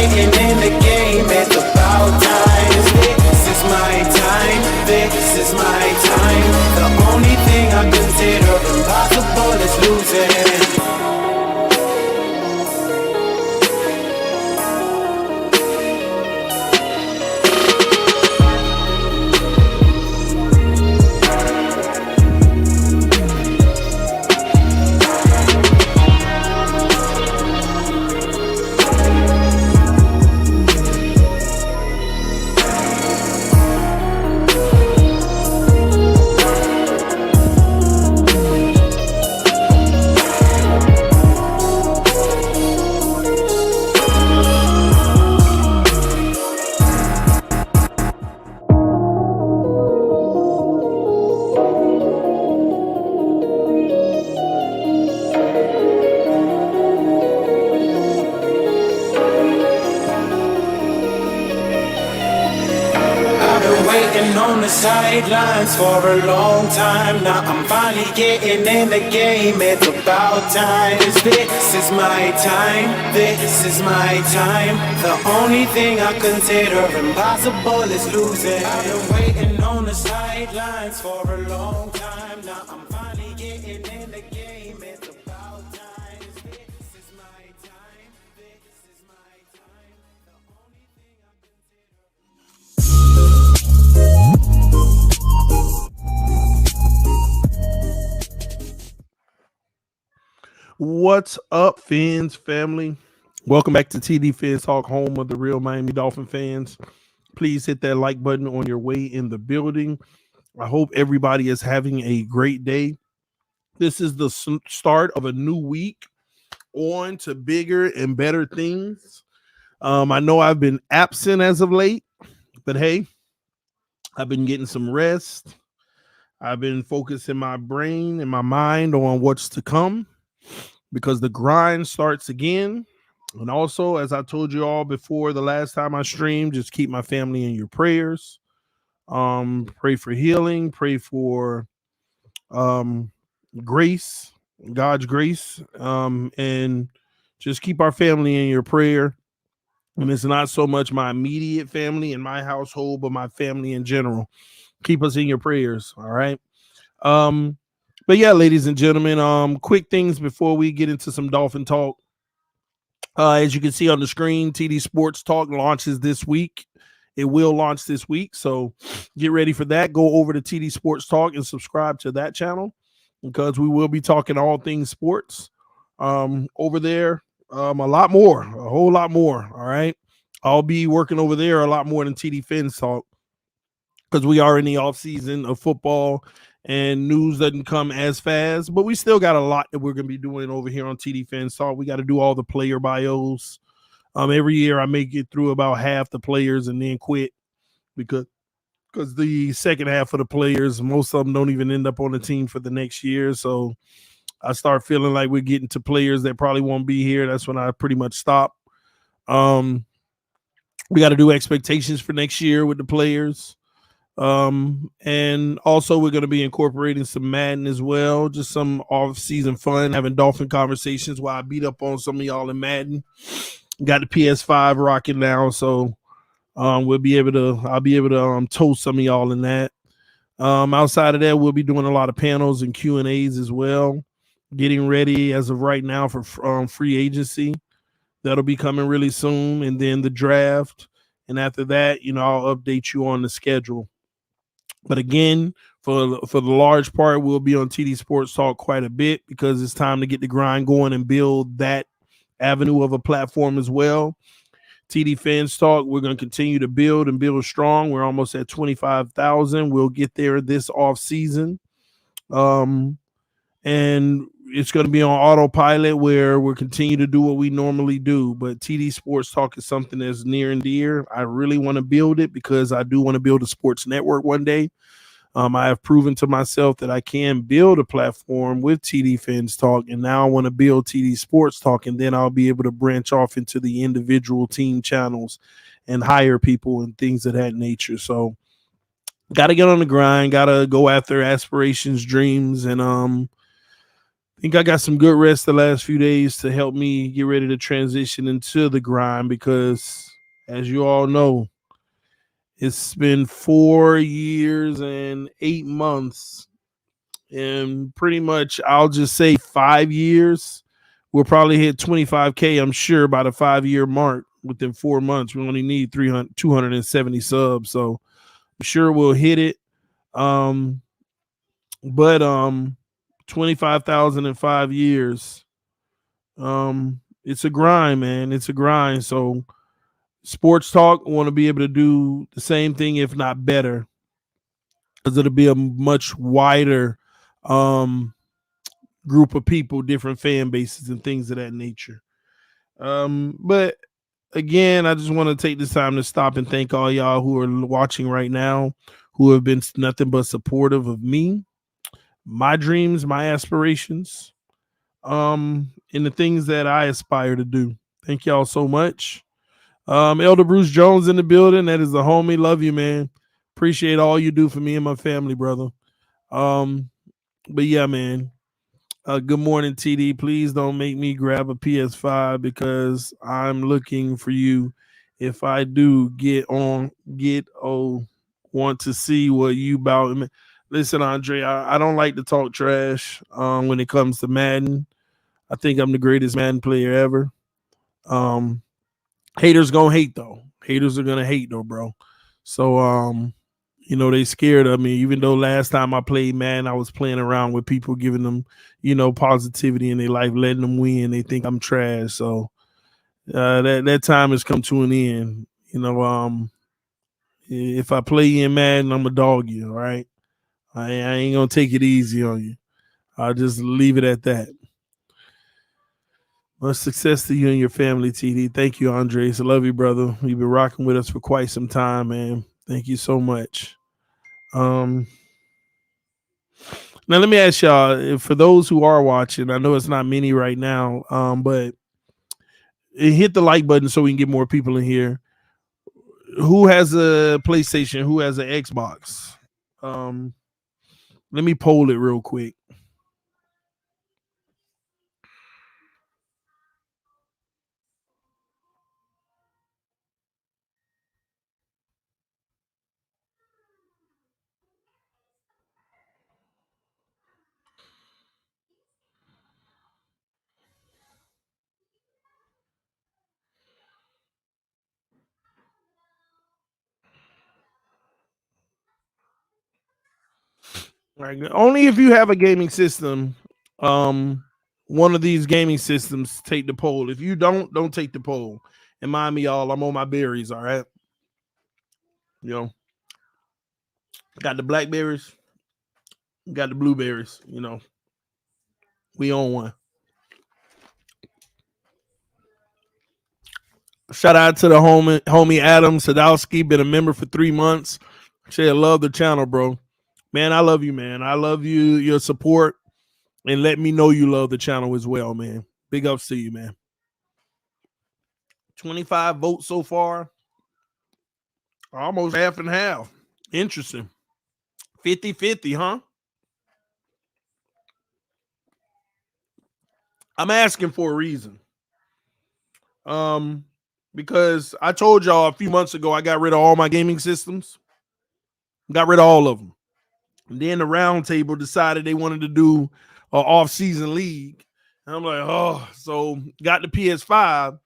getting in the game, it's about time. This is my time, this is my time. The only thing I consider impossible is losing. On the sidelines for a long time now, I'm finally getting in the game, it's about time. This is my time, this is my time. The only thing I consider impossible is losing. I've been waiting on the sidelines for a long time now, I'm finally getting in the game, it's about time. This is my time, this is my time. The only thing I What's up, Fins family? Welcome back to TDPHINSTALK, home of the real Miami Dolphin fans. Please hit that like button on your way in the building. I hope everybody is having a great day. This is the start of a new week, on to bigger and better things. I know I've been absent as of late, but hey, I've been getting some rest. I've been focusing my brain and my mind on what's to come, because the grind starts again. And also, as I told you all before the last time I streamed, just keep my family in your prayers. Pray for healing, pray for grace, God's grace, and just keep our family in your prayer. And it's not so much my immediate family in my household, but my family in general. Keep us in your prayers, all right? But yeah, ladies and gentlemen, quick things before we get into some Dolphin talk. As you can see on the screen, TD Sports Talk launches this week. It will launch this week, so get ready for that. Go over to TD Sports Talk and subscribe to that channel, because we will be talking all things sports over there. A lot more, a whole lot more. All right, I'll be working over there a lot more than TD Fins Talk, because we are in the off season of football and news doesn't come as fast, but we still got a lot that we're going to be doing over here on TD Fans Talk. We got to do all the player bios. Every year I make it through about half the players and then quit, because the second half of the players, most of them don't even end up on the team for the next year. So I start feeling like we're getting to players that probably won't be here. That's when I pretty much stop. We got to do expectations for next year with the players. And also we're going to be incorporating some Madden as well, just some off-season fun, having Dolphin conversations while I beat up on some of y'all in Madden. Got the PS5 rocking now, so I'll be able to toast some of y'all in that. Outside of that, we'll be doing a lot of panels and Q&As as well, getting ready as of right now for free agency. That'll be coming really soon, and then the draft, and after that, I'll update you on the schedule. But again, for the large part, we'll be on TD Sports Talk quite a bit, because it's time to get the grind going and build that avenue of a platform as well. TD Fans Talk, we're going to continue to build and build strong. We're almost at 25,000. We'll get there this off season. And it's going to be on autopilot, where we'll continue to do what we normally do. But TD Sports Talk is something that's near and dear. I really want to build it, because I do want to build a sports network one day. I have proven to myself that I can build a platform with TD Fans Talk, and now I want to build TD Sports Talk, and then I'll be able to branch off into the individual team channels and hire people and things of that nature. So got to get on the grind, got to go after aspirations, dreams, and think I got some good rest the last few days to help me get ready to transition into the grind because, as you all know, it's been 4 years and 8 months, and pretty much I'll just say 5 years. We'll probably hit 25K, I'm sure, by the 5 year mark within 4 months. We only need 270 subs, so I'm sure we'll hit it. Um, but 25,000 in 5 years. It's a grind, man. It's a grind. So sports talk want to be able to do the same thing, if not better, because it'll be a much wider group of people, different fan bases, and things of that nature. But again, I just want to take this time to stop and thank all y'all who are watching right now, who have been nothing but supportive of me, my dreams, my aspirations, and the things that I aspire to do. Thank y'all so much. Elder Bruce Jones in the building. That is the homie. Love you, man. Appreciate all you do for me and my family, brother. But yeah, man. Good morning, TD. Please don't make me grab a PS5 because I'm looking for you. If I do want to see what you about. Listen, Andre, I don't like to talk trash when it comes to Madden. I think I'm the greatest Madden player ever. Haters gonna hate though. Haters are gonna hate though, bro. So they scared of me. Even though last time I played Madden, I was playing around with people, giving them, positivity in their life, letting them win. They think I'm trash. So that time has come to an end. If I play you in Madden, I'm a dog you. All right, I ain't gonna take it easy on you. I'll just leave it at that. Much success to you and your family, TD. Thank you, Andres. I love you, brother. You've been rocking with us for quite some time, man. Thank you so much. Now let me ask y'all, for those who are watching, I know it's not many right now, but hit the like button so we can get more people in here. Who has a PlayStation? Who has an Xbox? Let me poll it real quick. Right. Only if you have a gaming system, one of these gaming systems, take the poll. If you don't take the poll. And mind me, y'all, I'm on my berries, all right? Got the blackberries, got the blueberries, we on one. Shout out to the homie Adam Sadowski, been a member for 3 months. Say I love the channel, bro. Man, I love you, man. I love you, your support, and let me know you love the channel as well, man. Big ups to you, man. 25 votes so far. Almost half and half. Interesting. 50-50, huh? I'm asking for a reason. Because I told y'all a few months ago I got rid of all my gaming systems. Got rid of all of them. And then the round table decided they wanted to do an off-season league. And I'm like, oh, so got the PS5.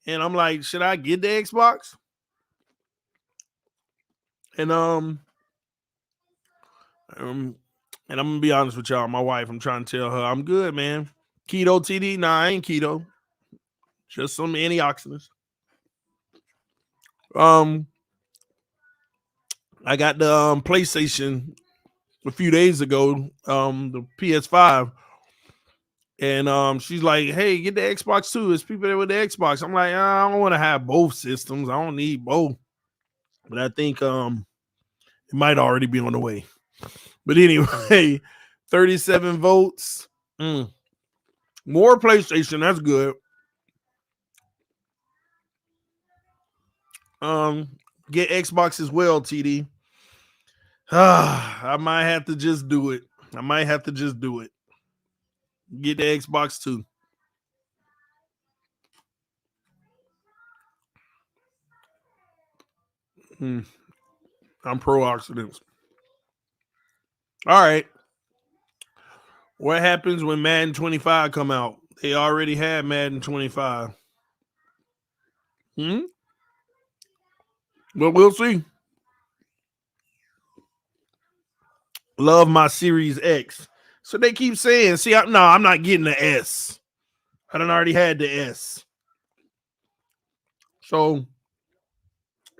And I'm like, should I get the Xbox? And and I'm gonna be honest with y'all. My wife, I'm trying to tell her I'm good, man. Keto TD? Nah, I ain't keto. Just some antioxidants. I got the PlayStation a few days ago, the PS5, and she's like, "Hey, get the Xbox too." There's people there with the Xbox. I'm like, I don't want to have both systems. I don't need both, but I think it might already be on the way. But anyway, 37 votes. More PlayStation. That's good. Get Xbox as well, TD. I might have to just do it. Get the Xbox too. I'm pro-oxidants. All right. What happens when Madden 25 come out? They already had Madden 25. But we'll see. Love my Series X. So they keep saying, see, I'm not getting the S. I done already had the S. So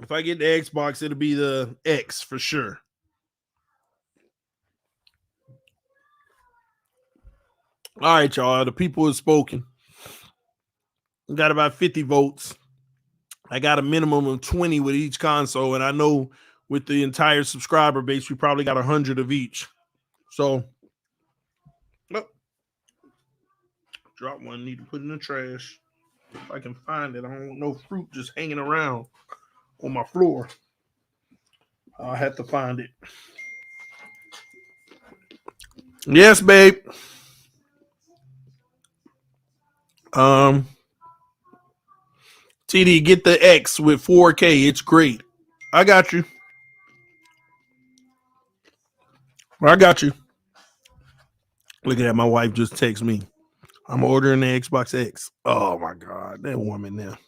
if I get the Xbox, it'll be the X for sure. All right, y'all. The people have spoken. We got about 50 votes. I got a minimum of 20 with each console, and I know with the entire subscriber base, we probably got 100 of each. So, drop one. Need to put in the trash. If I can find it, I don't want no fruit just hanging around on my floor. I'll have to find it. Yes, babe. TD, get the X with 4K. It's great. I got you. Look at that. My wife just texted me. I'm ordering the Xbox X. Oh, my God. That woman there.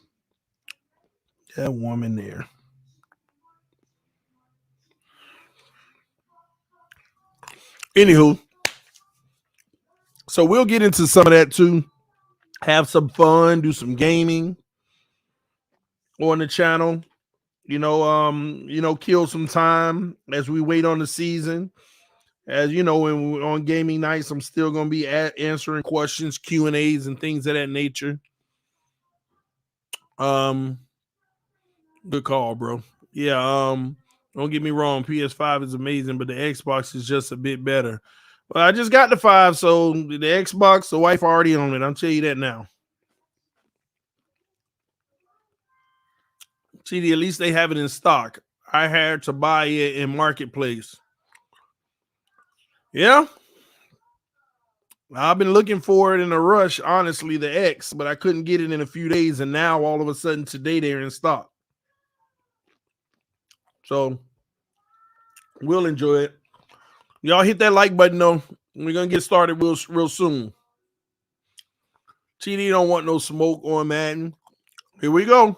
Anywho, so we'll get into some of that too. Have some fun, do some gaming on the channel. Kill some time as we wait on the season. As you know, when we're on gaming nights, I'm still going to be answering questions, Q&As, and things of that nature. Good call, bro. Yeah, don't get me wrong, PS5 is amazing, but the Xbox is just a bit better. Well, I just got the 5, so the Xbox, the wife already on it. I'll tell you that now. See, at least they have it in stock. I had to buy it in Marketplace. Yeah. I've been looking for it in a rush, honestly, the X, but I couldn't get it in a few days, and now all of a sudden today they're in stock. So we'll enjoy it. Y'all hit that like button, though. We're going to get started real soon. TD don't want no smoke on Madden. Here we go.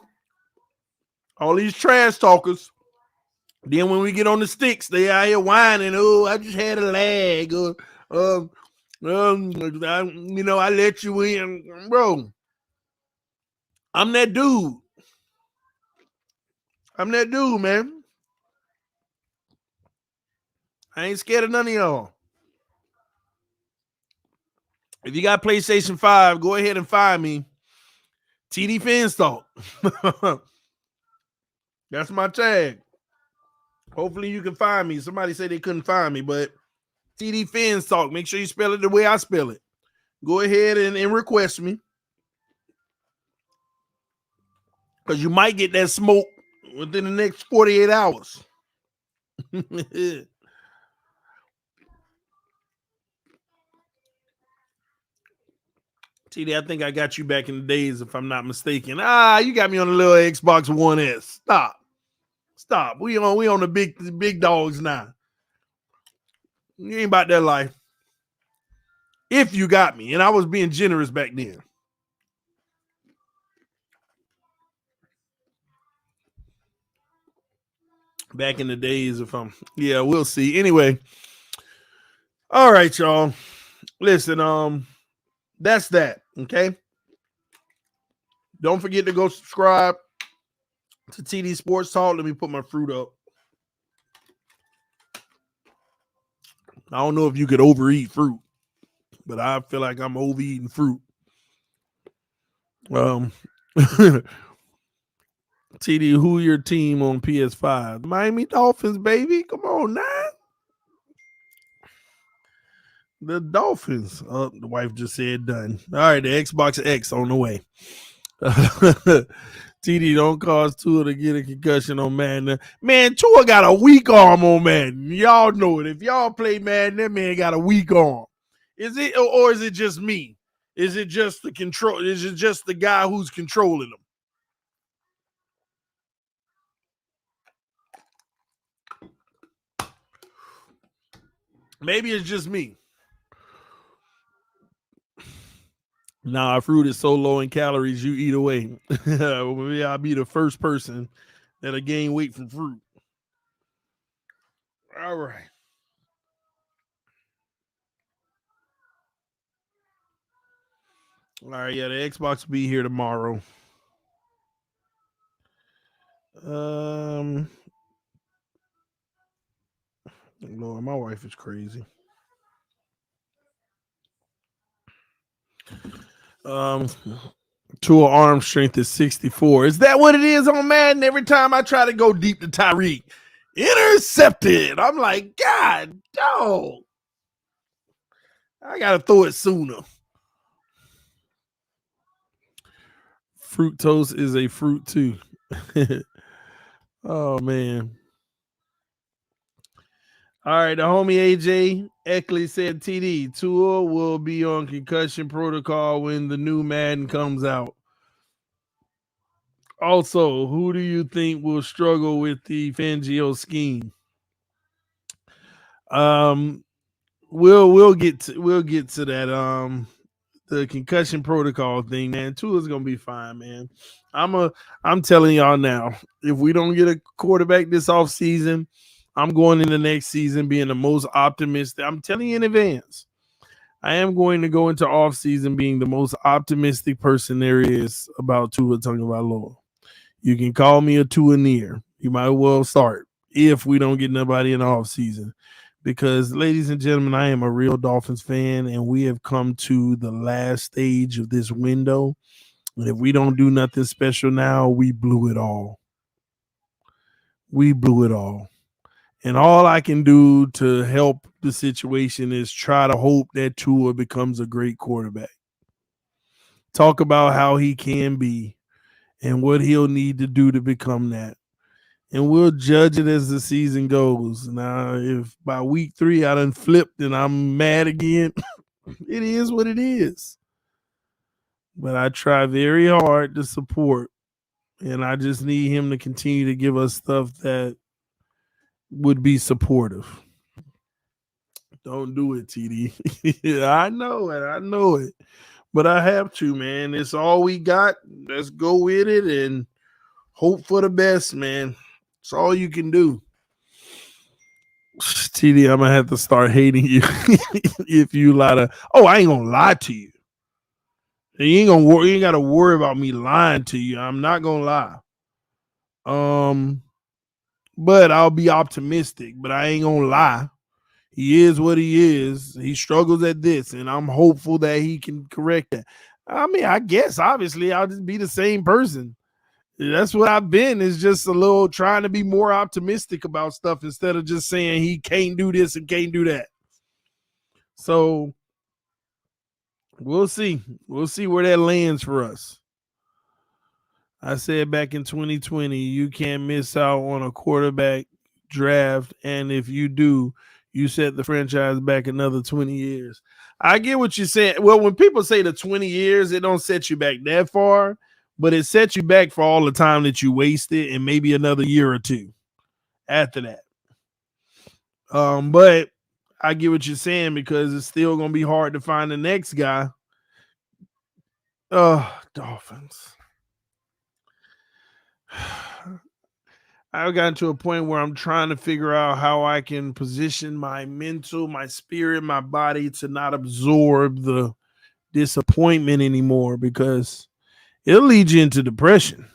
All these trash talkers. Then when we get on the sticks, they out here whining. Oh, I just had a lag. I let you in. Bro, I'm that dude. Man. I ain't scared of none of y'all. If you got PlayStation 5, go ahead and find me. TDPHINSTALK. That's my tag. Hopefully you can find me. Somebody said they couldn't find me, but TDPHINSTALK. Make sure you spell it the way I spell it. Go ahead and request me. Because you might get that smoke within the next 48 hours. TD, I think I got you back in the days, if I'm not mistaken. You got me on the little Xbox One S. Stop. We on the big dogs now. You ain't about that life. If you got me, and I was being generous back then. Back in the days, we'll see. Anyway, all right, y'all. Listen, that's that. Okay. Don't forget to go subscribe to TD Sports Talk. Let me put my fruit up. I don't know if you could overeat fruit, but I feel like I'm overeating fruit. TD, who your team on PS5? Miami Dolphins, baby. Come on now. The Dolphins. Oh, the wife just said done. All right, the Xbox X on the way. TD, don't cause Tua to get a concussion on Madden. Man, Tua got a weak arm on Madden. Y'all know it. If y'all play Madden, that man got a weak arm. Is it, or is it just me? Is it just the control? Is it just the guy who's controlling them? Maybe it's just me. Nah, fruit is so low in calories, you eat away. Maybe I'll be the first person that'll gain weight from fruit. All right. All right, yeah, the Xbox will be here tomorrow. Lord, my wife is crazy. Tua arm strength is 64. Is that what it is on Madden? Every time I try to go deep to Tyreek, intercepted. I'm like, God, dog. I gotta throw it sooner. Fructose is a fruit too. Oh man. All right, the homie AJ Eckley said TD Tua will be on concussion protocol when the new Madden comes out. Also, who do you think will struggle with the Fangio scheme? We'll get to that. The concussion protocol thing, man. Tua's gonna be fine, man. I'm telling y'all now, if we don't get a quarterback this offseason, I'm going into next season being the most optimistic. I'm telling you in advance. I am going to go into offseason being the most optimistic person there is about Tua Tagovailoa. You can call me a Tua-neer. You might well start if we don't get nobody in the offseason. Because, ladies and gentlemen, I am a real Dolphins fan, and we have come to the last stage of this window. And if we don't do nothing special now, we blew it all. We blew it all. And all I can do to help the situation is try to hope that Tua becomes a great quarterback. Talk about how he can be and what he'll need to do to become that. And we'll judge it as the season goes. Now, if by week 3 I done flipped and I'm mad again, it is what it is. But I try very hard to support, and I just need him to continue to give us stuff that would be supportive. Don't do it, TD. I know it. But I have to, man. It's all we got. Let's go with it and hope for the best, man. It's all you can do. TD, I'm gonna have to start hating you if you lie to. Oh, I ain't gonna lie to you. You ain't gotta worry about me lying to you. I'm not gonna lie. But I'll be optimistic. But I ain't gonna lie. He is what he is. He struggles at this, and I'm hopeful that he can correct that. I mean, I guess obviously I'll just be the same person. That's what I've been, is just a little trying to be more optimistic about stuff instead of just saying he can't do this and can't do that. So we'll see. We'll see where that lands for us. I said back in 2020, you can't miss out on a quarterback draft. And if you do, you set the franchise back another 20 years. I get what you're saying. Well, when people say the 20 years, it don't set you back that far. But it sets you back for all the time that you wasted and maybe another year or two after that. But I get what you're saying, because it's still going to be hard to find the next guy. Dolphins. I've gotten to a point where I'm trying to figure out how I can position my mental, my spirit, my body to not absorb the disappointment anymore, because it'll lead you into depression.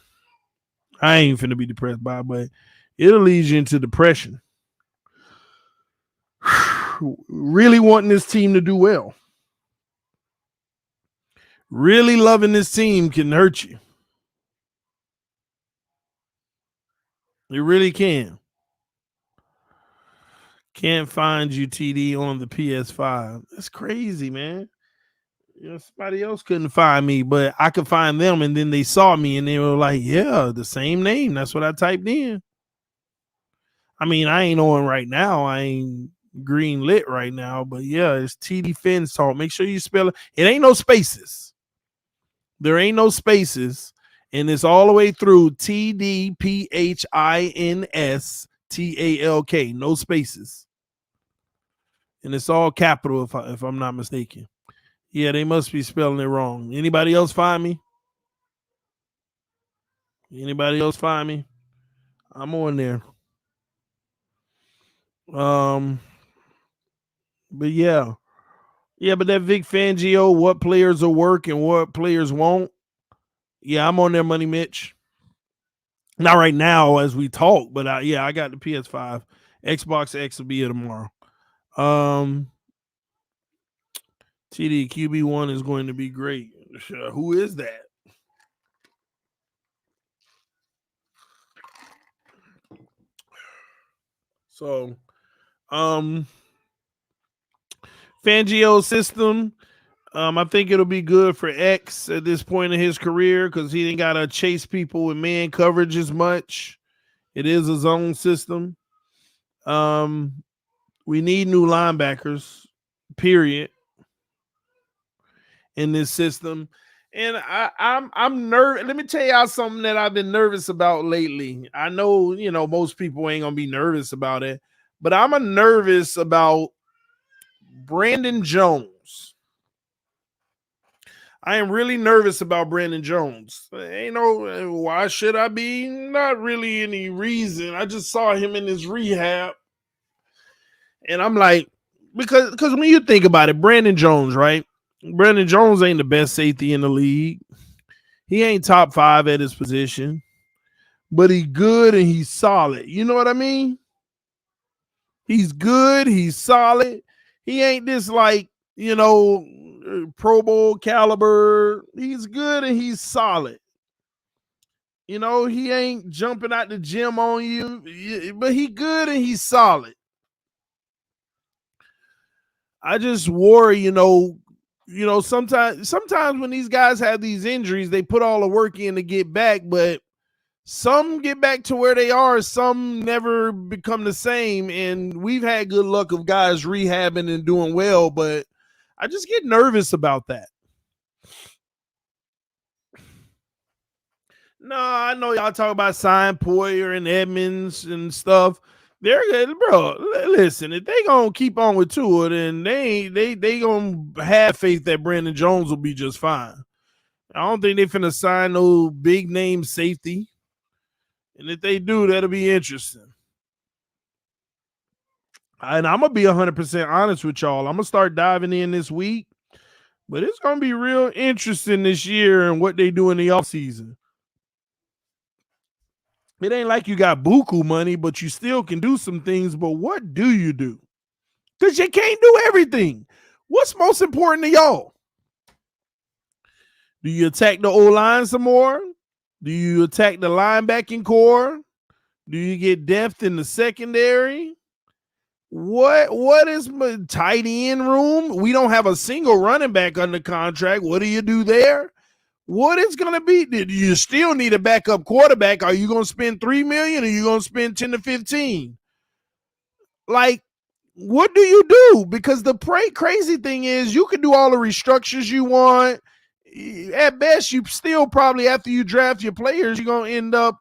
I ain't finna be depressed by it, but it'll lead you into depression. Really wanting this team to do well. Really loving this team can hurt you. It really can. Can't find you, TD, on the PS5. That's crazy, man. You know, somebody else couldn't find me, but I could find them, and then they saw me and they were like, yeah, the same name. That's what I typed in. I mean, I ain't on right now. I ain't green lit right now. But yeah, it's TDPHINSTALK. Make sure you spell it. It ain't no spaces. There ain't no spaces. And it's all the way through TDPHINSTALK. No spaces. And it's all capital if I'm not mistaken. Yeah, they must be spelling it wrong. Anybody else find me? Anybody else find me? I'm on there. But yeah. Yeah, but that Vic Fangio, what players will work and what players won't. Yeah, I'm on there, Money Mitch. Not right now as we talk, but I got the PS5. Xbox X will be here tomorrow. TD QB1 is going to be great. Who is that? So, Fangio system. I think it'll be good for X at this point in his career because he ain't got to chase people with man coverage as much. It is a zone system. We need new linebackers, period, in this system. And I'm nervous. Let me tell y'all something that I've been nervous about lately. I know, most people ain't gonna be nervous about it, but I'm nervous about Brandon Jones. I am really nervous about Brandon Jones. Why should I be? Not really any reason. I just saw him in his rehab. And I'm like, because when you think about it, Brandon Jones, right? Brandon Jones ain't the best safety in the league. He ain't top 5 at his position. But he's good and he's solid. You know what I mean? He's good. He's solid. He ain't this Pro Bowl caliber. He's good and he's solid. He ain't jumping out the gym on you, but he good and he's solid. I just worry, sometimes when these guys have these injuries, they put all the work in to get back, but some get back to where they are, some never become the same. And we've had good luck of guys rehabbing and doing well, but I just get nervous about that. No, I know y'all talk about sign Poyer and Edmonds and stuff. They're good, bro. Listen, if they gonna keep on with Tua, then they gonna have faith that Brandon Jones will be just fine. I don't think they finna sign no big name safety. And if they do, that'll be interesting. And I'm going to be 100% honest with y'all. I'm going to start diving in this week. But it's going to be real interesting this year and what they do in the offseason. It ain't like you got buku money, but you still can do some things. But what do you do? Because you can't do everything. What's most important to y'all? Do you attack the O-line some more? Do you attack the linebacking core? Do you get depth in the secondary? What is my tight end room? We don't have a single running back under contract. What do you do there? What is going to be? Do you still need a backup quarterback? Are you going to spend $3 million or are you going to spend 10 to 15? Like, what do you do? Because the crazy thing is you can do all the restructures you want. At best, you still probably, after you draft your players, you're going to end up,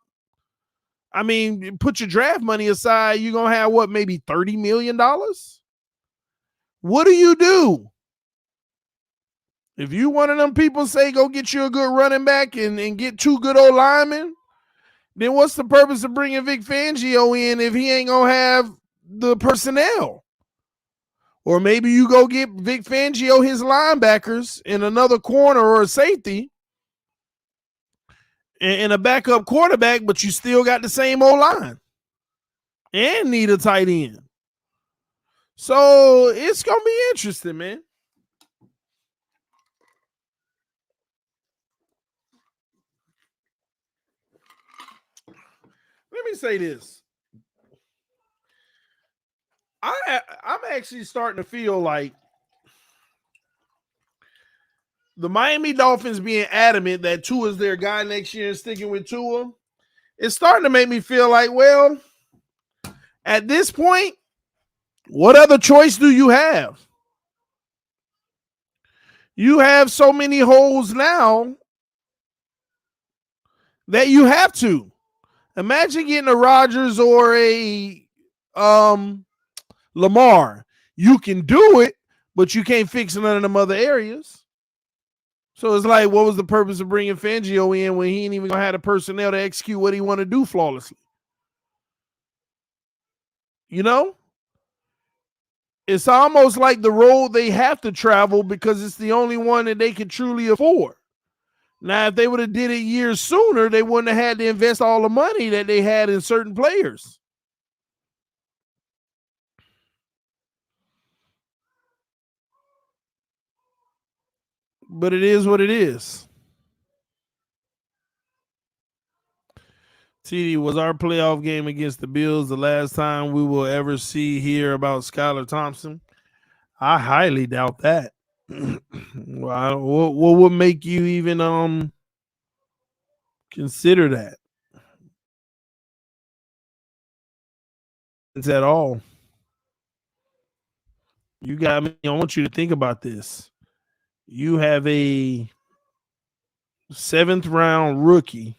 put your draft money aside, you're going to have maybe $30 million? What do you do? If you one of them people say go get you a good running back and get 2 good old linemen, then what's the purpose of bringing Vic Fangio in if he ain't going to have the personnel? Or maybe you go get Vic Fangio his linebackers in another corner or a safety and a backup quarterback, but you still got the same old line and need a tight end. So it's going to be interesting, man. Let me say this. I'm actually starting to feel like the Miami Dolphins being adamant that Tua is their guy next year and sticking with Tua, it's starting to make me feel like, well, at this point, What other choice do you have? You have so many holes now that you have to. Imagine getting a Rodgers or a Lamar. You can do it, but you can't fix none of them other areas. So it's like, what was the purpose of bringing Fangio in when he ain't even gonna have the personnel to execute what he want to do flawlessly? You know? It's almost like the road they have to travel because it's the only one that they can truly afford. Now, if they would have did it years sooner, they wouldn't have had to invest all the money that they had in certain players. But it is what it is. TD, was our playoff game against the Bills the last time we will ever hear about Skylar Thompson? I highly doubt that. What would make you even consider that at all? You got me. I want you to think about this. You have a 7th round rookie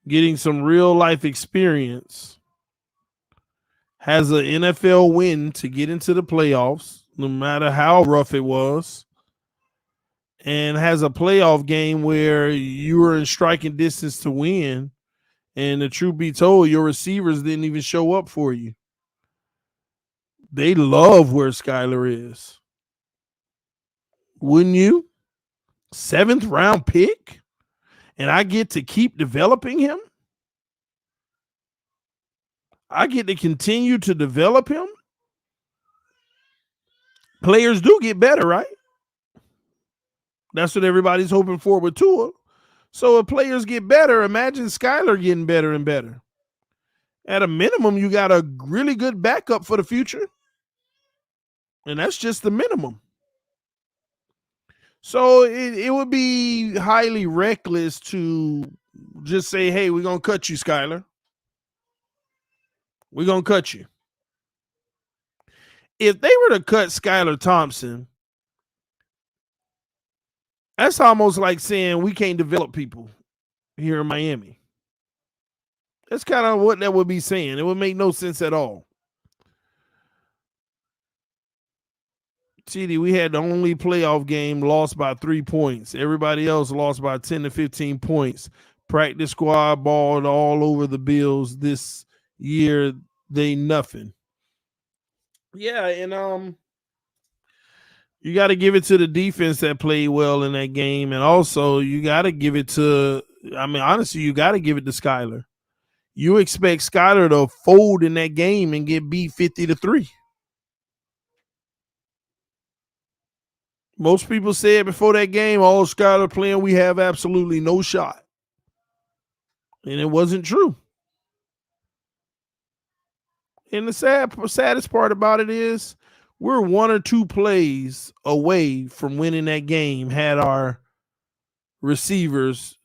getting some real life experience, has an NFL win to get into the playoffs, no matter how rough it was, and has a playoff game where you were in striking distance to win. And the truth be told, your receivers didn't even show up for you. They love where Skylar is. Wouldn't you? 7th round pick, and I get to keep developing him. I get to continue to develop him. Players do get better, right? That's what everybody's hoping for with Tua. So if players get better, imagine Skylar getting better and better. At a minimum, you got a really good backup for the future. And that's just the minimum. So it would be highly reckless to just say, hey, we're going to cut you, Skylar. We're going to cut you. If they were to cut Skylar Thompson, that's almost like saying we can't develop people here in Miami. That's kind of what that would be saying. It would make no sense at all. TD, we had the only playoff game lost by 3 points. Everybody else lost by 10 to 15 points. Practice squad balled all over the Bills this year. They nothing. Yeah, and you got to give it to the defense that played well in that game, and also you got to give it to. I mean, honestly, you got to give it to Skylar. You expect Skylar to fold in that game and get beat 50-3. Most people said before that game, all Skylar playing, we have absolutely no shot. And it wasn't true. And the saddest part about it is we're 1 or 2 plays away from winning that game had our receivers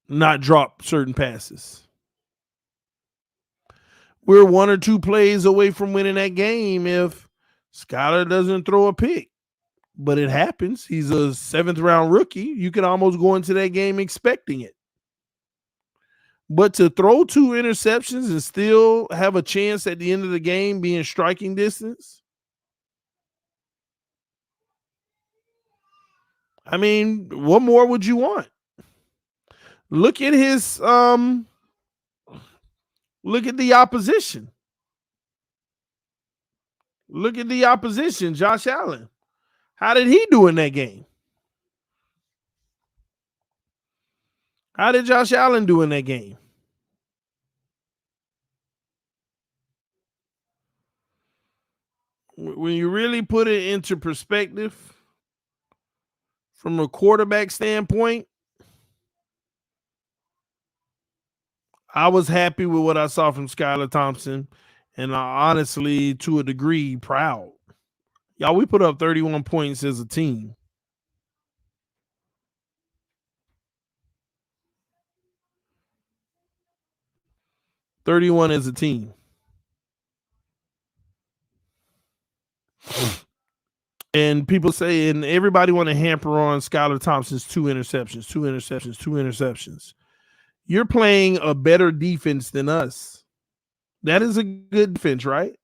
not dropped certain passes. We're 1 or 2 plays away from winning that game if Skylar doesn't throw a pick. But it happens. He's a 7th round rookie. You can almost go into that game expecting it. But to throw 2 interceptions and still have a chance at the end of the game being striking distance, I mean, what more would you want? Look at his look at the opposition. Look at the opposition, Josh Allen. How did he do in that game? How did Josh Allen do in that game? When you really put it into perspective from a quarterback standpoint, I was happy with what I saw from Skylar Thompson, and I honestly, to a degree, proud. Y'all, we put up 31 points as a team. $31 as a team. And people say, and everybody want to hamper on Skylar Thompson's 2 interceptions. You're playing a better defense than us. That is a good defense, right?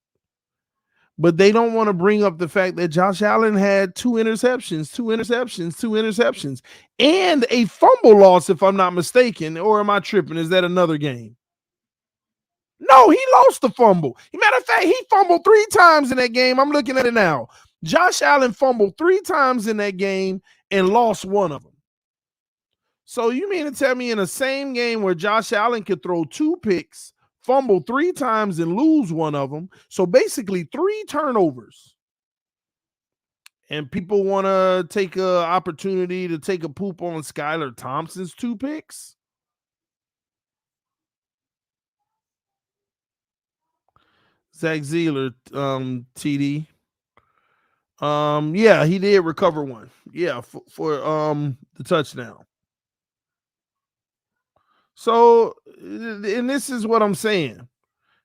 But they don't want to bring up the fact that Josh Allen had 2 interceptions, and a fumble loss, if I'm not mistaken. Or am I tripping? Is that another game? No, he lost the fumble. Matter of fact, he fumbled 3 times in that game. I'm looking at it now. Josh Allen fumbled 3 times in that game and lost one of them. So you mean to tell me in the same game where Josh Allen could throw 2 picks, fumble 3 times and lose one of them, so basically 3 turnovers, and people want to take an opportunity to take a poop on Skylar Thompson's 2 picks? Zach Zeeler, TD. Yeah, he did recover one. Yeah, for the touchdown. So, and this is what I'm saying.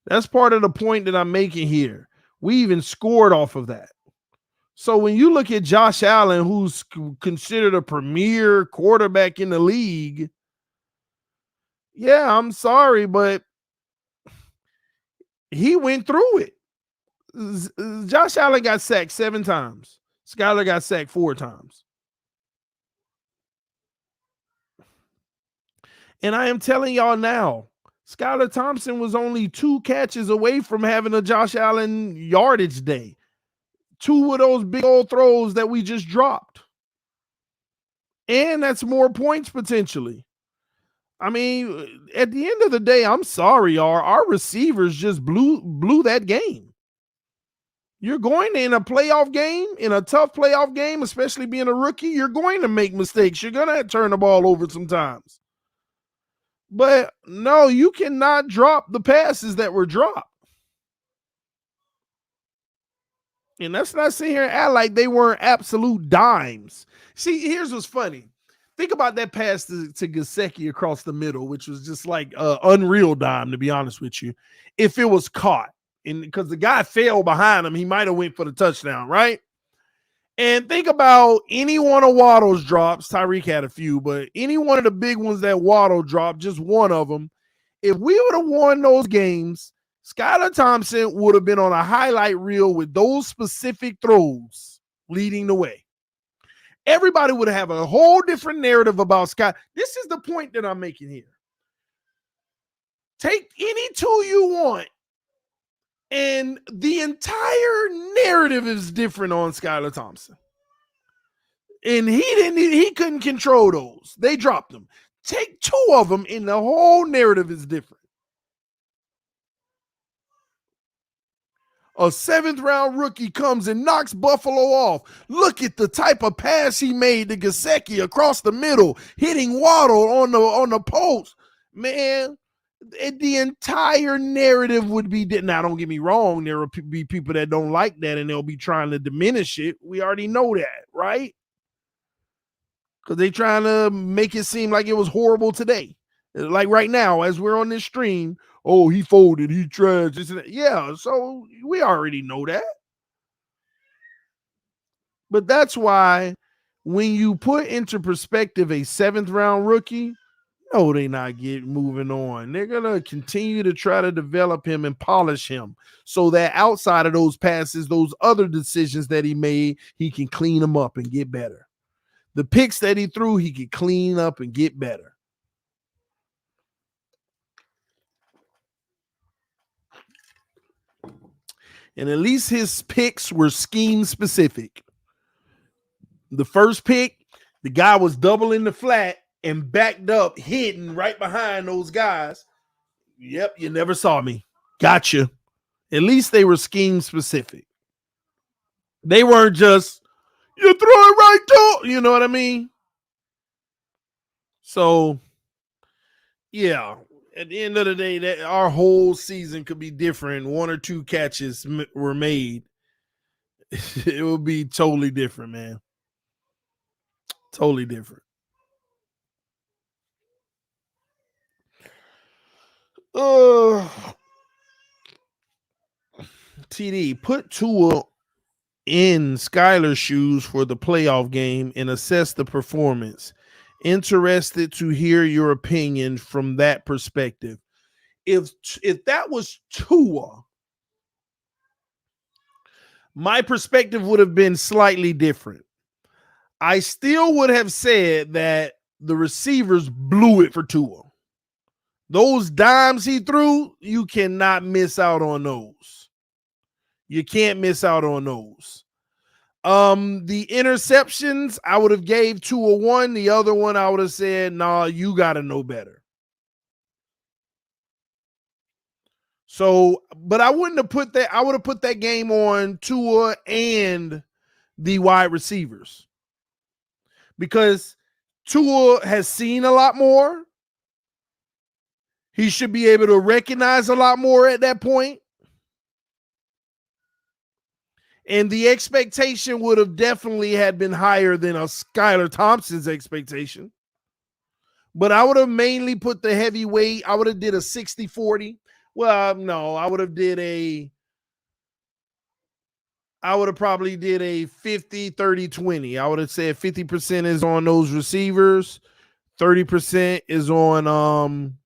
That's part of the point that I'm making here. We even scored off of that. So when you look at Josh Allen, who's considered a premier quarterback in the league, yeah, I'm sorry, but he went through it. Josh Allen got sacked 7 times. Skylar got sacked 4 times. And I am telling y'all now, Skylar Thompson was only 2 catches away from having a Josh Allen yardage day. 2 of those big old throws that we just dropped. And that's more points potentially. I mean, at the end of the day, I'm sorry, our receivers just blew that game. You're going in a playoff game, in a tough playoff game, especially being a rookie, you're going to make mistakes. You're going to turn the ball over sometimes. But no, you cannot drop the passes that were dropped. And let's not sit here and act like they weren't absolute dimes. See, here's what's funny. Think about that pass to Gesicki across the middle, which was just like an unreal dime, to be honest with you. If it was caught, and because the guy fell behind him, he might have went for the touchdown, right? And think about any one of Waddle's drops. Tyreek had a few, but any one of the big ones that Waddle dropped, just one of them. If we would have won those games, Skylar Thompson would have been on a highlight reel with those specific throws leading the way. Everybody would have a whole different narrative about Sky. This is the point that I'm making here. Take any 2 you want, and the entire narrative is different on Skylar Thompson. And he couldn't control those. They dropped them. Take 2 of them, and the whole narrative is different. A 7th-round rookie comes and knocks Buffalo off. Look at the type of pass he made to Gesicki across the middle, hitting Waddle on the post. Man, the entire narrative would be – now, don't get me wrong. There will be people that don't like that, and they'll be trying to diminish it. We already know that, right? Because they trying to make it seem like it was horrible today. Like right now, as we're on this stream, oh, he folded, he tried. Yeah, so we already know that. But that's why when you put into perspective a 7th-round rookie, no, they not moving on. They're going to continue to try to develop him and polish him so that outside of those passes, those other decisions that he made, he can clean them up and get better. The picks that he threw, he could clean up and get better. And at least his picks were scheme specific. The first pick, the guy was doubling the flat and backed up, hidden right behind those guys. Yep, you never saw me. Gotcha. At least they were scheme specific. They weren't just, you throw it right to, you know what I mean? So, yeah, at the end of the day, that our whole season could be different. 1 or 2 catches were made. It would be totally different, man. Totally different. TD, put Tua in Skylar's shoes for the playoff game and assess the performance. Interested to hear your opinion from that perspective. If that was Tua, my perspective would have been slightly different. I still would have said that the receivers blew it for Tua. Those dimes he threw, you cannot miss out on those. You can't miss out on those. The interceptions, I would have gave Tua one. The other one, I would have said, nah, you got to know better. So, but I wouldn't have put that. I would have put that game on Tua and the wide receivers because Tua has seen a lot more. He should be able to recognize a lot more at that point. And the expectation would have definitely had been higher than a Skylar Thompson's expectation. But I would have mainly put the heavyweight. I would have did a 60-40. Well, no, I would have probably did a 50-30-20. I would have said 50% is on those receivers, 30% is on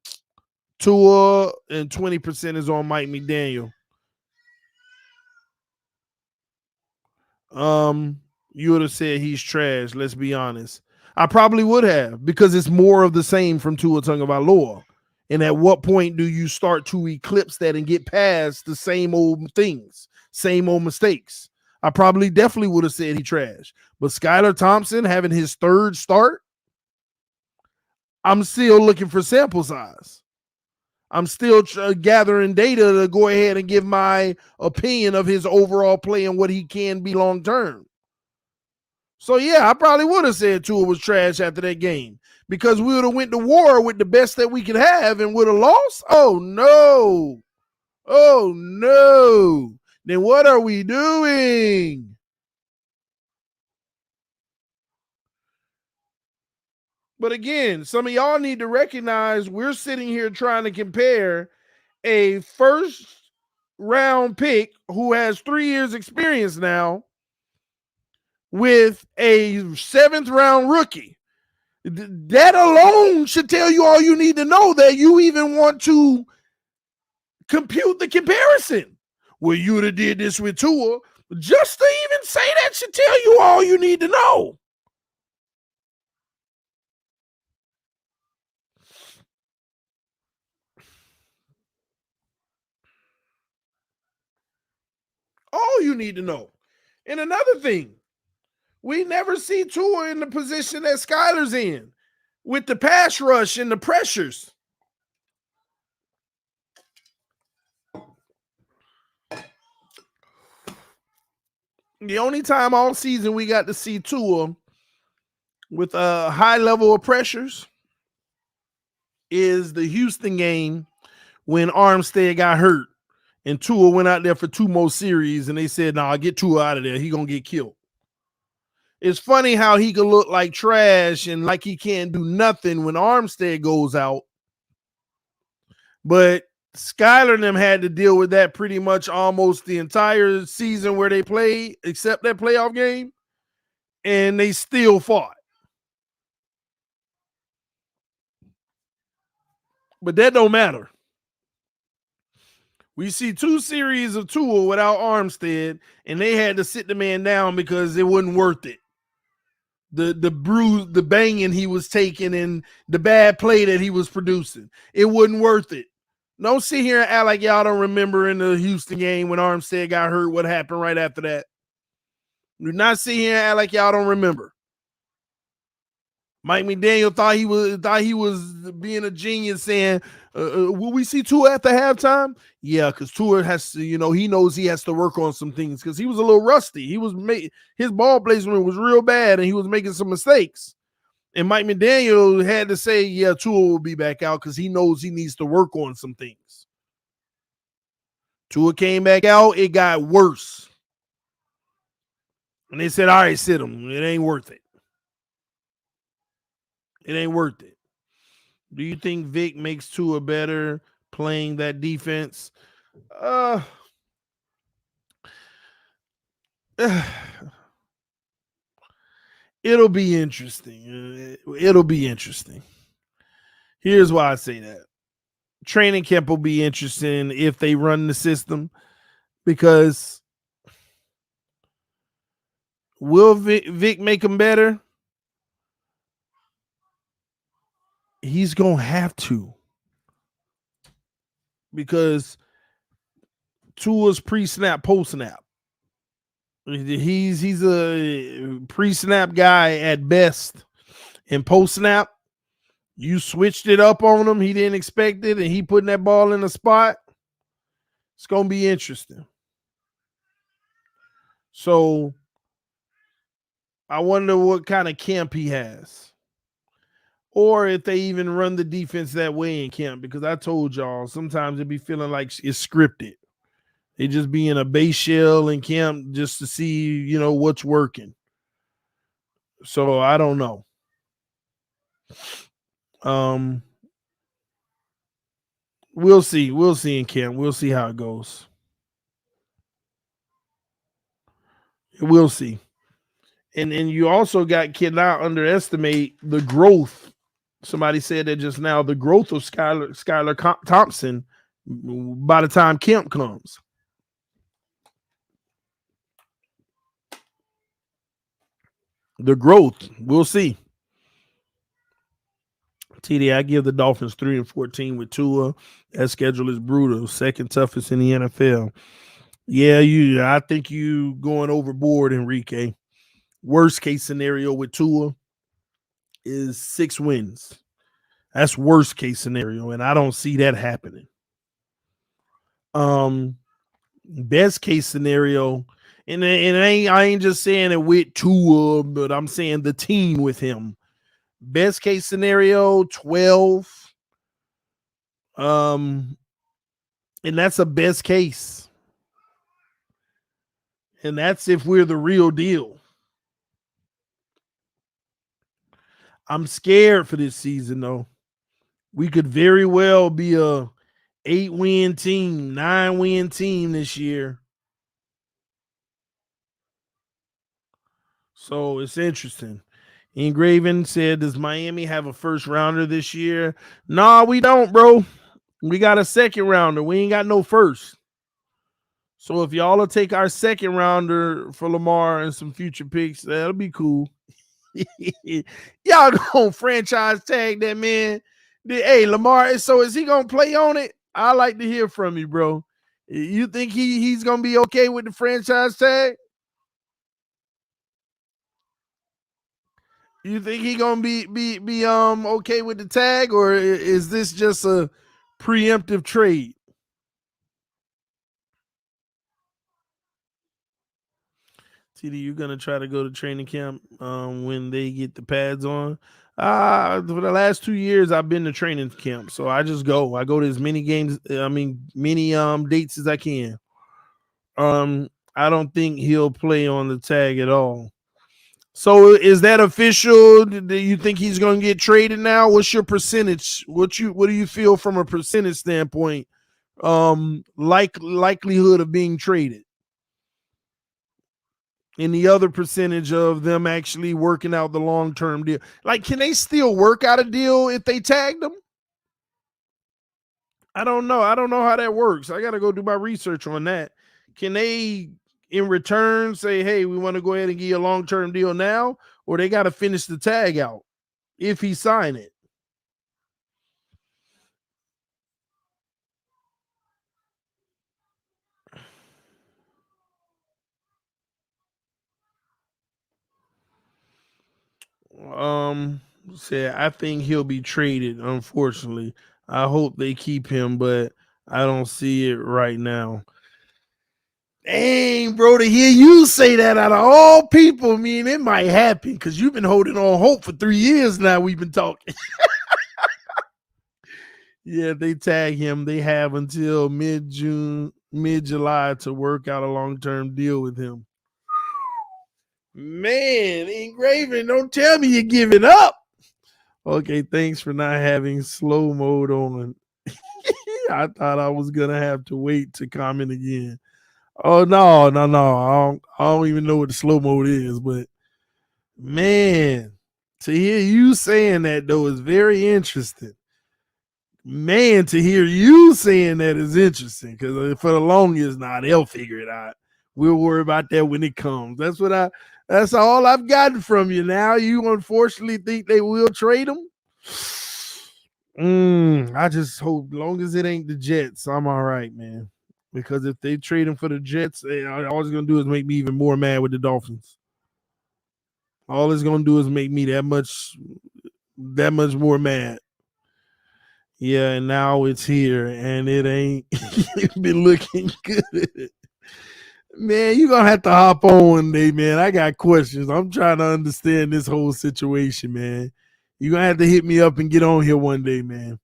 Tua, and 20% is on Mike McDaniel. You would have said he's trash, let's be honest. I probably would have, because it's more of the same from Tua Tagovailoa. And at what point do you start to eclipse that and get past the same old things, same old mistakes? I probably definitely would have said he trash. But Skylar Thompson having his third start, I'm still looking for sample size. I'm still gathering data to go ahead and give my opinion of his overall play and what he can be long term. So, yeah, I probably would have said Tua was trash after that game because we would have went to war with the best that we could have and would have lost. Oh, no. Oh, no. Then what are we doing? But again, some of y'all need to recognize we're sitting here trying to compare a first round pick who has 3 years experience now with a 7th round rookie. That alone should tell you all you need to know that you even want to compute the comparison. Well, you would have did this with Tua. Just to even say that should tell you all you need to know. All you need to know. And another thing, we never see Tua in the position that Skylar's in with the pass rush and the pressures. The only time all season we got to see Tua with a high level of pressures is the Houston game when Armstead got hurt and Tua went out there for 2 more series and they said, nah, get Tua out of there. He going to get killed. It's funny how he could look like trash and like he can't do nothing when Armstead goes out. But Skylar and them had to deal with that pretty much almost the entire season where they played, except that playoff game, and they still fought. But that don't matter. We see 2 series of Tua without Armstead, and they had to sit the man down because it wasn't worth it. The bruise, the banging he was taking, and the bad play that he was producing, it wasn't worth it. Don't sit here and act like y'all don't remember in the Houston game when Armstead got hurt, what happened right after that. Do not sit here and act like y'all don't remember. Mike McDaniel thought he was being a genius, saying, "Will we see Tua at the halftime?" Yeah, because Tua has to, he knows he has to work on some things because he was a little rusty. His ball placement was real bad, and he was making some mistakes. And Mike McDaniel had to say, "Yeah, Tua will be back out because he knows he needs to work on some things." Tua came back out; it got worse, and they said, "All right, sit him. It ain't worth it." It ain't worth it. Do you think Vic makes Tua better playing that defense? It'll be interesting. It'll be interesting. Here's why I say that. Training camp will be interesting if they run the system, because will Vic make them better? He's going to have to, because Tua's pre-snap, post-snap. He's a pre-snap guy at best. And post-snap, you switched it up on him. He didn't expect it, and he putting that ball in the spot. It's going to be interesting. So I wonder what kind of camp he has, or if they even run the defense that way in camp, because I told y'all sometimes it be feeling like it's scripted. They just be in a base shell in camp just to see, what's working. So I don't know. We'll see. We'll see in camp. We'll see how it goes. We'll see. And you also cannot underestimate the growth. Somebody said that just now, the growth of Skylar Thompson by the time camp comes. The growth, we'll see. TD, I give the Dolphins 3-14 with Tua. That schedule is brutal. Second toughest in the NFL. Yeah, I think you going overboard, Enrique. Worst case scenario with Tua is 6 wins. That's worst case scenario, and I don't see that happening. Best case scenario, and I ain't just saying it with Tua, but I'm saying the team with him. Best case scenario, 12. And that's a best case. And that's if we're the real deal. I'm scared for this season, though. We could very well be a 8-win team, 9-win team this year. So it's interesting. Engraven said, does Miami have a first rounder this year? Nah, we don't, bro. We got a second rounder. We ain't got no first. So if y'all will take our second rounder for Lamar and some future picks, that'll be cool. Y'all gonna franchise tag that man. Hey, Lamar, so is he gonna play on it? I like to hear from you, bro. You think he's gonna be okay with the franchise tag? You think he gonna be okay with the tag, or is this just a preemptive trade? TD, you gonna try to go to training camp when they get the pads on? For the last 2 years, I've been to training camp, so I just go. I go to as many games, many dates as I can. I don't think he'll play on the tag at all. So is that official? Do you think he's going to get traded now? What's your percentage? What do you feel from a percentage standpoint? Likelihood of being traded, and the other percentage of them actually working out the long-term deal. Like, can they still work out a deal if they tagged them? I don't know. I don't know how that works. I got to go do my research on that. Can they, in return, say, hey, we want to go ahead and give you a long-term deal now, or they got to finish the tag out if he sign it? I think he'll be traded, unfortunately. I hope they keep him, but I don't see it right now. Dang, bro, to hear you say that out of all people, I mean, it might happen because you've been holding on hope for 3 years now. We've been talking. Yeah, they tag him. They have until mid-June, mid-July to work out a long-term deal with him. Man, Engraven, don't tell me you're giving up. Okay, thanks for not having slow mode on. I thought I was going to have to wait to comment again. Oh no. I don't even know what the slow mode is, but man, to hear you saying that though is very interesting. Man, to hear you saying that is interesting because for the longest, they'll figure it out. We'll worry about that when it comes. That's all I've gotten from you. Now you unfortunately think they will trade him. I just hope, long as it ain't the Jets, I'm all right, man. Because if they trade him for the Jets, all it's gonna do is make me even more mad with the Dolphins. All it's gonna do is make me that much more mad. Yeah, and now it's here, and it ain't been looking good. Man, you're gonna have to hop on one day, man. I got questions. I'm trying to understand this whole situation, man. You're gonna have to hit me up and get on here one day, man.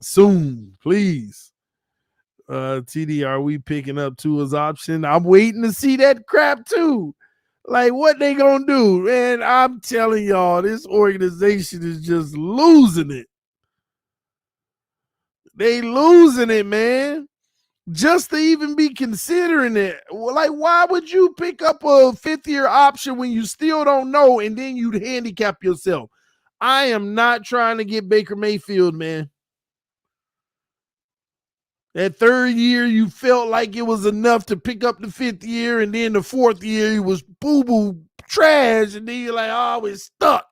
Soon, please. TD, are we picking up Tua's option? I'm waiting to see that crap too. Like, what they gonna do? Man, I'm telling y'all, this organization is just losing it. They losing it, man. Just to even be considering it. Like, why would you pick up a fifth-year option when you still don't know and then you'd handicap yourself? I am not trying to get Baker Mayfield, man. That third year, you felt like it was enough to pick up the fifth year, and then the fourth year, it was boo-boo trash, and then you're like, oh, it's stuck.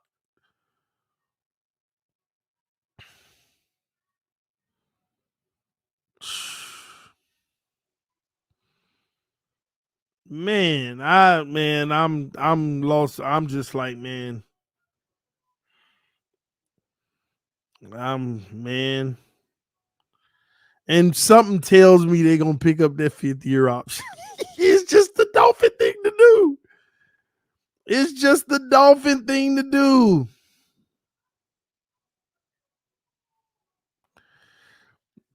Man, I'm lost. I'm just like, man. Man. And something tells me they're gonna pick up that fifth-year option. It's just the Dolphin thing to do. It's just the Dolphin thing to do.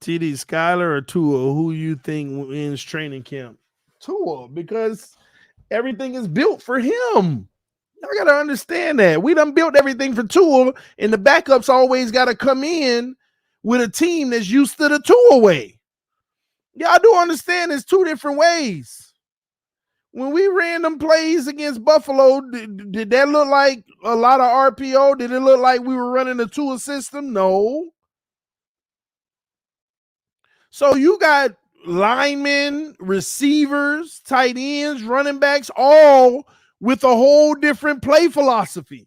TD, Skylar or Tua, who you think wins training camp? Tua, because everything is built for him. I gotta understand that. We done built everything for Tua, and the backups always gotta come in with a team that's used to the Tua way. Yeah, I do understand it's two different ways. When we ran them plays against Buffalo, did that look like a lot of RPO? Did it look like we were running a Tua system? No. So you got linemen, receivers, tight ends, running backs, all with a whole different play philosophy.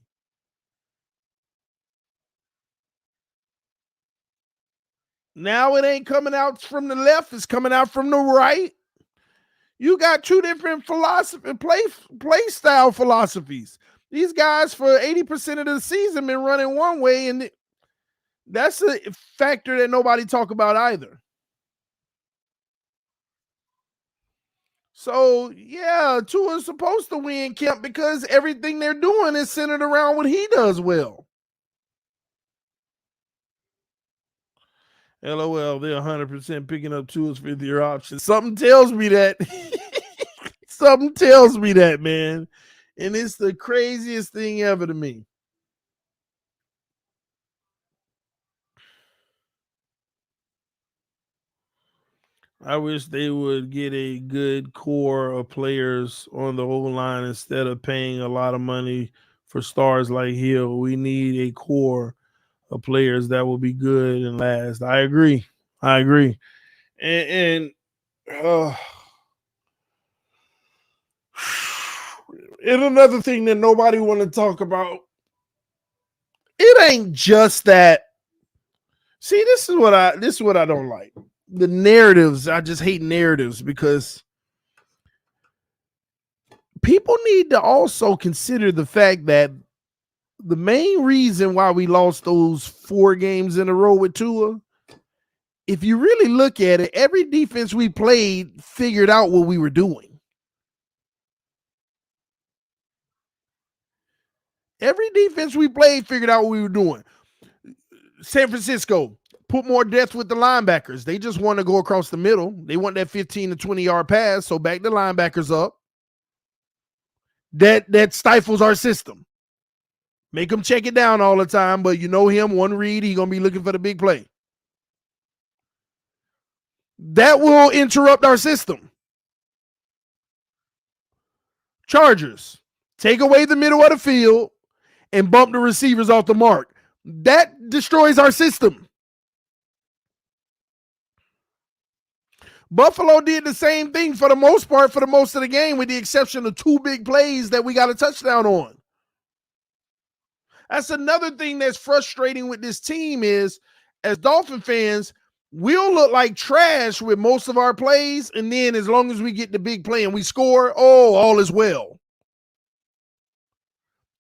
Now it ain't coming out from the left, it's coming out from the right. You got two different play style philosophies. These guys for 80% of the season been running one way, and that's a factor that nobody talk about either. So, yeah, Tua's supposed to win camp because everything they're doing is centered around what he does well. LOL, they're 100% picking up Tua's fifth-year option. Something tells me that. Something tells me that, man. And it's the craziest thing ever to me. I wish they would get a good core of players on the whole line instead of paying a lot of money for stars like Hill. We need a core of players that will be good and last. I agree. And and another thing that nobody want to talk about, it ain't just that. See, this is what I don't like. The narratives. I just hate narratives because people need to also consider the fact that the main reason why we lost those 4 games in a row with Tua, if you really look at it, every defense we played figured out what we were doing. Every defense we played figured out what we were doing. San Francisco put more depth with the linebackers. They just want to go across the middle. They want that 15 to 20-yard pass, so back the linebackers up. That stifles our system. Make him check it down all the time, but you know him, one read, he's going to be looking for the big play. That will interrupt our system. Chargers, take away the middle of the field and bump the receivers off the mark. That destroys our system. Buffalo did the same thing for the most part for the most of the game, with the exception of 2 big plays that we got a touchdown on. That's another thing that's frustrating with this team is, as Dolphin fans, we'll look like trash with most of our plays, and then as long as we get the big play and we score, oh, all is well.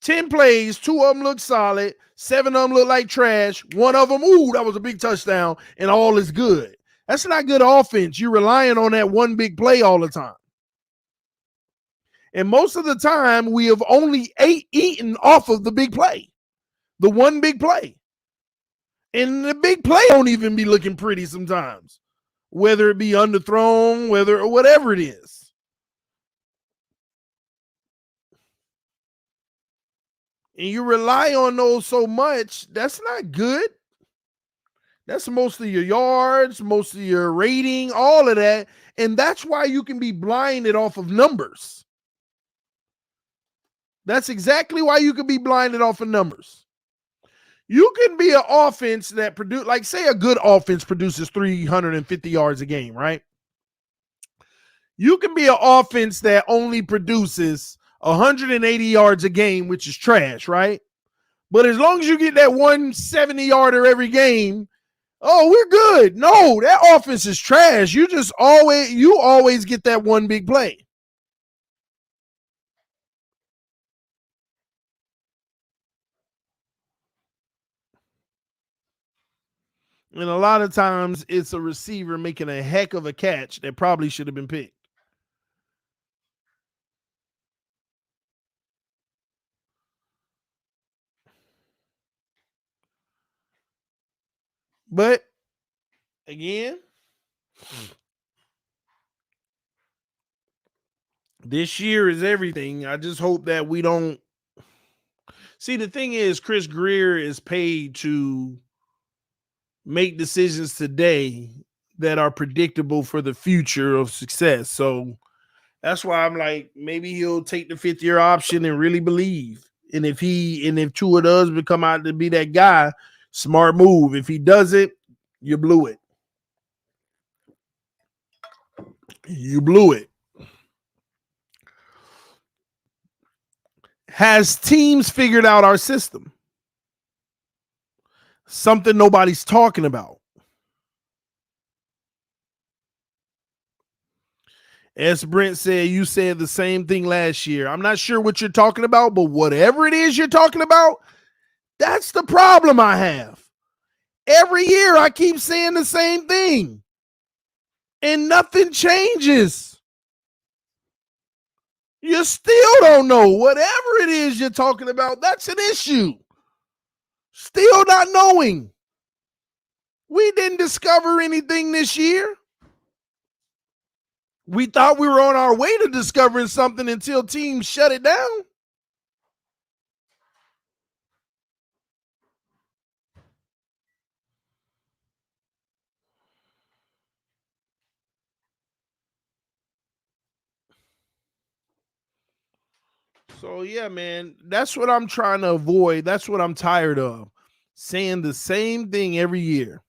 10 plays, 2 of them look solid, 7 of them look like trash, 1 of them, ooh, that was a big touchdown, and all is good. That's not good offense. You're relying on that one big play all the time. And most of the time, we have only eaten off of the big play, the one big play. And the big play don't even be looking pretty sometimes, whether it be underthrown, or whatever it is. And you rely on those so much, that's not good. That's most of your yards, most of your rating, all of that. And that's why you can be blinded off of numbers. That's exactly why you can be blinded off of numbers. You can be an offense that produce, like say a good offense produces 350 yards a game, right? You can be an offense that only produces 180 yards a game, which is trash, right? But as long as you get that 170-yarder every game, oh, we're good. No, that offense is trash. You always get that one big play. And a lot of times it's a receiver making a heck of a catch that probably should have been picked. But again, this year is everything. I just hope that we don't. See, the thing is, Chris Greer is paid to make decisions today that are predictable for the future of success. So that's why I'm like, maybe he'll take the 5th-year option and really believe. And if Tua does become out to be that guy, smart move. If he doesn't, you blew it. You blew it. Has teams figured out our system? Something nobody's talking about. As Brent said, you said the same thing last year. I'm not sure what you're talking about, but whatever it is you're talking about, that's the problem I have. Every year I keep saying the same thing, and nothing changes. You still don't know. Whatever it is you're talking about, that's an issue. Still not knowing. We didn't discover anything this year. We thought we were on our way to discovering something until teams shut it down. So, yeah, man, that's what I'm trying to avoid. That's what I'm tired of. Saying the same thing every year.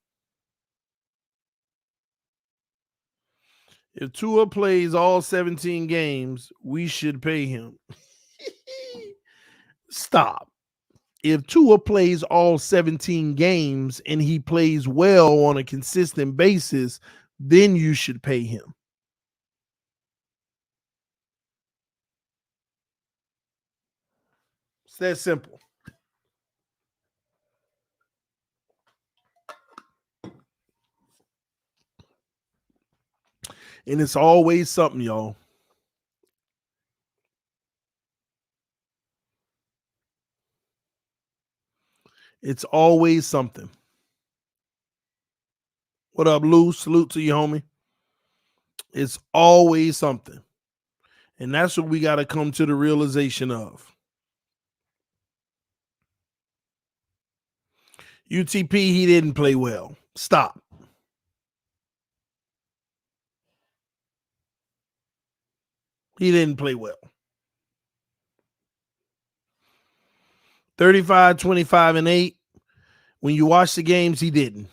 If Tua plays all 17 games, we should pay him. Stop. If Tua plays all 17 games and he plays well on a consistent basis, then you should pay him. It's that simple. And it's always something, y'all. It's always something. What up, Lou? Salute to you, homie. It's always something. And that's what we got to come to the realization of. UTP, he didn't play well. Stop. He didn't play well. 35, 25, and 8. When you watch the games, he didn't.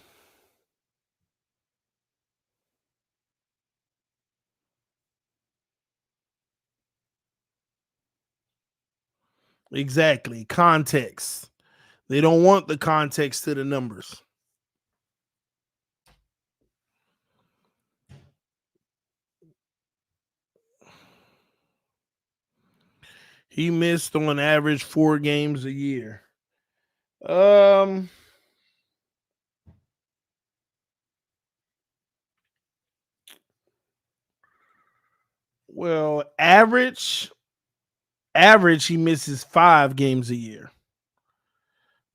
Exactly. Context. They don't want the context to the numbers. He missed on average 4 games a year. Well, average he misses 5 games a year.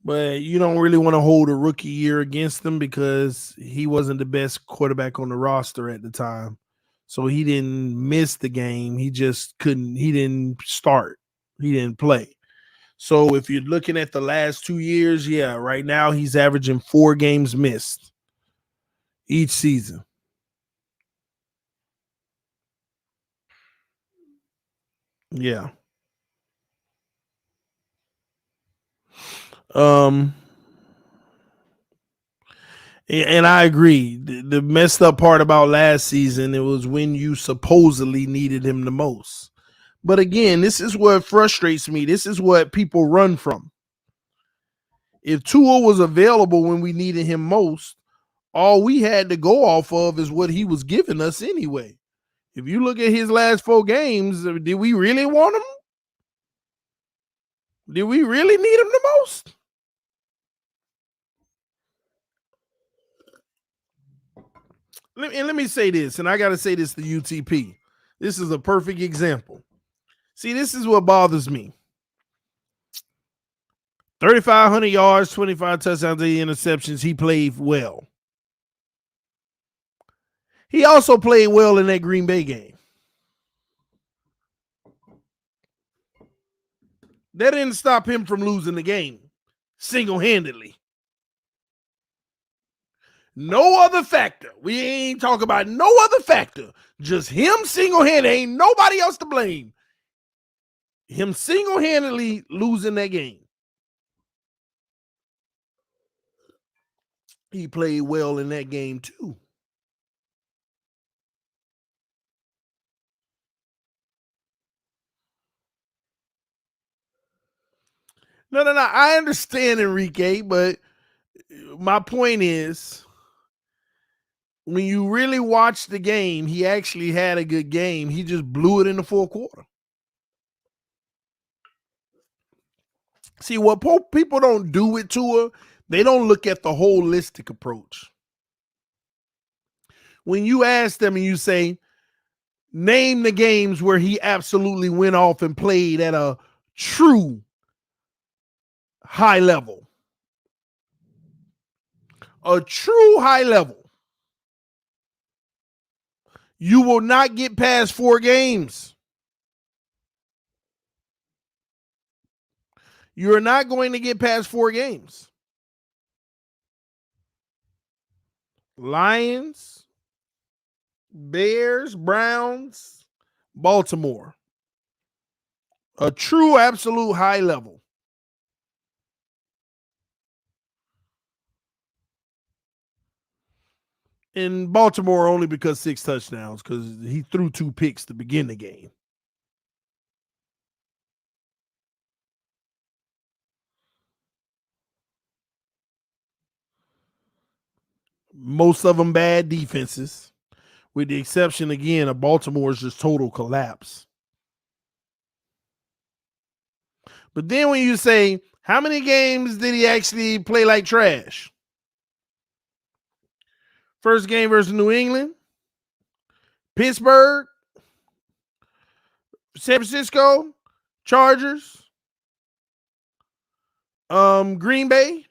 But you don't really want to hold a rookie year against him because he wasn't the best quarterback on the roster at the time. So he didn't miss the game. He just couldn't, he didn't start. He didn't play. So if you're looking at the last 2 years, yeah, right now he's averaging 4 games missed each season. Yeah. And I agree. The messed up part about last season, it was when you supposedly needed him the most. But again, this is what frustrates me. This is what people run from. If Tua was available when we needed him most, all we had to go off of is what he was giving us anyway. If you look at his last 4 games, did we really want him? Did we really need him the most? Let me say this, and I got to say this to UTP. This is a perfect example. See, this is what bothers me. 3,500 yards, 25 touchdowns, 8 interceptions. He played well. He also played well in that Green Bay game. That didn't stop him from losing the game single-handedly. No other factor. We ain't talking about no other factor. Just him single-handed. Ain't nobody else to blame. Him single-handedly losing that game. He played well in that game too. No. I understand, Enrique, but my point is, when you really watch the game, he actually had a good game. He just blew it in the 4th quarter. See, what people don't do with Tua, they don't look at the holistic approach. When you ask them and you say, name the games where he absolutely went off and played at a true high level. A true high level. You will not get past 4 games. You're not going to get past 4 games. Lions, Bears, Browns, Baltimore. A true absolute high level. In Baltimore only because 6 touchdowns, because he threw 2 picks to begin the game. Most of them bad defenses, with the exception, again, of Baltimore's just total collapse. But then when you say, how many games did he actually play like trash? First game versus New England, Pittsburgh, San Francisco, Chargers, Green Bay,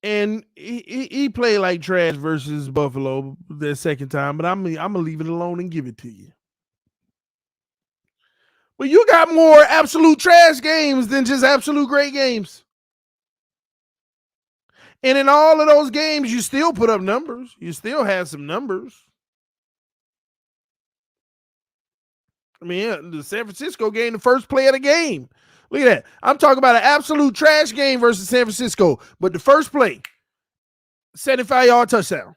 and he played like trash versus Buffalo the second time. But I'm gonna leave it alone and give it to you. But you got more absolute trash games than just absolute great games. And in all of those games, you still put up numbers. You still have some numbers. I mean, the San Francisco game, the first play of the game. Look at that. I'm talking about an absolute trash game versus San Francisco. But the first play, 75-yard touchdown.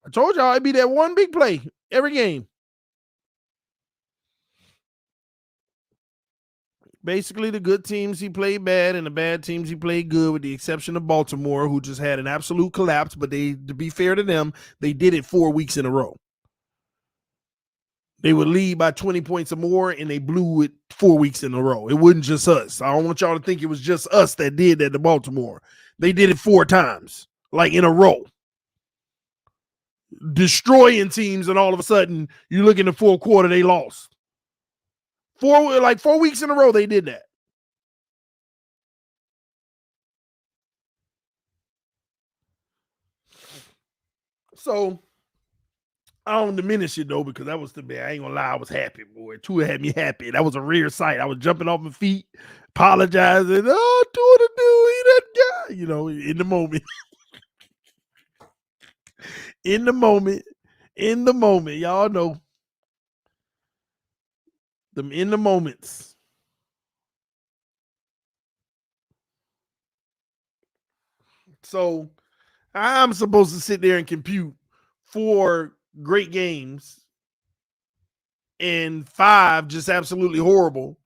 I told y'all it'd be that one big play every game. Basically, the good teams he played bad, and the bad teams he played good, with the exception of Baltimore, who just had an absolute collapse. But to be fair to them, they did it 4 weeks in a row. They would lead by 20 points or more, and they blew it 4 weeks in a row. It wasn't just us. I don't want y'all to think it was just us that did that to Baltimore. They did it 4 times, like in a row. Destroying teams, and all of a sudden, you look in the fourth quarter, they lost. 4 weeks in a row, they did that. So I don't diminish it though, because that was the bad. I ain't gonna lie, I was happy, boy. Tua had me happy. That was a rare sight. I was jumping off my feet, apologizing. Oh, Tua the dude, he that guy. You know, in the moment. in the moment, y'all know. Them in the moments. So I'm supposed to sit there and compute 4 great games and 5 just absolutely horrible.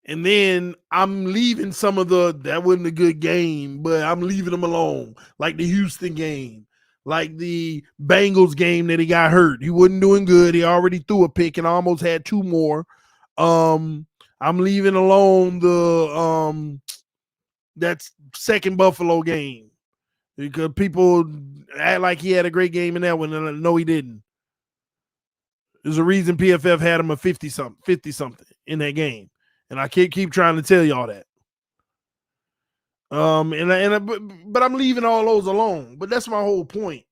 And then I'm leaving some of that wasn't a good game, but I'm leaving them alone. Like the Houston game, like the Bengals game that he got hurt. He wasn't doing good. He already threw a pick and almost had 2 more. I'm leaving alone that second Buffalo game, because people act like he had a great game in that one, and no, he didn't. There's a reason PFF had him a 50-something in that game. And I keep trying to tell y'all that. But I'm leaving all those alone. But that's my whole point.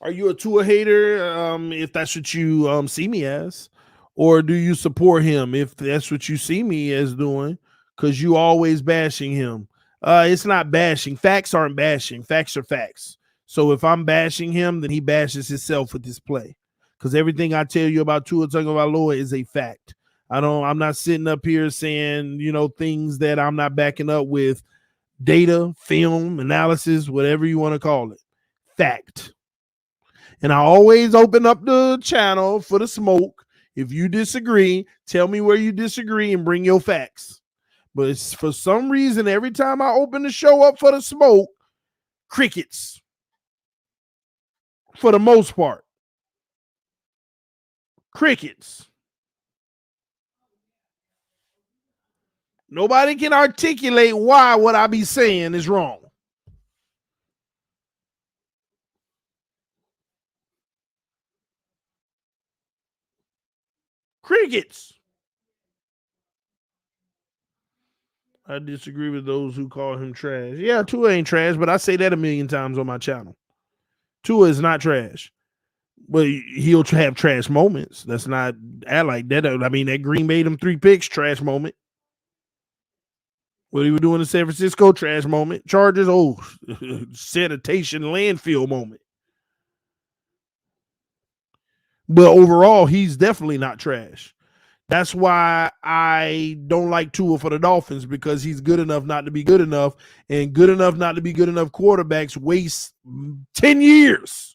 Are you a Tua hater, if that's what you see me as? Or do you support him if that's what you see me as doing? Because you always bashing him. It's not bashing. Facts aren't bashing. Facts are facts. So if I'm bashing him, then he bashes himself with this play. Because everything I tell you about Tua Tagovailoa is a fact. I'm not sitting up here saying, things that I'm not backing up with data, film, analysis, whatever you want to call it. Fact. And I always open up the channel for the smoke. If you disagree, tell me where you disagree and bring your facts. But it's, for some reason, every time I open the show up for the smoke, crickets. For the most part. Crickets. Nobody can articulate why what I be saying is wrong. Crickets. I disagree with those who call him trash. Yeah, Tua ain't trash, but I say that a million times on my channel. Tua is not trash. But he'll have trash moments. That's not act like that. I mean, that Green made him 3 picks, trash moment. What he was doing in San Francisco, trash moment. Chargers, sanitation landfill moment. But overall, he's definitely not trash. That's why I don't like Tua for the Dolphins, because he's good enough not to be good enough, and good enough not to be good enough quarterbacks waste 10 years.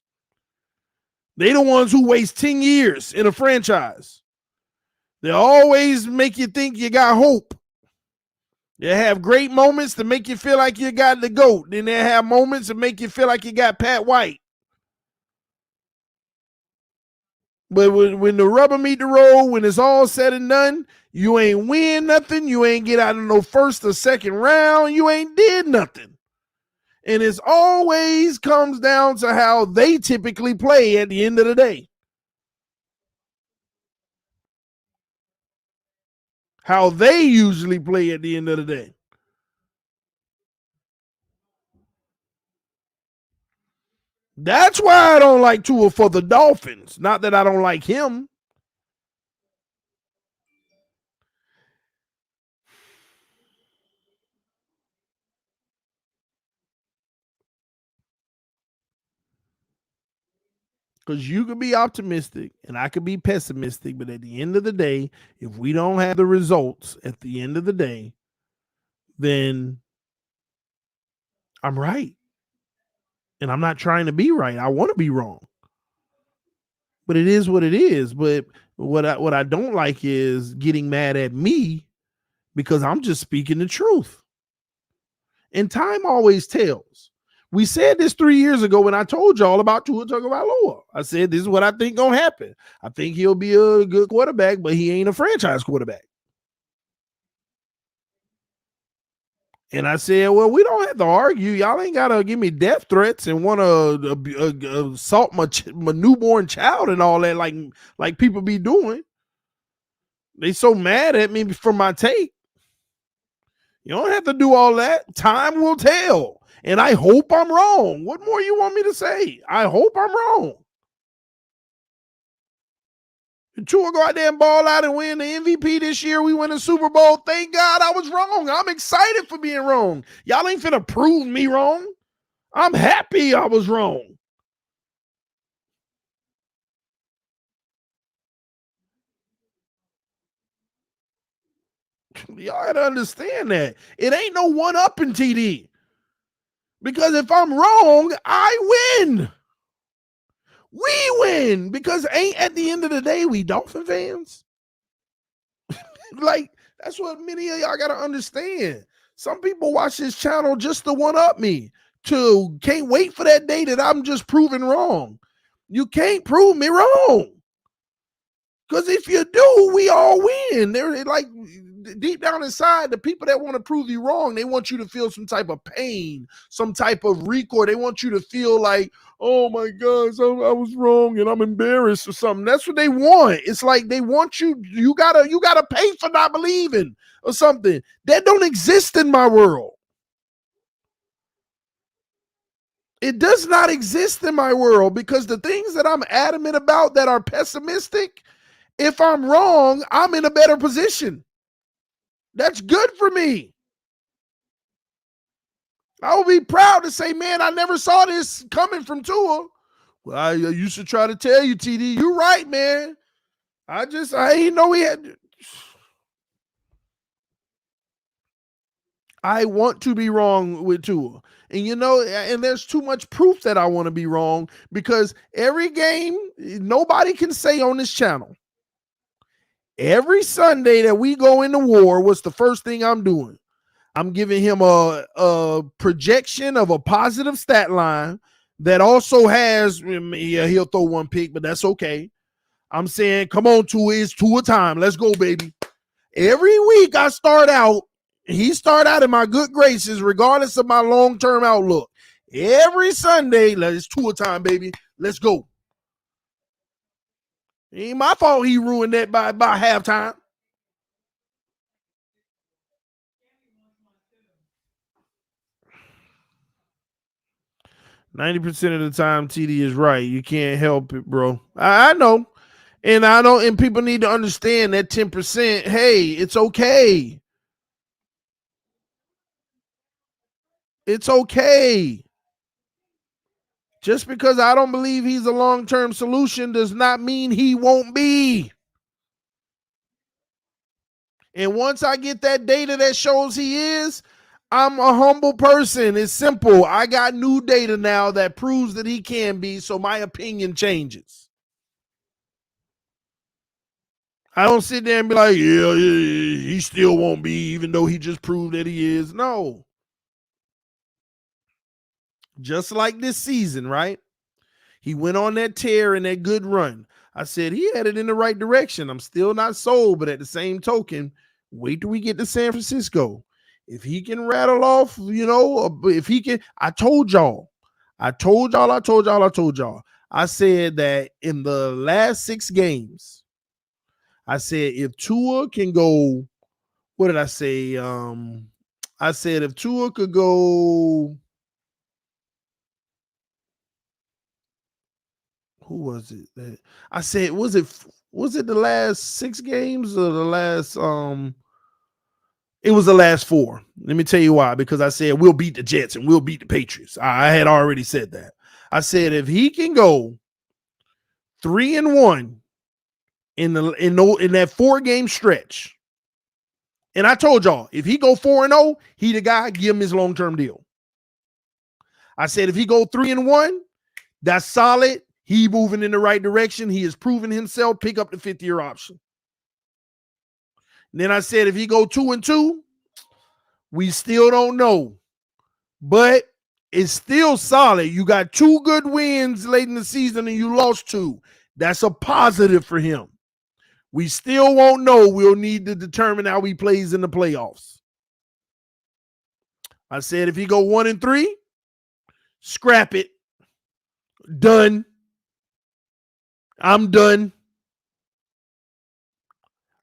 They the ones who waste 10 years in a franchise. They always make you think you got hope. They have great moments to make you feel like you got the GOAT. Then they have moments that make you feel like you got Pat White. But when the rubber meet the road, when it's all said and done, you ain't win nothing. You ain't get out of no first or second round. You ain't did nothing. And it always comes down to how they typically play at the end of the day. How they usually play at the end of the day. That's why I don't like Tua for the Dolphins. Not that I don't like him. Because you could be optimistic and I could be pessimistic, but at the end of the day, if we don't have the results at the end of the day, then I'm right. And I'm not trying to be right. I want to be wrong. But it is what it is. But what I don't like is getting mad at me because I'm just speaking the truth. And time always tells. We said this 3 years ago when I told y'all about Tua Tagovailoa. I said this is what I think gonna happen. I think he'll be a good quarterback, but he ain't a franchise quarterback. And I said, well, we don't have to argue. Y'all ain't gotta give me death threats and want to assault my newborn child and all that, like people be doing. They so mad at me for my take. You don't have to do all that. Time will tell. And I hope I'm wrong. What more you want me to say? I hope I'm wrong. Tua go out there and ball out and win the MVP this year. We win the Super Bowl. Thank God I was wrong. I'm excited for being wrong. Y'all ain't finna prove me wrong. I'm happy I was wrong. Y'all gotta understand that. It ain't no one up in TD. Because if I'm wrong, I win. We win. Because ain't at the end of the day, we Dolphin fans. Like, that's what many of y'all gotta understand. Some people watch this channel just to one up me. Can't wait for that day that I'm just proven wrong. You can't prove me wrong. Because if you do, we all win. They're like deep down inside, the people that want to prove you wrong, they want you to feel some type of pain, some type of recoil. They want you to feel like, oh my gosh, I was wrong and I'm embarrassed or something. That's what they want. It's like they want you gotta pay for not believing or something. That don't exist in my world. It does not exist in my world because the things that I'm adamant about that are pessimistic, if I'm wrong, I'm in a better position. That's good for me. I will be proud to say, man, I never saw this coming from Tua. Well, I used to try to tell you, TD, you're right, man. I didn't know he had. I want to be wrong with Tua. And and there's too much proof that I want to be wrong because every game, nobody can say on this channel, every Sunday that we go into war, what's the first thing I'm doing? I'm giving him a projection of a positive stat line that also has, yeah, he'll throw one pick, but that's okay. I'm saying, come on, Tua, it's Tua time. Let's go, baby. Every week he start out in my good graces, regardless of my long-term outlook. Every Sunday, it's Tua time, baby. Let's go. It ain't my fault he ruined that by halftime. %90 of the time, TD is right. You can't help it, bro. I know. And people need to understand that 10%, hey, it's okay. It's okay. Just because I don't believe he's a long-term solution does not mean he won't be. And once I get that data that shows he is, I'm a humble person. It's simple. I got new data now that proves that he can be, so my opinion changes. I don't sit there and be like, yeah, he still won't be, even though he just proved that he is. No. Just like this season, right? He went on that tear and that good run. I said he headed in the right direction. I'm still not sold, but at the same token, wait till we get to San Francisco. If he can rattle off, if he can, I told y'all. I said that in the last 6 games, I said if Tua can go, what did I say? I said if Tua could go, who was it? I said, was it the last 6 games or the last it was the last 4. Let me tell you why. Because I said we'll beat the Jets and we'll beat the Patriots. I had already said that. I said if he can go 3-1 in that 4-game stretch. And I told y'all, if he go 4-0, he the guy, give him his long-term deal. I said, if he go 3-1, that's solid. He moving in the right direction. He has proven himself. Pick up the 5th-year option. And then I said, if he go 2-2, we still don't know. But it's still solid. You got 2 good wins late in the season and you lost 2. That's a positive for him. We still won't know. We'll need to determine how he plays in the playoffs. I said if he go 1-3, scrap it. Done. I'm done.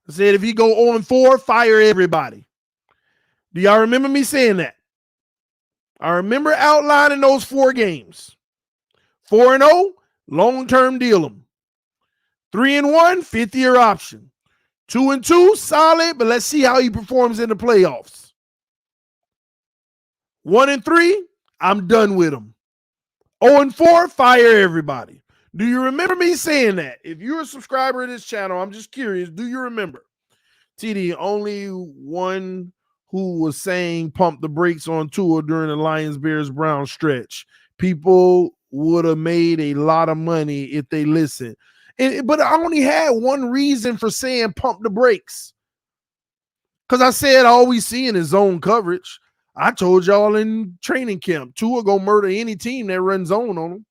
I said if he go 0-4, fire everybody. Do y'all remember me saying that? I remember outlining those 4 games. 4-0, long-term deal him. 3-1, 5th-year option. 2-2, solid, but let's see how he performs in the playoffs. 1-3, I'm done with him. 0-4, fire everybody. Do you remember me saying that? If you're a subscriber of this channel, I'm just curious, do you remember? TD, only one who was saying pump the brakes on Tua during the Lions-Bears-Browns stretch. People would have made a lot of money if they listened. But I only had one reason for saying pump the brakes. Because I said all we see in is zone coverage. I told y'all in training camp, Tua gonna murder any team that runs zone on him.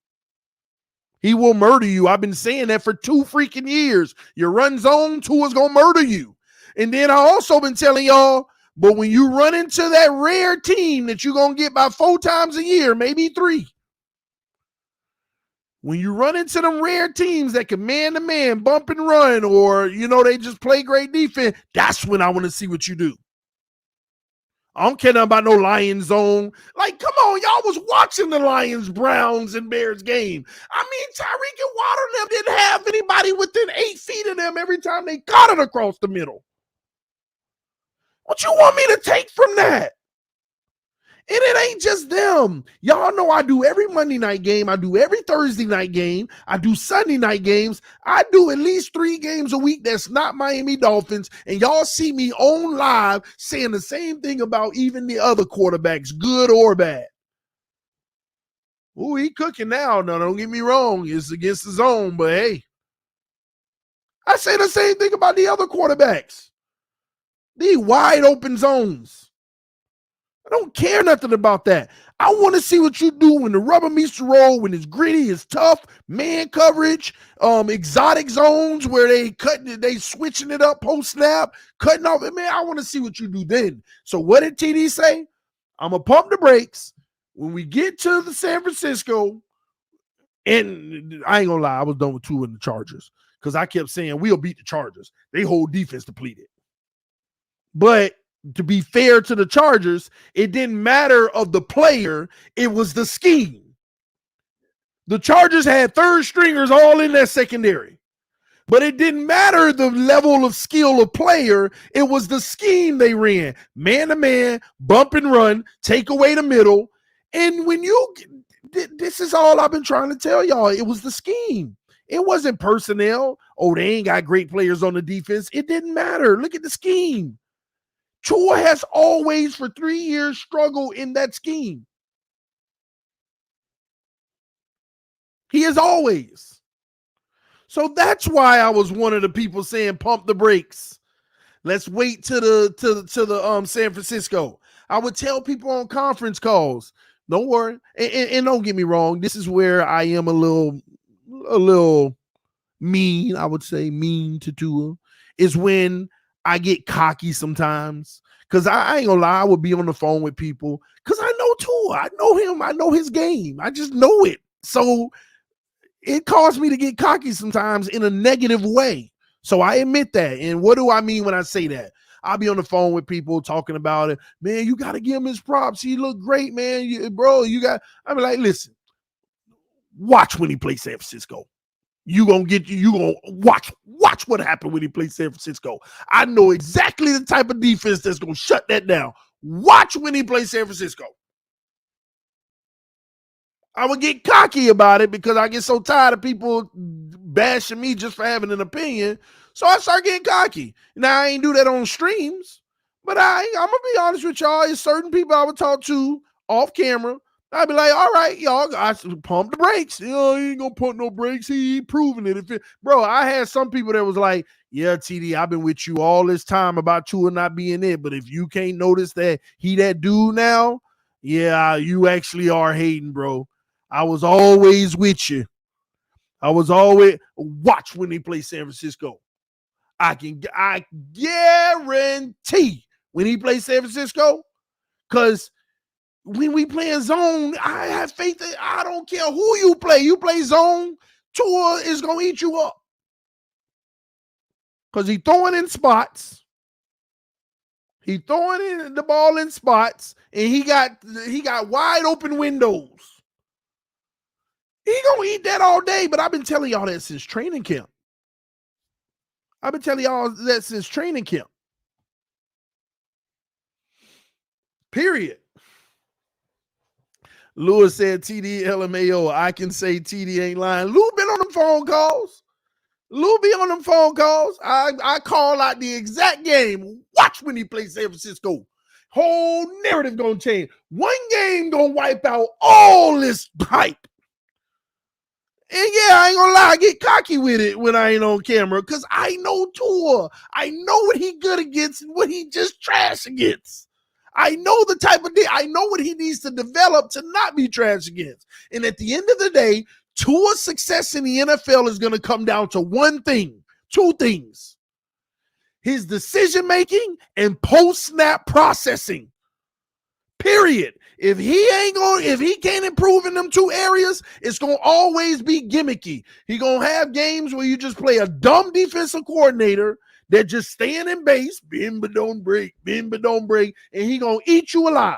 He will murder you. I've been saying that for 2 freaking years. You run zone, Tua's gonna murder you. And then I also been telling y'all, but when you run into that rare team that you're gonna get about 4 times a year, maybe 3. When you run into them rare teams that can man-to-man bump and run, or, they just play great defense, that's when I want to see what you do. I don't care nothing about no Lions zone. Like, come on, y'all was watching the Lions, Browns, and Bears game. I mean, Tyreek and Waddle and them didn't have anybody within 8 feet of them every time they caught it across the middle. What you want me to take from that? And it ain't just them. Y'all know I do every Monday night game. I do every Thursday night game. I do Sunday night games. I do at least 3 games a week that's not Miami Dolphins. And y'all see me on live saying the same thing about even the other quarterbacks, good or bad. Ooh, he cooking now. No, don't get me wrong. It's against the zone, but hey. I say the same thing about the other quarterbacks. These wide open zones. I don't care nothing about that. I want to see what you do when the rubber meets the road, when it's gritty, it's tough, man coverage, exotic zones where they switching it up post snap, cutting off. Man, I want to see what you do then. So what did TD say? I'm going to pump the brakes. When we get to the San Francisco, and I ain't going to lie, I was done with Tua in the Chargers because I kept saying we'll beat the Chargers. They hold defense depleted. But to be fair to the Chargers, it didn't matter of the player, it was the scheme. The Chargers had 3rd stringers all in that secondary. But it didn't matter the level of skill of player, it was the scheme they ran. Man-to-man, bump and run, take away the middle. And when this is all I've been trying to tell y'all, it was the scheme. It wasn't personnel. Oh, they ain't got great players on the defense. It didn't matter. Look at the scheme. Tua has always, for 3 years, struggled in that scheme. He has always. So that's why I was one of the people saying, pump the brakes. Let's wait to the San Francisco. I would tell people on conference calls, don't worry. And don't get me wrong, this is where I am a little mean, I would say, mean to Tua, is when I get cocky sometimes, because I ain't gonna lie, I would be on the phone with people because I know Tua. I know him. I know his game. I just know it. So it caused me to get cocky sometimes in a negative way. So I admit that. And what do I mean when I say that? I'll be on the phone with people talking about it. Man, you got to give him his props. He looked great, man. I'm like, listen, watch when he plays San Francisco. You gonna watch what happened when he played San Francisco. I know exactly the type of defense that's gonna shut that down. Watch when he plays San Francisco. I would get cocky about it because I get so tired of people bashing me just for having an opinion. So I start getting cocky. Now, I ain't do that on streams, but I'm going to be honest with y'all. It's certain people I would talk to off camera. I'd be like, all right, y'all, I pump the brakes. You know, he ain't going to pump no brakes. He ain't proving it. Bro, I had some people that was like, yeah, TD, I've been with you all this time about Tua not being it, but if you can't notice that he that dude now, yeah, you actually are hating, bro. I was always with you. I was always watch when they play San Francisco. I guarantee when he plays San Francisco, because when we play in zone, I have faith that I don't care who you play. You play zone, Tua is going to eat you up. Because he throwing in spots. He throwing in the ball in spots, and he got wide open windows. He gonna eat that all day, but I've been telling y'all that since training camp. Period. Lewis said TD LMAO. I can say TD ain't lying. Lou been on them phone calls. I call out the exact game. Watch when he plays San Francisco. Whole narrative gonna change. One game gonna wipe out all this hype. And yeah, I ain't gonna lie, I get cocky with it when I ain't on camera because I know Tua. I know what he good against and what he just trash against. I know the type of I know what he needs to develop to not be trash against. And at the end of the day, Tua's success in the NFL is going to come down to two things: his decision-making and post-snap processing. Period. If he can't improve in them two areas, it's going to always be gimmicky. He going to have games where you just play a dumb defensive coordinator that just staying in base, bend but don't break, and he going to eat you alive.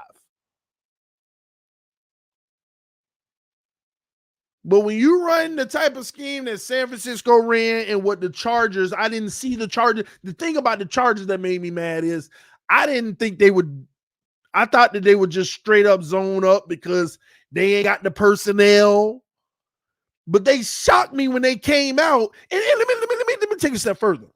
But when you run the type of scheme that San Francisco ran and what the Chargers, I didn't see the Chargers. The thing about the Chargers that made me mad is I thought that they would just straight up zone up because they ain't got the personnel. But they shocked me when they came out. And let me take a step further.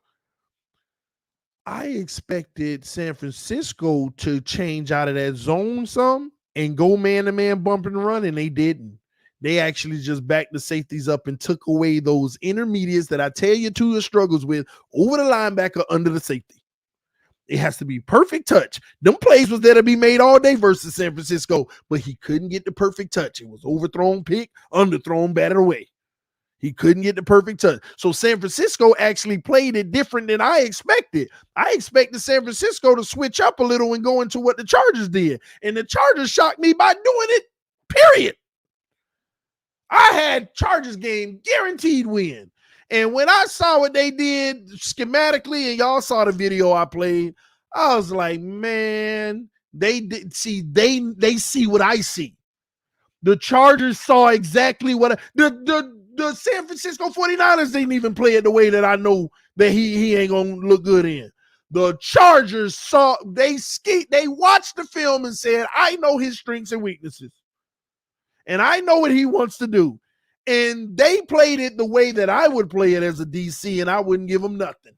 I expected San Francisco to change out of that zone some and go man-to-man bump and run, and they didn't. They actually just backed the safeties up and took away those intermediates that I tell you Tua struggles with over the linebacker under the safety. It has to be perfect touch. Them plays was there to be made all day versus San Francisco, but he couldn't get the perfect touch. It was overthrown pick, underthrown, batted away. He couldn't get the perfect touch. So San Francisco actually played it different than I expected. I expected San Francisco to switch up a little and go into what the Chargers did. And the Chargers shocked me by doing it, period. I had Chargers game guaranteed win. And when I saw what they did schematically, and y'all saw the video I played, I was like, man, they see what I see. The Chargers saw exactly what the San Francisco 49ers didn't even play it the way that I know that he ain't gonna look good in. The Chargers they watched the film and said, I know his strengths and weaknesses. And I know what he wants to do. And they played it the way that I would play it as a DC, and I wouldn't give them nothing.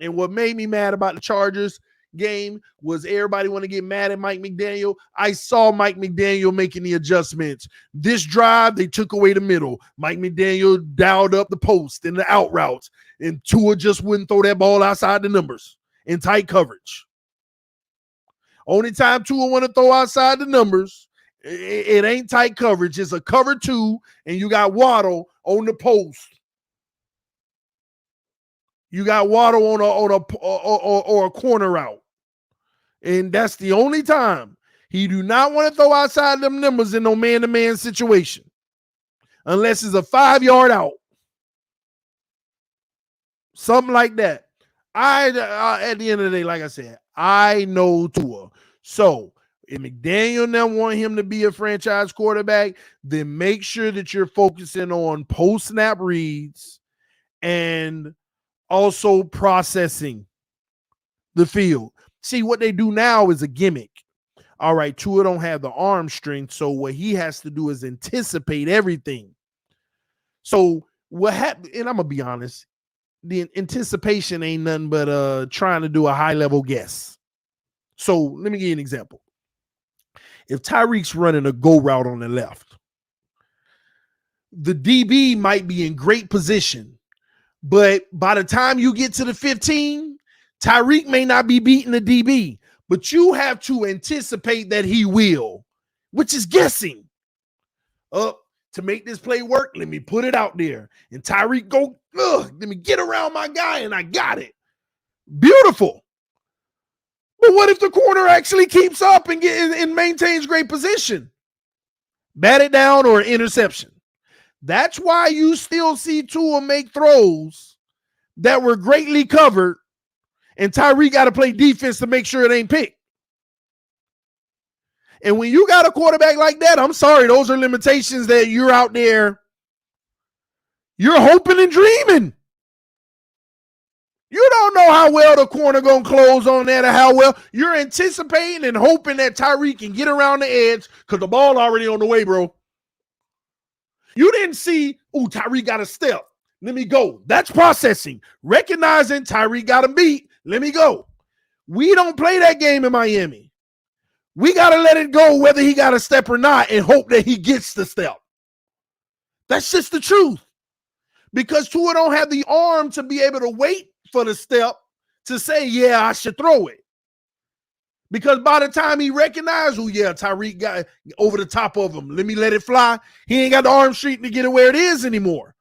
And what made me mad about the Chargers game was everybody want to get mad at Mike McDaniel. I saw Mike McDaniel making the adjustments. This drive, they took away the middle. Mike McDaniel dialed up the post and the out routes, and Tua just wouldn't throw that ball outside the numbers in tight coverage. Only time Tua want to throw outside the numbers, it ain't tight coverage. It's a cover two, and you got Waddle on the post. You got Waddle on a corner route. And that's the only time. He do not want to throw outside them numbers in no man-to-man situation. Unless it's a 5-yard out. Something like that. At the end of the day, like I said, I know Tua. So if McDaniel now want him to be a franchise quarterback, then make sure that you're focusing on post-snap reads and also processing the field. See, what they do now is a gimmick. All right, Tua don't have the arm strength, so what he has to do is anticipate everything. So what happened, and I'm gonna be honest, the anticipation ain't nothing but trying to do a high level guess. So let me give you an example. If Tyreek's running a go route on the left, the DB might be in great position, but by the time you get to the 15, Tyreek may not be beating the DB, but you have to anticipate that he will, which is guessing. To make this play work, let me put it out there. And Tyreek go, let me get around my guy, and I got it. Beautiful. But what if the corner actually keeps up and maintains great position? Bat it down or interception. That's why you still see Tua make throws that were greatly covered, and Tyreek got to play defense to make sure it ain't picked. And when you got a quarterback like that, I'm sorry, those are limitations that you're out there, you're hoping and dreaming. You don't know how well the corner going to close on that or how well. You're anticipating and hoping that Tyreek can get around the edge because the ball already on the way, bro. You didn't see, Tyreek got a step. Let me go. That's processing. Recognizing Tyreek got him beat. Let me go. We don't play that game in Miami. We got to let it go whether he got a step or not and hope that he gets the step. That's just the truth. Because Tua don't have the arm to be able to wait for the step to say, yeah, I should throw it. Because by the time he recognized, Tyreek got over the top of him. Let me let it fly. He ain't got the arm strength to get it where it is anymore.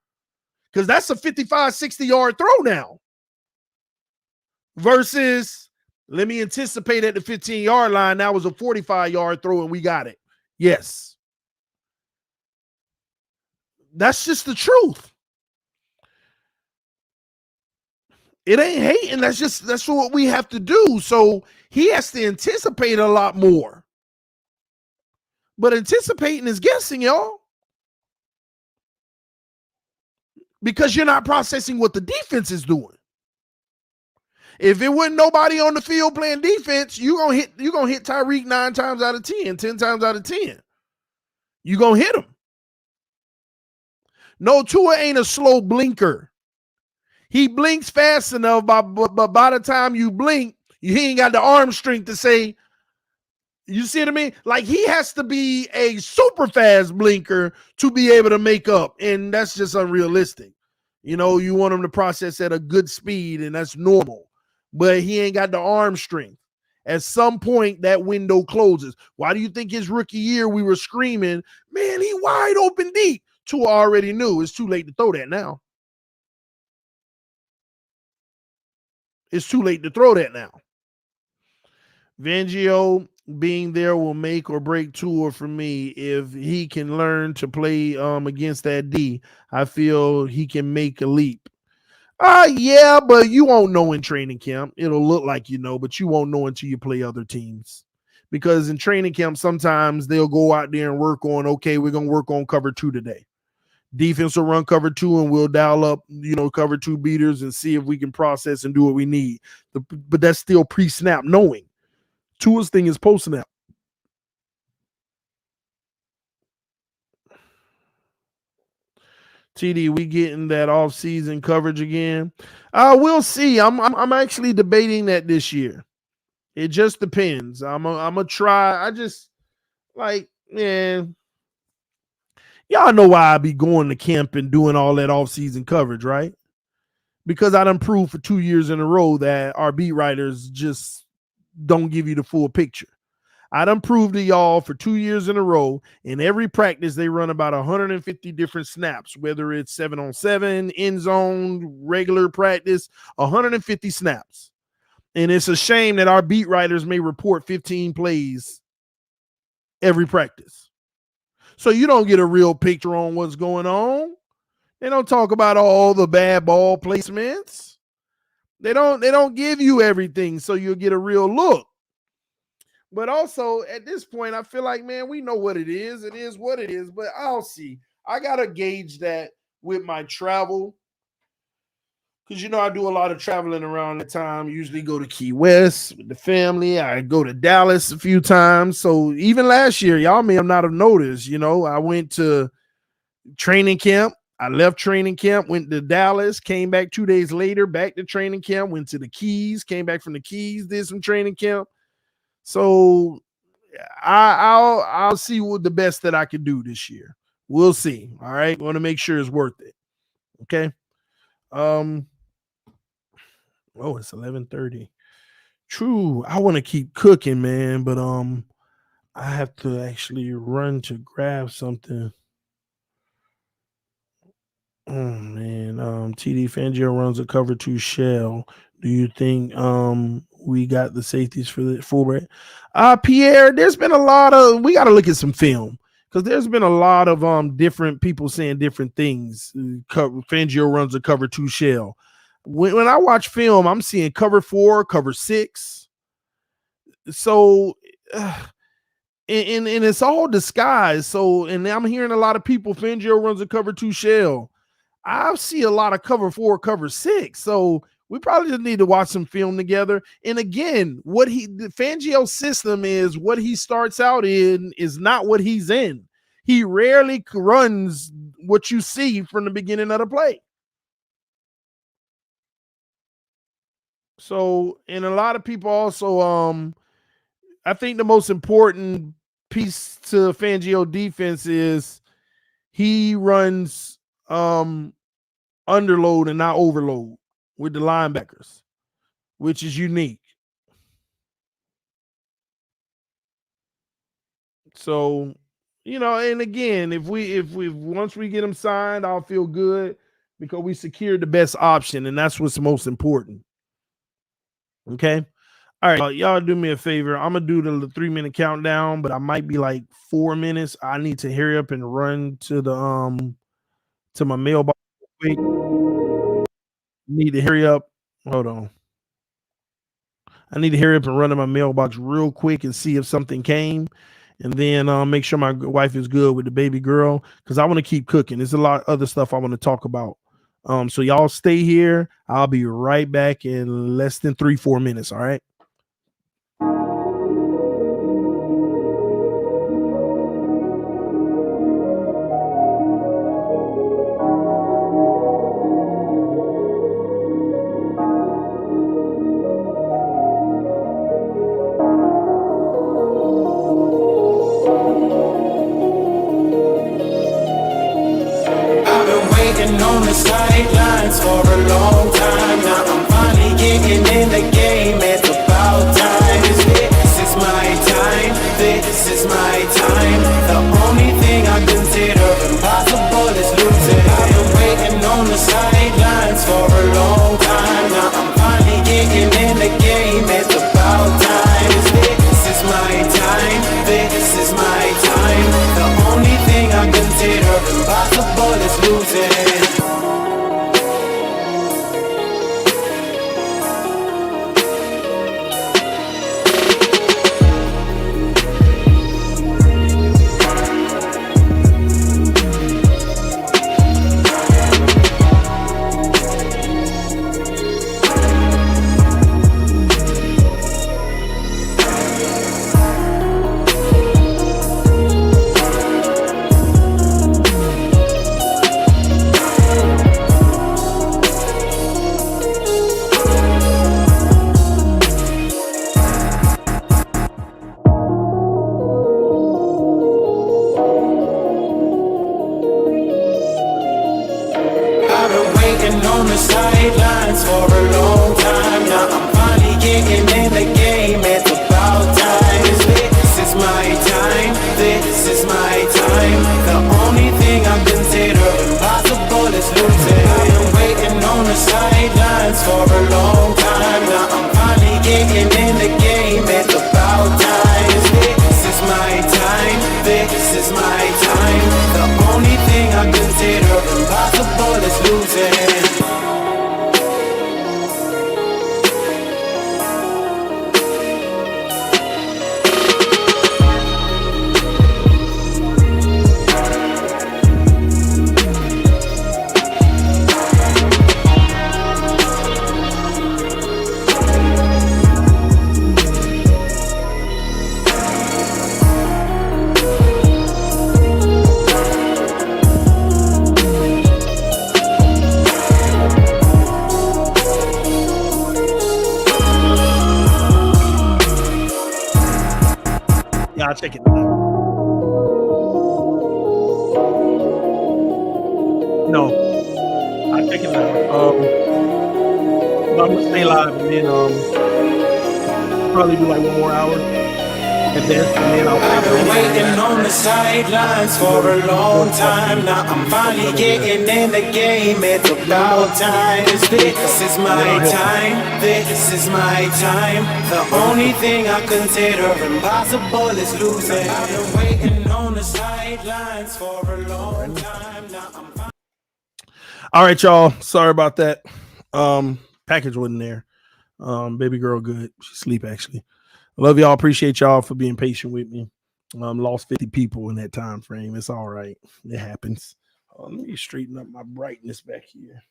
Because that's a 55, 60-yard throw now. Versus, let me anticipate at the 15-yard line. That was a 45-yard throw, and we got it. Yes. That's just the truth. It ain't hating. That's what we have to do. So he has to anticipate a lot more. But anticipating is guessing, y'all. Because you're not processing what the defense is doing. If it wasn't nobody on the field playing defense, you're gonna hit Tyreek 9 times out of 10, 10 times out of 10. You're gonna hit him. No, Tua ain't a slow blinker. He blinks fast enough, but by the time you blink, he ain't got the arm strength to say, you see what I mean? Like, he has to be a super fast blinker to be able to make up, and that's just unrealistic. You know, you want him to process at a good speed, and that's normal, but he ain't got the arm strength. At some point, that window closes. Why do you think his rookie year we were screaming, man, he wide open deep? Tua already knew it's too late to throw that now. It's too late to throw that now. Fangio being there will make or break Tua for me. If he can learn to play against that D, I feel he can make a leap. Yeah, but you won't know in training camp. It'll look like you know, but you won't know until you play other teams. Because in training camp, sometimes they'll go out there and work on, okay, we're going to work on cover 2 today. Defense will run cover 2 and we'll dial up, cover 2 beaters and see if we can process and do what we need. But that's still pre-snap knowing. Tua's thing is post-snap. TD, we getting that off-season coverage again? We'll see. I'm actually debating that this year. It just depends. I'm gonna try. I just man. Y'all know why I be going to camp and doing all that off-season coverage, right? Because I done proved for 2 years in a row that our beat writers just don't give you the full picture. I done proved to y'all for 2 years in a row, in every practice, they run about 150 different snaps, whether it's 7-on-7, end zone, regular practice, 150 snaps. And it's a shame that our beat writers may report 15 plays every practice. So you don't get a real picture on what's going on. They don't talk about all the bad ball placements. They don't give you everything so you'll get a real look. But also, at this point, I feel like, man, we know what it is. It is what it is, but I'll see. I got to gauge that with my travel. Because, I do a lot of traveling around the time. Usually go to Key West with the family. I go to Dallas a few times. So even last year, y'all may have not have noticed, I went to training camp. I left training camp, went to Dallas, came back 2 days later, back to training camp, went to the Keys, came back from the Keys, did some training camp. So I'll see what the best that I can do this year. We'll see. All right. Want to make sure it's worth it. Okay. Oh, it's 11:30. True. I want to keep cooking, man, but I have to actually run to grab something. Oh man, TD Fangio runs a cover 2 shell. Do you think we got the safeties for the fullback? Pierre, there's been a lot of, we got to look at some film because there's been a lot of different people saying different things. Fangio runs a cover 2 shell. When I watch film, I'm seeing cover 4, cover 6. So and it's all disguised. So, and I'm hearing a lot of people, Fangio runs a cover 2 shell. I see a lot of cover 4, cover 6. So we probably just need to watch some film together. And again, the Fangio system is what he starts out in is not what he's in. He rarely runs what you see from the beginning of the play. So, and a lot of people also, I think the most important piece to Fangio defense is he runs underload and not overload with the linebackers, which is unique. So, and again, if once we get him signed, I'll feel good because we secured the best option, and that's what's most important. Okay. All right, y'all do me a favor. I'm gonna do the 3-minute countdown, but I might be like 4 minutes. I need to hurry up and run to the to my mailbox. Wait, need to hurry up. Hold on. I need to hurry up and run to my mailbox real quick and see if something came, and then make sure my wife is good with the baby girl because I want to keep cooking. There's a lot of other stuff I want to talk about. So y'all stay here. I'll be right back in less than 3-4 minutes. All right. On the sidelines for a long time now, I'm finally getting in the game. It's about time. This is my time. This is my time. The only thing I consider impossible is losing. I've been waiting on the sidelines for a long time now, I'm finally getting in the game. It's about time. This is my time. This is my time. The only thing I consider impossible is losing. No, I take it now. But I'm gonna stay live and then probably do like 1 more hour at best, and then I'll I've take a been break. waiting on the sidelines We go for to a long sports talk time. and Now I'm talk finally about over there. getting in the game. It's Let me know about if you time. This is and then my I'll help you. time. This is my time. The only thing I consider impossible is losing. I've been waiting on the sidelines for a long time. Now I'm All right, y'all. Sorry about that. Package wasn't there. Baby girl good. She sleep actually. I love y'all. Appreciate y'all for being patient with me. Lost 50 people in that time frame. It's all right. It happens. Let me straighten up my brightness back here.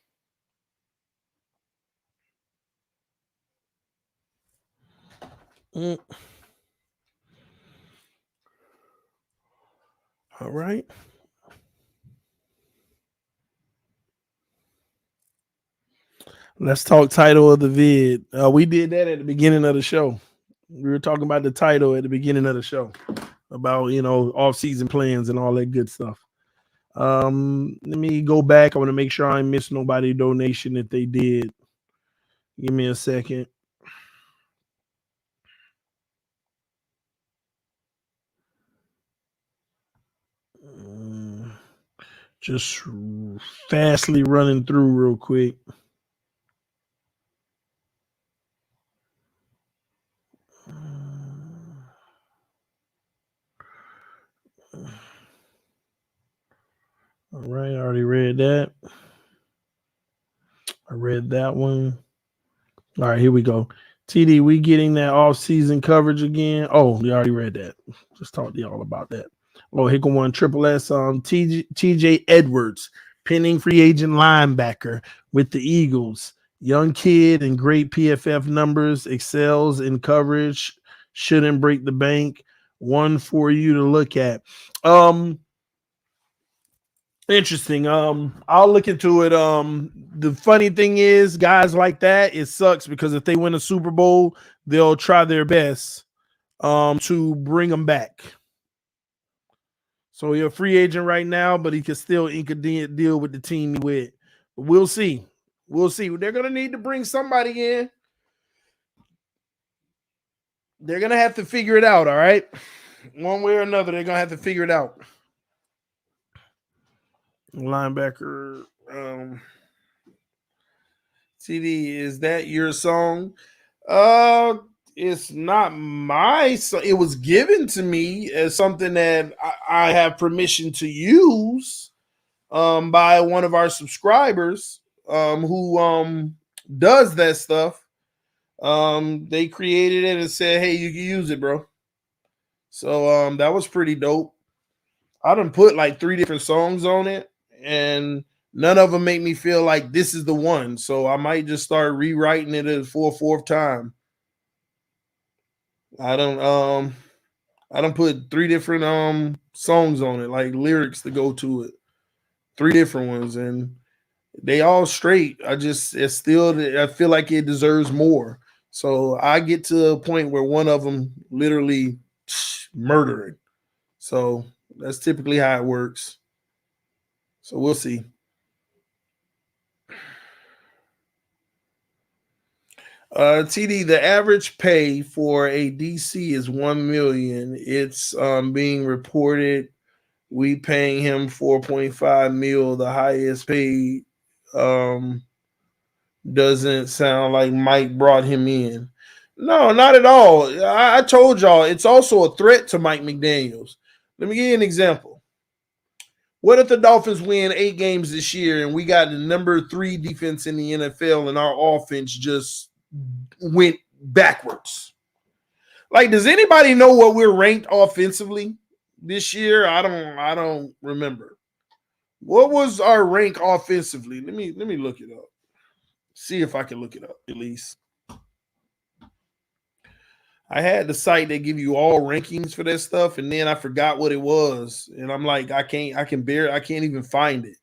All right. Let's talk title of the vid. We did that at the beginning of the show. We were talking about the title at the beginning of the show about off-season plans and all that good stuff. Let me go back. I want to make sure I ain't miss nobody donation if they did. Give me a second. Just fastly running through real quick. All right, I already read that. I read that one. All right, here we go. TD, we getting that off-season coverage again? Oh, we already read that. Just talked to y'all about that. Oh, Hickle one, Triple S. TJ Edwards, pending free agent linebacker with the Eagles. Young kid and great PFF numbers, excels in coverage, shouldn't break the bank. One for you to look at. Interesting. I'll look into it. The funny thing is, guys like that, it sucks because if they win a Super Bowl, they'll try their best to bring them back. So you're a free agent right now, but he can still ink a deal with the team he with. But we'll see. We'll see. They're gonna need to bring somebody in. They're gonna have to figure it out. All right, one way or another, they're gonna have to figure it out. Linebacker. CD, is that your song? It's not my song. It was given to me as something that I have permission to use by one of our subscribers who does that stuff. They created it and said, "Hey, you can use it, bro." So that was pretty dope. I done put like 3 different songs on it, and none of them make me feel like this is the one. So I might just start rewriting it for a 4th time. I don't put 3 different songs on it, like lyrics to go to it. 3 different ones, and they all straight. I feel like it deserves more. So I get to a point where one of them literally murdering. So that's typically how it works. So we'll see. TD, the average pay for a DC is 1 million. It's being reported we paying him 4.5 mil, the highest paid. Doesn't sound like Mike brought him in. No, not at all. I told y'all it's also a threat to Mike McDaniels. Let me give you an example. What if the Dolphins win 8 games this year and we got the number 3 defense in the NFL and our offense just went backwards? Like, does anybody know what we're ranked offensively this year? I don't remember. What was our rank offensively? Let me look it up. See if I can look it up at least. I had the site that give you all rankings for that stuff, and then I forgot what it was, and I'm like, I can't even find it.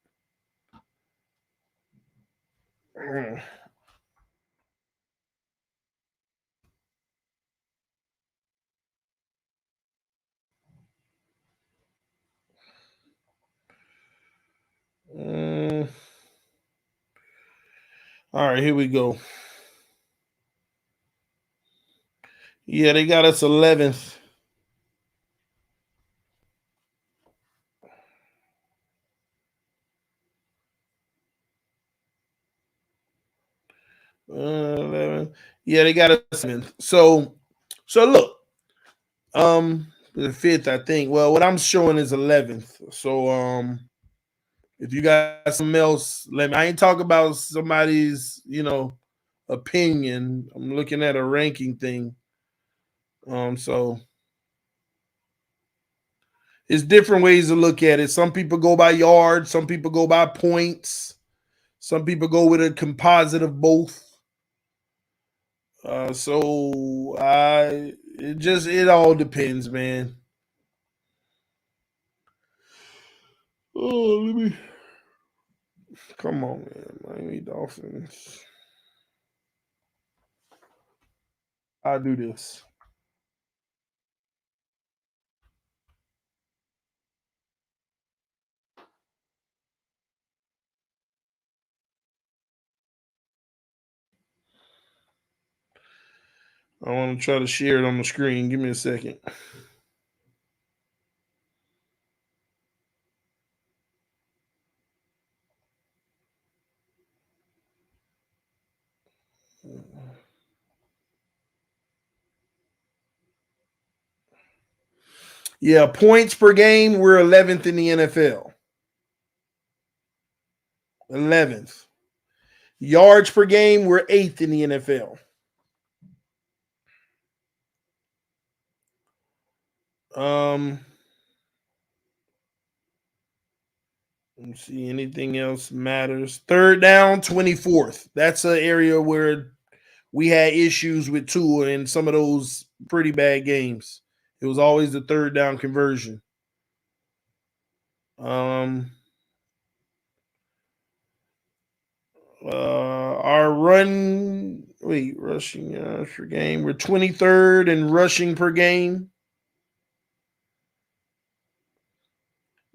All right, here we go. Yeah, they got us 11th. Yeah, they got us 7th. So look, the 5th, I think. Well, what I'm showing is 11th. So if you got something else, let me. I ain't talking about somebody's, opinion. I'm looking at a ranking thing. So it's different ways to look at it. Some people go by yards, some people go by points, some people go with a composite of both. It all depends, man. Oh, let me come on, man. Miami Dolphins. I'll do this. I want to try to share it on the screen. Give me a second. Yeah, points per game, we're 11th in the NFL. 11th. Yards per game, we're 8th in the NFL. Let's see, anything else matters. Third down, 24th. That's an area where we had issues with Tua in some of those pretty bad games. It was always the third down conversion. Our rushing yards per game. We're 23rd in rushing per game.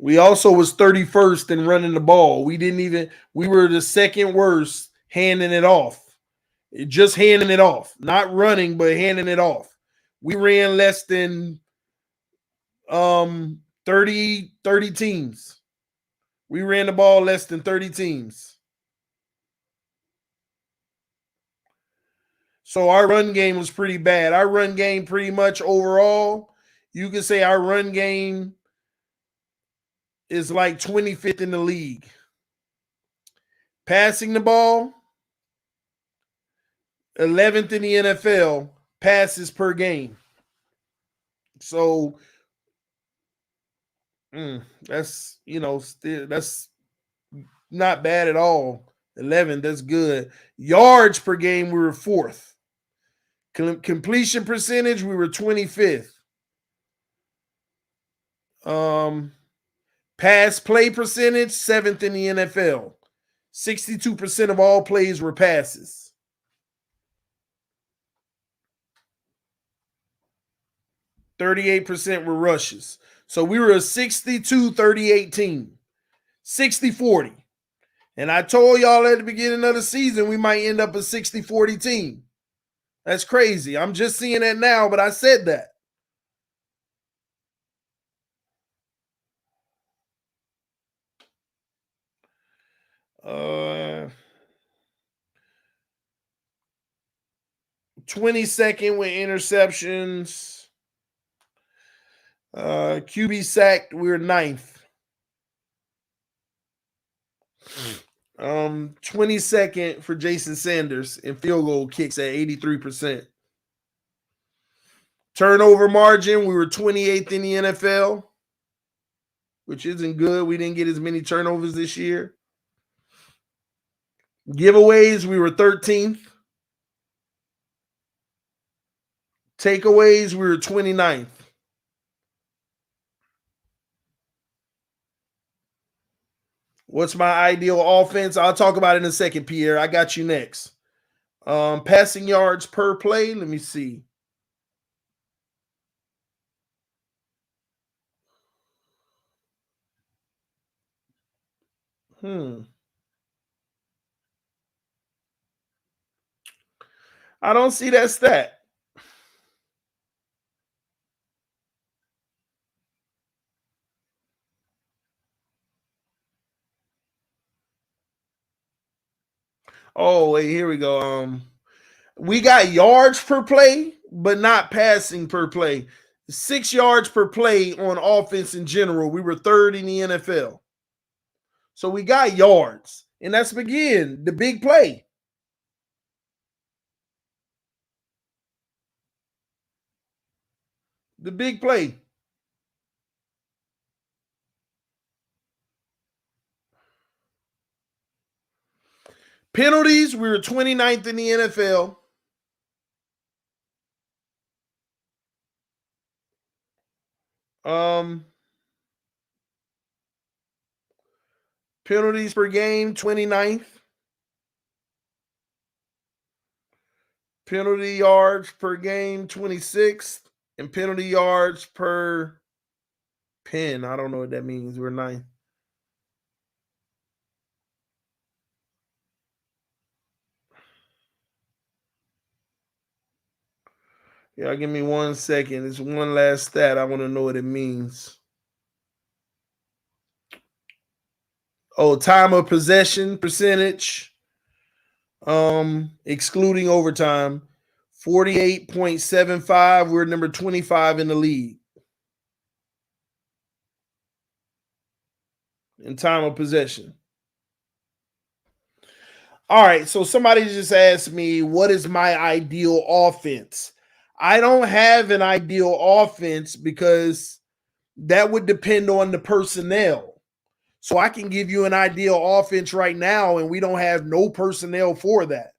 We also was 31st in running the ball. We were the second worst handing it off. Just handing it off. Not running, but handing it off. We ran less than 30 teams. We ran the ball less than 30 teams. So our run game was pretty bad. Our run game pretty much overall, you could say our run game is like 25th in the league. Passing the ball, 11th in the NFL, passes per game. So that's that's not bad at all. 11, that's good. Yards per game, we were 4th. Completion percentage, we were 25th. Pass play percentage, 7th in the NFL. 62% of all plays were passes. 38% were rushes. So we were a 62-38 team. 60-40. And I told y'all at the beginning of the season we might end up a 60-40 team. That's crazy. I'm just seeing that now, but I said that. Uh 22nd with interceptions. QB sacked, we were 9th. 22nd for Jason Sanders and field goal kicks at 83%. Turnover margin, we were 28th in the NFL, which isn't good. We didn't get as many turnovers this year. Giveaways, we were 13th. Takeaways, we were 29th. What's my ideal offense? I'll talk about it in a second, Pierre. I got you next. Passing yards per play, let me see. I don't see that stat. Oh, wait, here we go. We got yards per play, but not passing per play. 6 yards per play on offense in general. We were third in the NFL. So we got yards. And that's again the big play. The big play. Penalties, we were 29th in the NFL. Penalties per game, 29th. Penalty yards per game, 26th. And penalty yards per pen. I don't know what that means. We're 9th. Yeah, give me 1 second. It's one last stat. I want to know what it means. Oh, time of possession percentage. Excluding overtime. 48.75. We're number 25 in the league. In time of possession. All right, so somebody just asked me, what is my ideal offense? I don't have an ideal offense because that would depend on the personnel. So I can give you an ideal offense right now, and we don't have no personnel for that.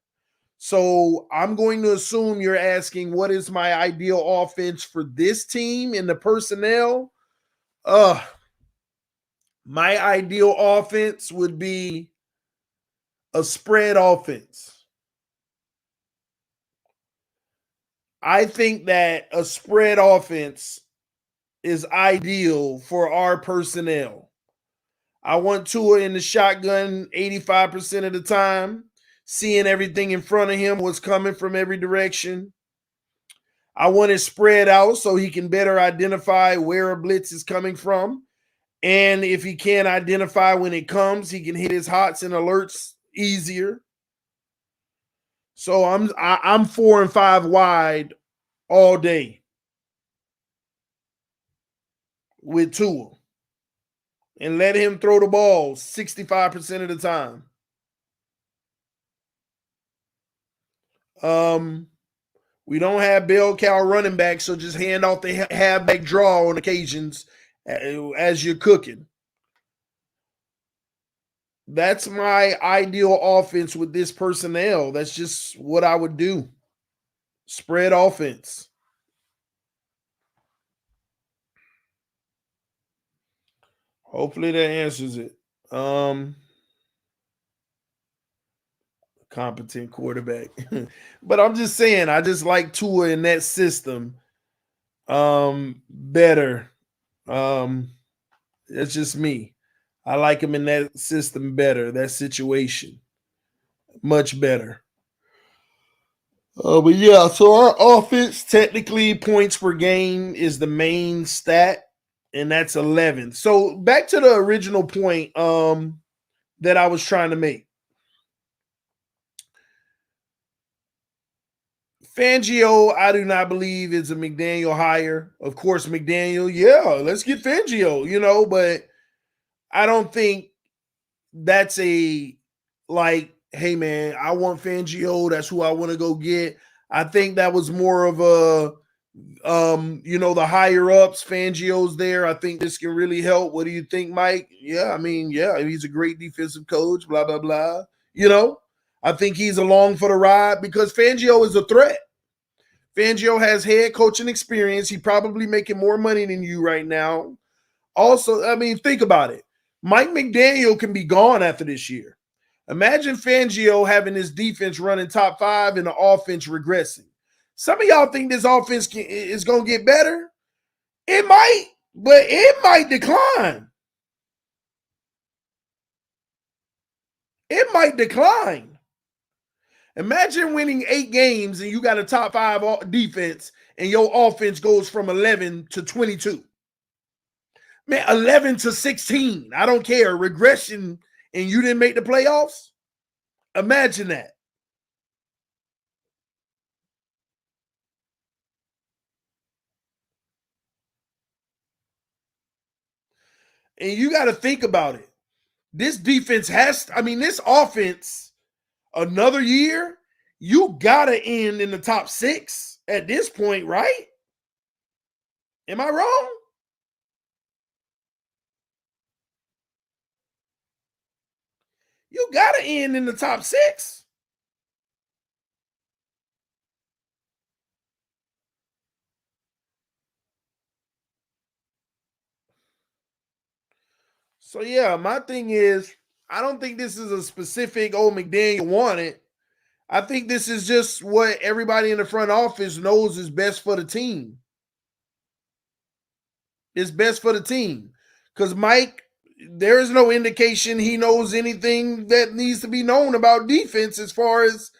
So I'm going to assume you're asking, what is my ideal offense for this team and the personnel? My ideal offense would be a spread offense. I think that a spread offense is ideal for our personnel. I want Tua in the shotgun 85% of the time, seeing everything in front of him, what's coming from every direction. I want it spread out so he can better identify where a blitz is coming from. And if he can't identify when it comes, he can hit his hots and alerts easier. So I'm 4 and 5 wide all day with Tua. And let him throw the ball 65% of the time. We don't have bell cow running back, so just hand off the halfback draw on occasions as you're cooking. That's my ideal offense with this personnel. That's just what I would do. Spread offense. Hopefully that answers it. Competent quarterback. But I'm just saying, I just like Tua in that system better. That's just me. I like him in that system better, that situation. Much better. But yeah, so our offense, technically, points per game is the main stat, and that's 11. So back to the original point that I was trying to make. Fangio, I do not believe is a McDaniel hire. Of course, McDaniel, yeah, let's get Fangio, but I don't think that's a like, hey man, I want Fangio. That's who I want to go get. I think that was more of a, the higher ups. Fangio's there. I think this can really help. What do you think, Mike? Yeah, he's a great defensive coach. Blah blah blah. I think he's along for the ride because Fangio is a threat. Fangio has head coaching experience. He probably making more money than you right now. Also, think about it. Mike McDaniel can be gone after this year. Imagine Fangio having his defense running top 5 and the offense regressing. Some of y'all think this offense is going to get better. It might, but it might decline. It might decline. Imagine winning 8 games and you got a top 5 defense and your offense goes from 11 to 22. Man, 11 to 16. I don't care. Regression and you didn't make the playoffs? Imagine that. And you got to think about it. This defense this offense, another year, you got to end in the top 6 at this point, right? Am I wrong? You got to end in the top 6. So, yeah, my thing is, I don't think this is a specific, McDaniel wanted. I think this is just what everybody in the front office knows is best for the team. It's best for the team. Because Mike, there is no indication he knows anything that needs to be known about defense as far as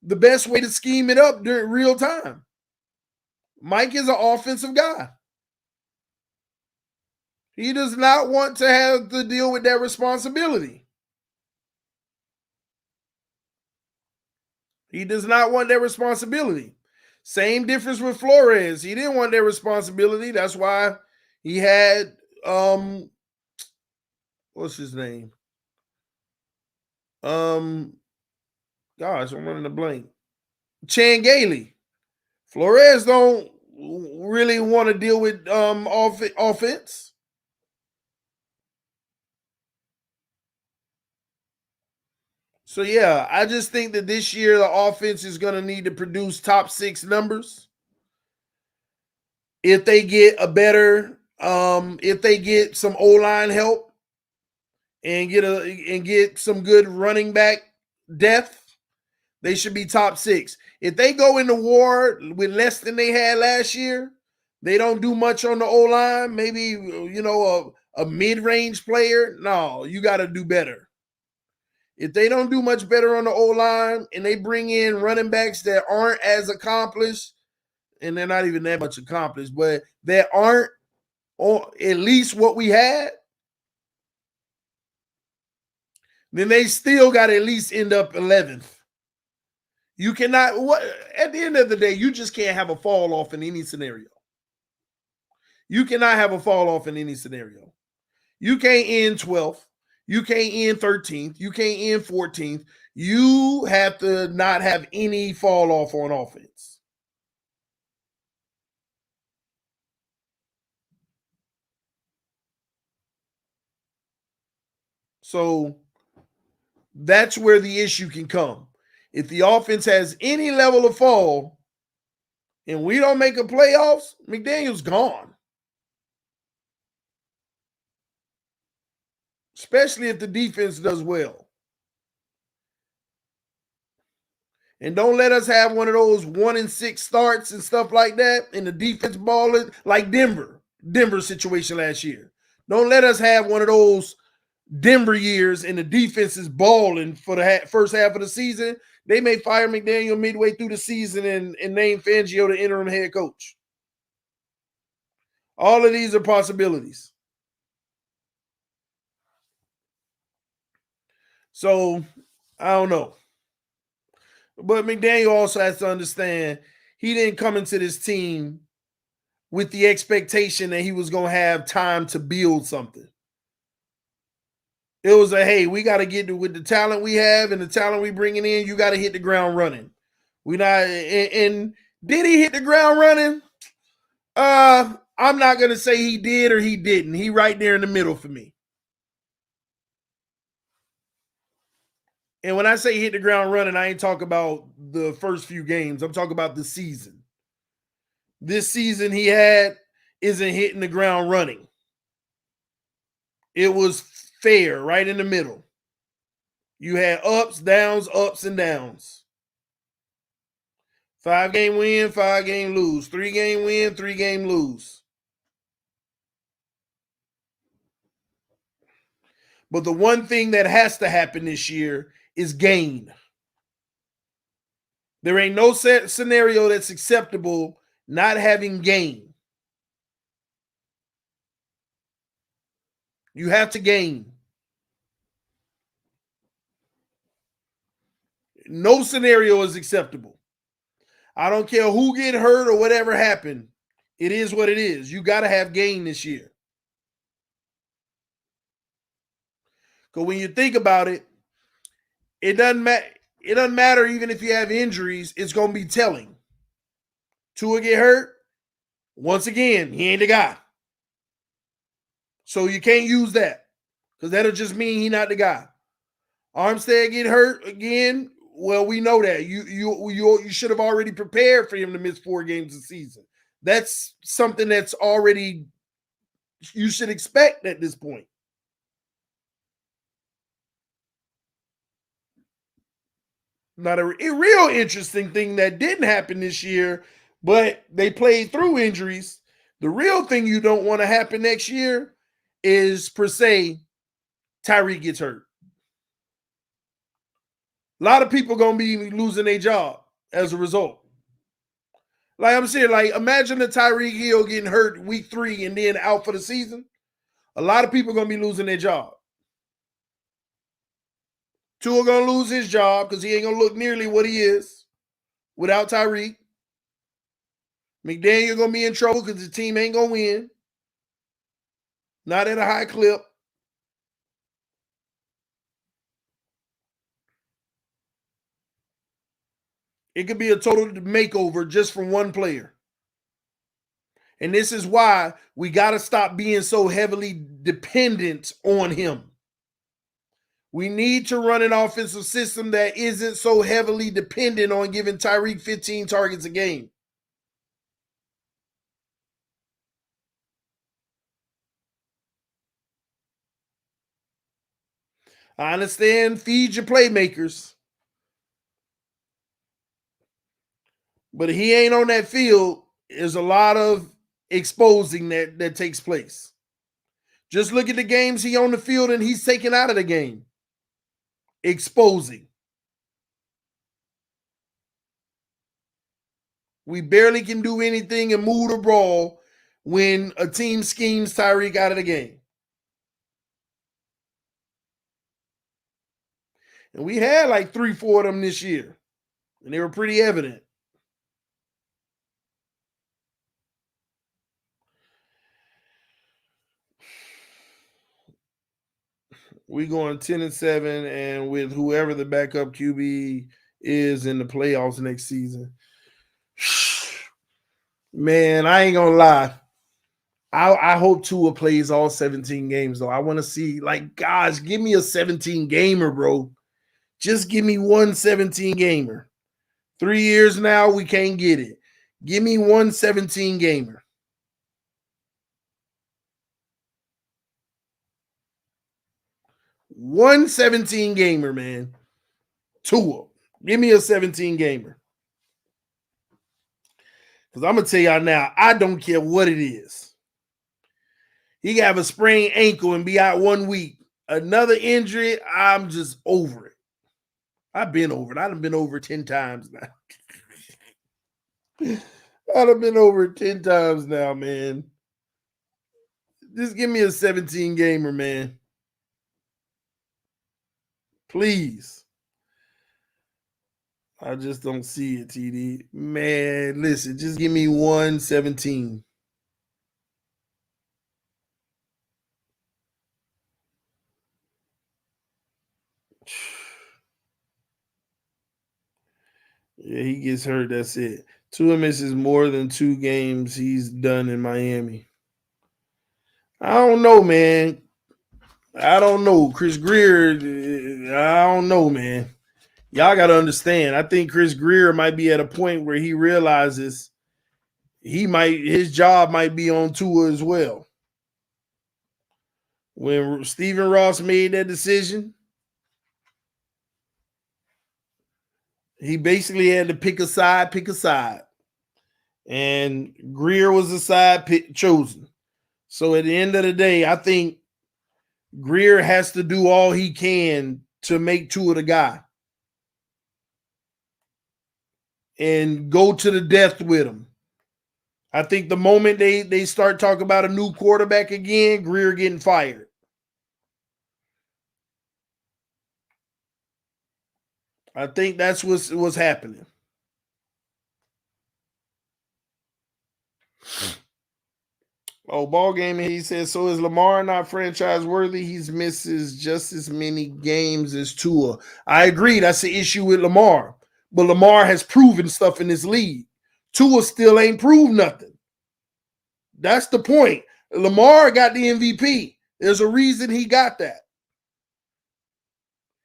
the best way to scheme it up during real time. Mike is an offensive guy. He does not want to have to deal with that responsibility. He does not want that responsibility. Same difference with Flores. He didn't want that responsibility. That's why he had what's his name? Gosh, I'm running a blank. Chan Gailey. Flores don't really want to deal with offense. So yeah, I just think that this year the offense is going to need to produce top 6 numbers. If they get a better, if they get some O-line help and get some good running back depth, they should be top 6. If they go into war with less than they had last year, they don't do much on the O-line, maybe a mid-range player. No, you got to do better. If they don't do much better on the O-line and they bring in running backs that aren't as accomplished, and they're not even that much accomplished, but that aren't at least what we had, then they still got to at least end up 11th. You cannot, at the end of the day, you just can't have a fall off in any scenario. You cannot have a fall off in any scenario. You can't end 12th. You can't end 13th. You can't end 14th. You have to not have any fall off on offense. So that's where the issue can come. If the offense has any level of fall and we don't make a playoffs, McDaniel's gone. Especially if the defense does well. And don't let us have one of those 1-6 starts and stuff like that and the defense balling like Denver situation last year. Don't let us have one of those Denver years and the defense is balling for the first half of the season. They may fire McDaniel midway through the season and name Fangio the interim head coach. All of these are possibilities. So, I don't know. But McDaniel also has to understand he didn't come into this team with the expectation that he was going to have time to build something. It was hey, we got to get with the talent we have and the talent we bringing in. You got to hit the ground running. We not and did he hit the ground running? I'm not gonna say he did or he didn't. He right there in the middle for me. And when I say hit the ground running, I ain't talking about the first few games. I'm talking about the season. This season he had isn't hitting the ground running. It was fair, right in the middle. You had ups, and downs. 5-game win, 5-game lose. 3-game win, 3-game lose. But the one thing that has to happen this year is gain. There ain't no scenario that's acceptable not having gain. You have to gain. No scenario is acceptable. I don't care who get hurt or whatever happened. It is what it is. You got to have gain this year. Because when you think about it, it doesn't matter. It doesn't matter even if you have injuries. It's going to be telling. Tua get hurt. Once again, he ain't the guy. So you can't use that because that'll just mean he not the guy. Armstead get hurt again. Well, we know that you should have already prepared for him to miss 4 games a season. That's something that's already you should expect at this point. Not a real interesting thing that didn't happen this year, but they played through injuries. The real thing you don't want to happen next year is, per se, Tyreek gets hurt. A lot of people going to be losing their job as a result. Like I'm saying, like imagine the Tyreek Hill getting hurt week 3 and then out for the season. A lot of people going to be losing their job. Tua going to lose his job because he ain't going to look nearly what he is without Tyreek. McDaniel going to be in trouble because the team ain't going to win. Not at a high clip. It could be a total makeover just from one player. And this is why we got to stop being so heavily dependent on him. We need to run an offensive system that isn't so heavily dependent on giving Tyreek 15 targets a game. I understand, feed your playmakers. But if he ain't on that field, there's a lot of exposing that takes place. Just look at the games he on the field and he's taken out of the game. Exposing. We barely can do anything and move the ball when a team schemes Tyreek out of the game. And we had like 3-4 of them this year. And they were pretty evident. We going 10-7, and with whoever the backup QB is in the playoffs next season. Man, I ain't gonna lie. I hope Tua plays all 17 games, though. I want to see, like, gosh, give me a 17 gamer, bro. Just give me one 17 gamer. 3 years now, we can't get it. Give me one 17 gamer. One 17 gamer, man. Tua. Give me a 17 gamer. Because I'm going to tell y'all now, I don't care what it is. He can have a sprained ankle and be out 1 week. Another injury, I'm just over it. I've been over it. I've been over it 10 times now. I've been over it 10 times now, man. Just give me a 17 gamer, man. Please. I just don't see it, TD. Man, listen, just give me 117. Yeah, he gets hurt. That's it. Tua misses more than 2 games he's done in Miami. I don't know, man. I don't know. Chris Greer, I don't know, man. Y'all got to understand. I think Chris Greer might be at a point where he realizes his job might be on Tua as well. When Stephen Ross made that decision, he basically had to pick a side. And Greer was the side chosen. So at the end of the day, I think Greer has to do all he can to make Tua the guy and go to the death with him. I think the moment they start talking about a new quarterback again, Greer getting fired. I think that's what's happening. Oh, ball game. He says, so is Lamar not franchise worthy? He's misses just as many games as Tua. I agree. That's the issue with Lamar. But Lamar has proven stuff in this league. Tua still ain't proved nothing. That's the point. Lamar got the MVP. There's a reason he got that.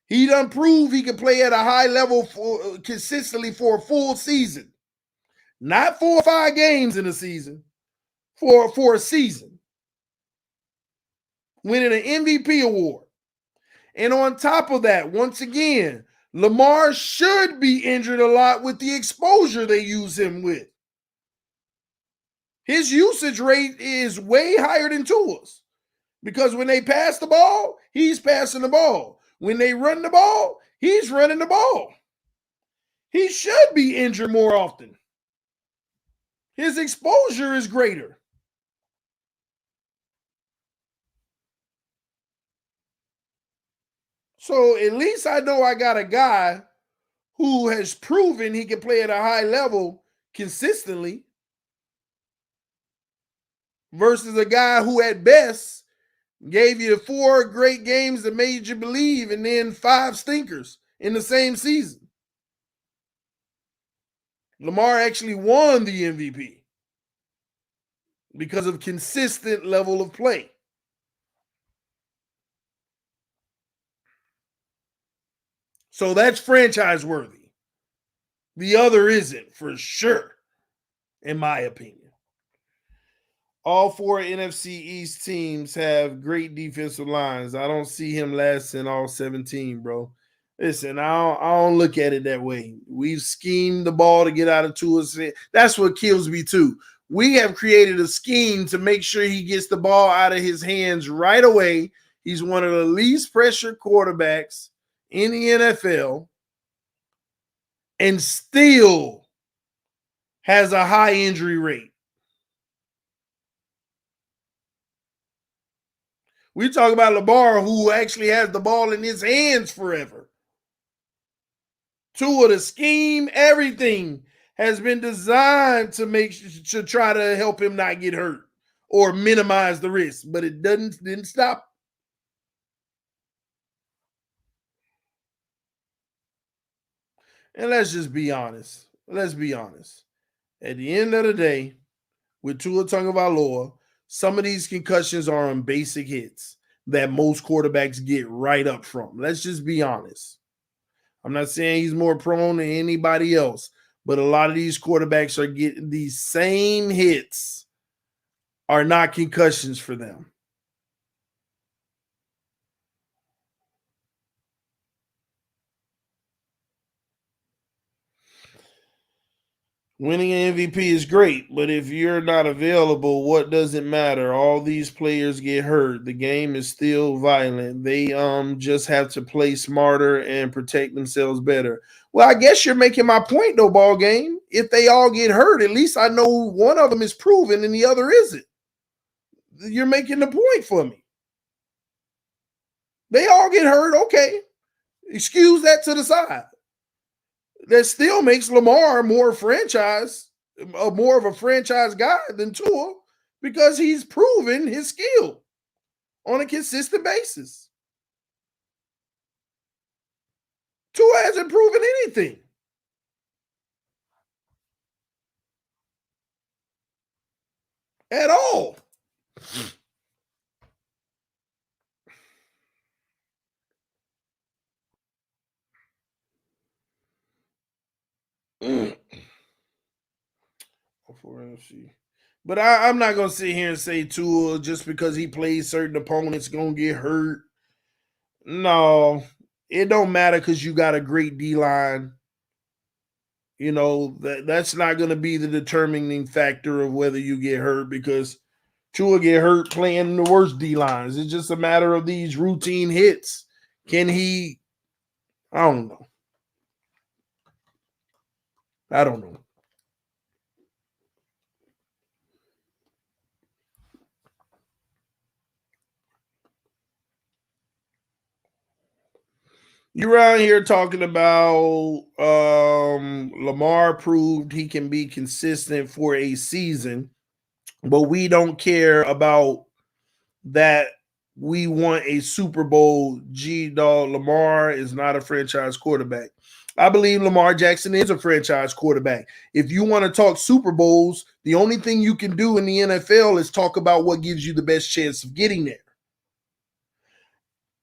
He done proved he can play at a high level consistently for a full season. Not 4 or 5 games in a season. For a season. Winning an MVP award. And on top of that, once again, Lamar should be injured a lot with the exposure they use him with. His usage rate is way higher than Tua's. Because when they pass the ball, he's passing the ball. When they run the ball, he's running the ball. He should be injured more often. His exposure is greater. So at least I know I got a guy who has proven he can play at a high level consistently versus a guy who at best gave you 4 great games that made you believe and then 5 stinkers in the same season. Lamar actually won the MVP because of consistent level of play. So that's franchise worthy. The other isn't, for sure, in my opinion. All 4 NFC East teams have great defensive lines. I don't see him lasting all 17, bro. Listen, I don't look at it that way. We've schemed the ball to get out of Tua's hand. That's what kills me too. We have created a scheme to make sure he gets the ball out of his hands right away. He's one of the least pressured quarterbacks in the NFL and still has a high injury rate. We talk about Lamar, who actually has the ball in his hands forever. Tua, the scheme, everything has been designed to try to help him not get hurt or minimize the risk, but it didn't stop. And let's just be honest. Let's be honest. At the end of the day, with Tua Tagovailoa, some of these concussions are on basic hits that most quarterbacks get right up from. Let's just be honest. I'm not saying he's more prone than anybody else, but a lot of these quarterbacks are getting these same hits are not concussions for them. Winning an MVP is great, but if you're not available, what does it matter? All these players get hurt. The game is still violent. They just have to play smarter and protect themselves better. Well, I guess you're making my point though, ball game. If they all get hurt, at least I know one of them is proven and the other isn't. You're making the point for me. They all get hurt, okay. Excuse that to the side. That still makes Lamar more of a franchise guy than Tua because he's proven his skill on a consistent basis. Tua hasn't proven anything. At all. For NFC. But I'm not going to sit here and say Tua just because he plays certain opponents going to get hurt. No, it don't matter because you got a great D-line. That's not going to be the determining factor of whether you get hurt because Tua get hurt playing the worst D lines. It's just a matter of these routine hits. Can he? I don't know. I don't know. You're around here talking about Lamar proved he can be consistent for a season, but we don't care about that. We want a Super Bowl. G-Dog, Lamar is not a franchise quarterback. I believe Lamar Jackson is a franchise quarterback. If you want to talk Super Bowls, the only thing you can do in the NFL is talk about what gives you the best chance of getting there.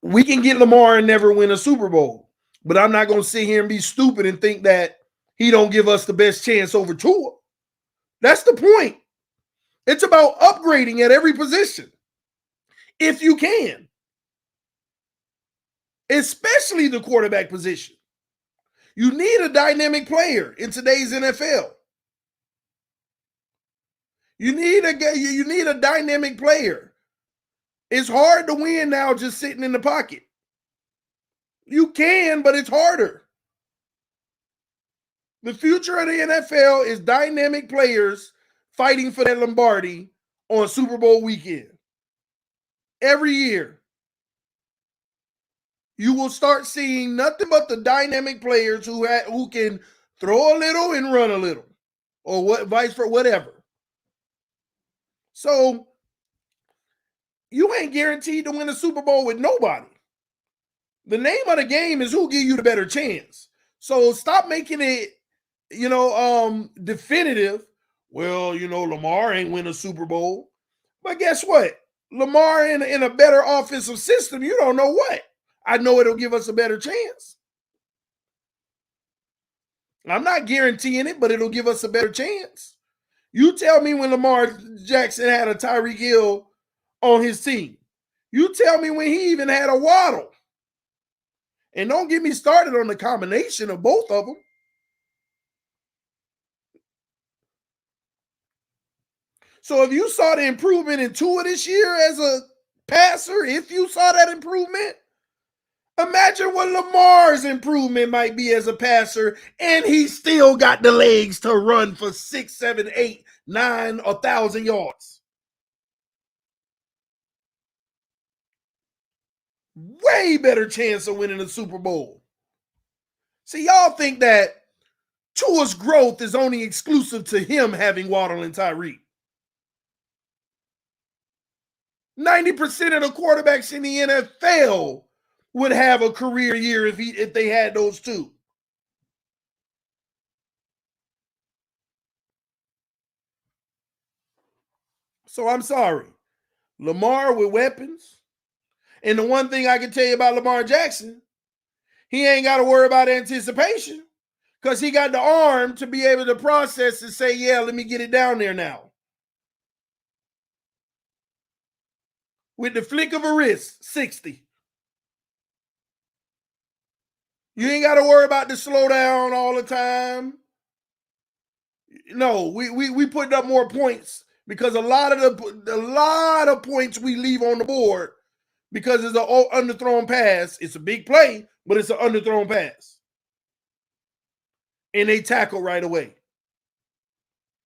We can get Lamar and never win a Super Bowl, but I'm not going to sit here and be stupid and think that he don't give us the best chance over Tua. That's the point. It's about upgrading at every position, if you can, especially the quarterback position. You need a dynamic player in today's NFL. You need a dynamic player. It's hard to win now just sitting in the pocket. You can, but it's harder. The future of the NFL is dynamic players fighting for that Lombardi on Super Bowl weekend. Every year, you will start seeing nothing but the dynamic players who can throw a little and run a little, or vice versa, whatever. So you ain't guaranteed to win a Super Bowl with nobody. The name of the game is who give you the better chance. So stop making it, definitive. Well, Lamar ain't win a Super Bowl. But guess what? Lamar in a better offensive system, you don't know what. I know it'll give us a better chance. I'm not guaranteeing it, but it'll give us a better chance. You tell me when Lamar Jackson had a Tyreek Hill on his team. You tell me when he even had a Waddle. And don't get me started on the combination of both of them. So if you saw the improvement in Tua this year as a passer, if you saw that improvement, imagine what Lamar's improvement might be as a passer, and he still got the legs to run for 6, 7, 8, 9, 1,000 yards. Way better chance of winning the Super Bowl. See, y'all think that Tua's growth is only exclusive to him having Waddle and Tyreek. 90% of the quarterbacks in the NFL would have a career year if they had those two. So I'm sorry. Lamar with weapons. And the one thing I can tell you about Lamar Jackson, he ain't got to worry about anticipation because he got the arm to be able to process and say, yeah, let me get it down there now. With the flick of a wrist, 60. You ain't got to worry about the slowdown all the time. No, we put up more points because a lot of points we leave on the board because it's an underthrown pass. It's a big play, but it's an underthrown pass. And they tackle right away.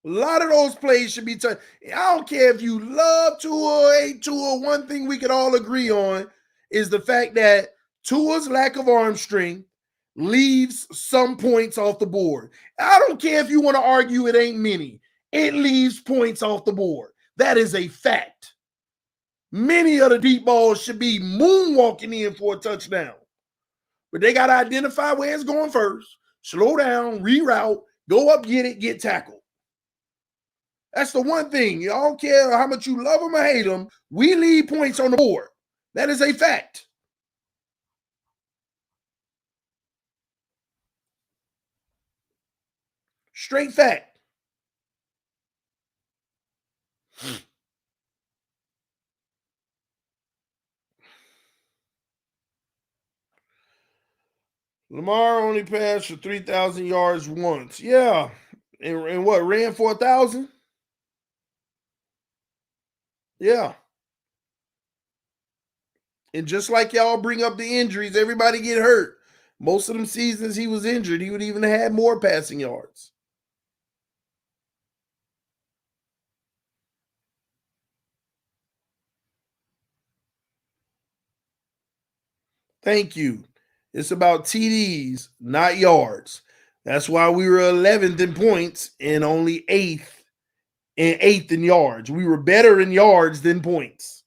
A lot of those plays should be touched. I don't care if you love Tua or hate Tua. One thing we can all agree on is the fact that Tua's lack of arm strength leaves some points off the board. I don't care if you want to argue it ain't many. It leaves points off the board. That is a fact. Many of the deep balls should be moonwalking in for a touchdown. But they got to identify where it's going first, slow down, reroute, go up, get it, get tackled. That's the one thing. You don't care how much you love them or hate them. We leave points on the board. That is a fact. Straight fact. Lamar only passed for 3,000 yards once. Yeah. And what, ran for 1,000? Yeah. And just like y'all bring up the injuries, everybody get hurt. Most of them seasons he was injured, he would even have more passing yards. Thank you. It's about TDs, not yards. That's why we were 11th in points and only eighth in yards. We were better in yards than points.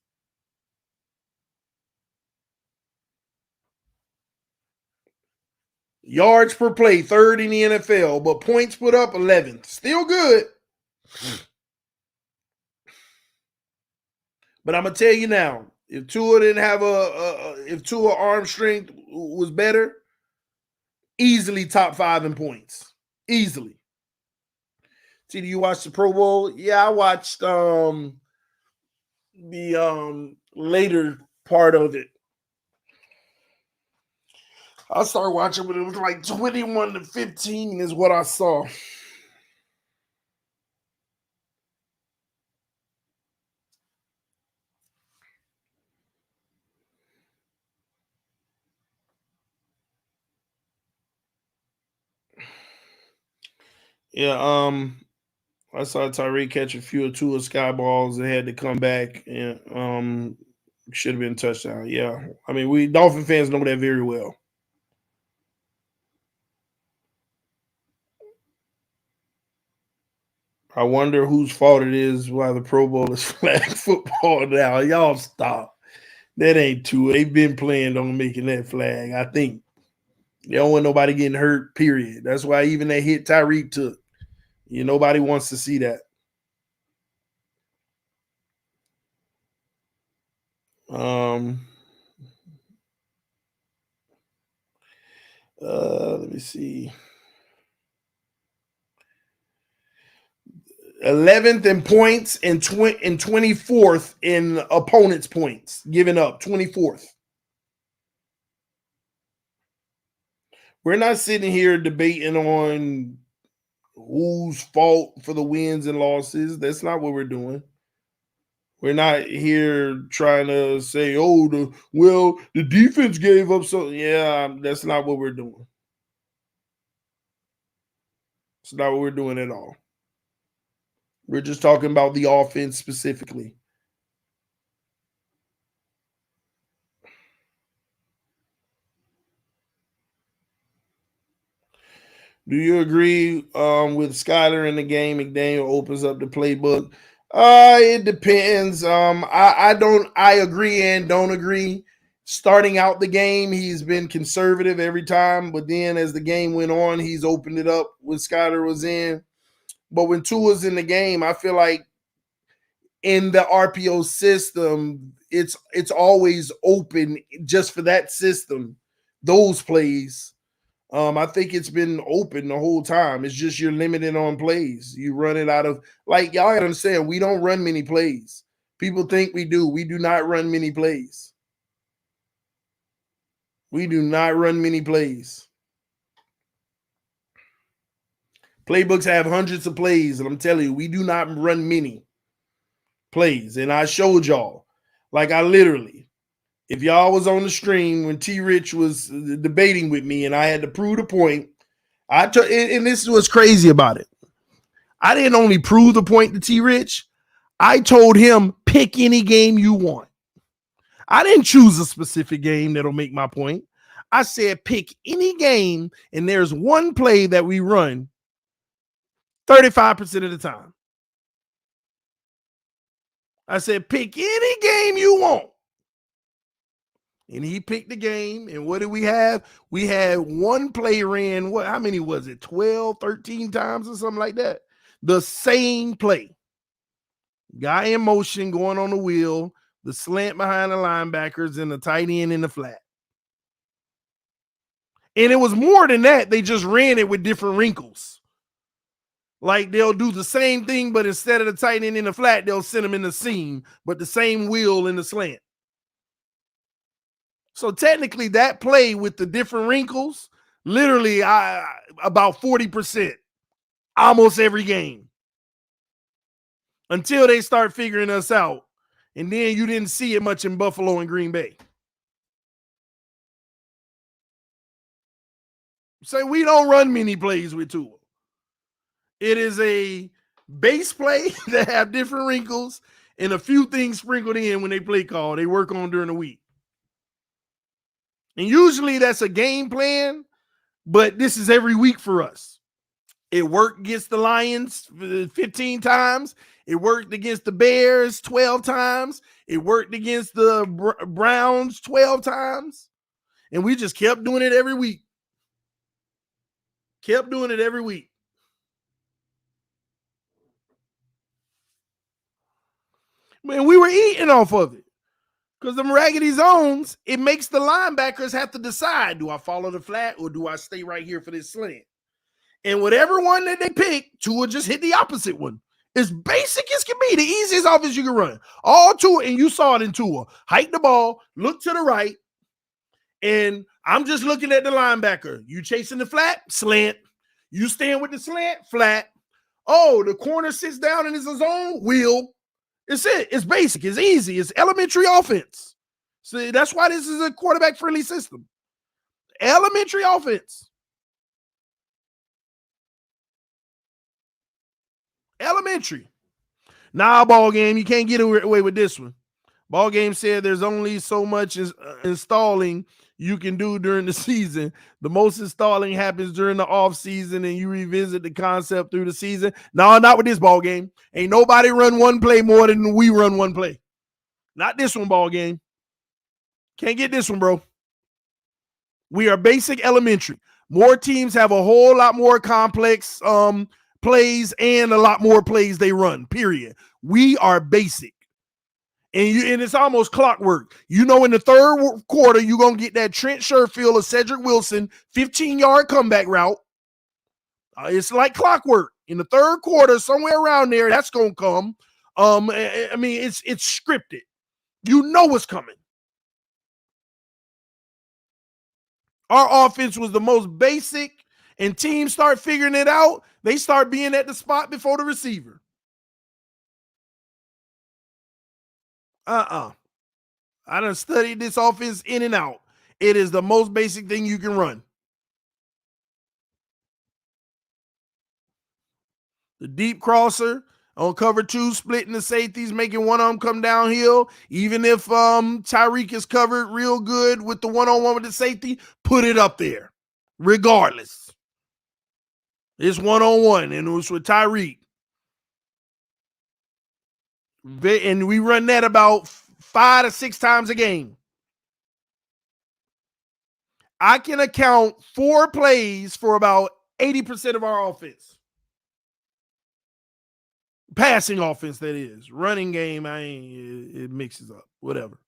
Yards per play, third in the NFL, but points put up 11th. Still good. But I'm gonna tell you now, if Tua didn't have if Tua arm strength was better, easily top 5 in points. Easily. See, do you watch the Pro Bowl? Yeah, I watched the later part of it. I started watching when it was like 21-15 is what I saw. Yeah, I saw Tyreek catch a few of Tua sky balls that had to come back and should have been a touchdown. Yeah. I mean, we Dolphin fans know that very well. I wonder whose fault it is why the Pro Bowl is flag football now. Y'all stop. That ain't Tua. They've been playing on making that flag. I think they don't want nobody getting hurt, period. That's why even that hit Tyreek took. Nobody wants to see that. Let me see. 11th in points and 24th in opponents' points given up. 24th. We're not sitting here debating on whose fault for the wins and losses. That's not what we're doing. We're not here trying to say, "Oh, the defense gave up." So yeah, that's not what we're doing. It's not what we're doing at all. We're just talking about the offense specifically. Do you agree with Skylar in the game? McDaniel opens up the playbook. It depends. I don't. I agree and don't agree. Starting out the game, he's been conservative every time, but then as the game went on, he's opened it up when Skylar was in. But when Tua's in the game, I feel like in the RPO system, it's always open just for that system, those plays. I think it's been open the whole time. It's just you're limited on plays. You run it out of like y'all gotta understand. We don't run many plays. People think we do. We do not run many plays. We do not run many plays. Playbooks have hundreds of plays, and I'm telling you, we do not run many plays. And I showed y'all, like I literally, if y'all was on the stream when T Rich was debating with me, and I had to prove the point, and this is what's crazy about it. I didn't only prove the point to T Rich, I told him pick any game you want. I didn't choose a specific game that'll make my point. I said pick any game, and there's one play that we run 35% of the time. I said pick any game you want. And he picked the game. And what did we have? We had one play ran, how many was it? 12, 13 times or something like that. The same play. Guy in motion going on the wheel, the slant behind the linebackers, and the tight end in the flat. And it was more than that. They just ran it with different wrinkles. Like they'll do the same thing, but instead of the tight end in the flat, they'll send them in the seam, but the same wheel in the slant. So technically that play with the different wrinkles, literally about 40%, almost every game. Until they start figuring us out. And then you didn't see it much in Buffalo and Green Bay. So we don't run many plays with Tua. It is a base play that have different wrinkles and a few things sprinkled in when they play call they work on during the week. And usually that's a game plan, but this is every week for us. It worked against the Lions 15 times. It worked against the Bears 12 times. It worked against the Browns 12 times. And we just kept doing it every week. Kept doing it every week. Man, we were eating off of it. Because them raggedy zones, it makes the linebackers have to decide, do I follow the flat or do I stay right here for this slant? And whatever one that they pick, Tua just hit the opposite one. As basic as can be, the easiest offense you can run. All Tua, and you saw it in Tua. Hike the ball, look to the right, and I'm just looking at the linebacker. You chasing the flat, slant. You stand with the slant, flat. Oh, the corner sits down and is a zone, wheel. It's it. It's basic. It's easy. It's elementary offense. So that's why this is a quarterback-friendly system. Elementary offense. Elementary. Nah, ball game. You can't get away with this one. Ball game said there's only so much installing you can do during the season. The most installing happens during the off season, and you revisit the concept through the season. No, not with this ball game. Ain't nobody run one play more than we run one play. Not this one, ball game. Can't get this one, bro. We are basic elementary. More teams have a whole lot more complex plays and a lot more plays they run, period. We are basic. And it's almost clockwork. You know, in the third quarter, you're going to get that Trent Sherfield or Cedric Wilson 15-yard comeback route. It's like clockwork. In the third quarter, somewhere around there, that's going to come. I mean, it's scripted. You know what's coming. Our offense was the most basic, and teams start figuring it out. They start being at the spot before the receiver. I done studied this offense in and out. It is the most basic thing you can run. The deep crosser on cover two, splitting the safeties, making one of them come downhill. Even if Tyreek is covered real good with the one-on-one with the safety, put it up there. Regardless. It's one-on-one, and it was with Tyreek. And we run that about 5 to 6 times a game. I can account 4 plays for about 80% of our offense. Passing offense, that is. Running game, it mixes up. Whatever.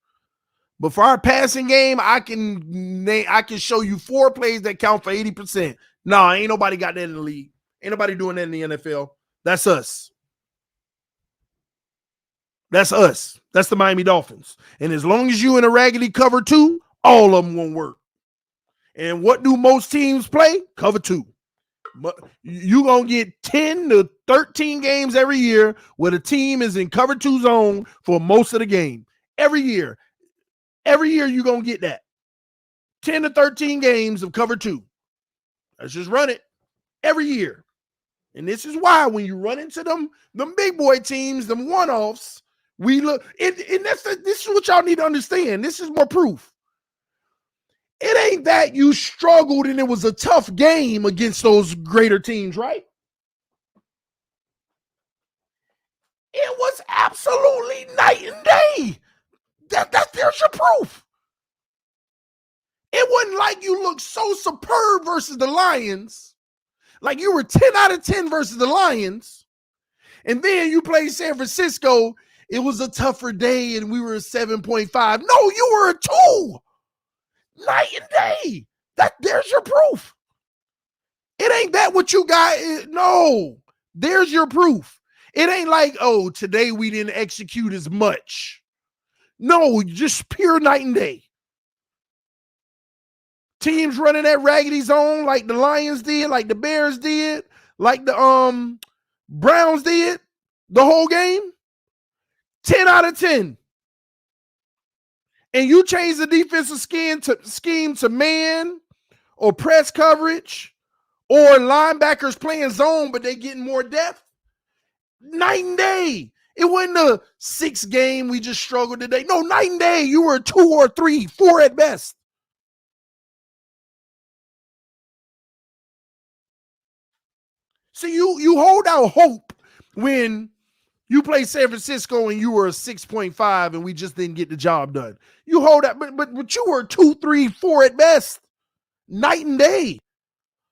But for our passing game, I can show you 4 plays that count for 80%. Nah, ain't nobody got that in the league. Ain't nobody doing that in the NFL. That's us. That's us. That's the Miami Dolphins. And as long as you in a raggedy cover 2, all of them won't work. And what do most teams play? Cover 2. You're going to get 10 to 13 games every year where the team is in cover 2 zone for most of the game. Every year. Every year you're going to get that. 10 to 13 games of cover 2. Let's just run it every year. And this is why when you run into them big boy teams, them one-offs, we look, and this is what y'all need to understand. This is more proof. It ain't that you struggled and it was a tough game against those greater teams, right? It was absolutely night and day. There's your proof. It wasn't like you looked so superb versus the Lions. Like you were 10 out of 10 versus the Lions. And then you played San Francisco. It was a tougher day and we were a 7.5. No, you were a 2. Night and day. There's your proof. It ain't that what you got. No, there's your proof. It ain't like, oh, today we didn't execute as much. No, just pure night and day. Teams running that raggedy zone like the Lions did, like the Bears did, like the Browns did the whole game. 10 out of 10. and you change the defensive scheme to man or press coverage or linebackers playing zone, but they getting more depth, night and day. It wasn't a 6 game we just struggled today. No, night and day. You were 2 or 3, 4 at best. See, you hold out hope when you play San Francisco and you were a 6.5 and we just didn't get the job done. You hold out, but you were 2, 3, 4 at best, night and day.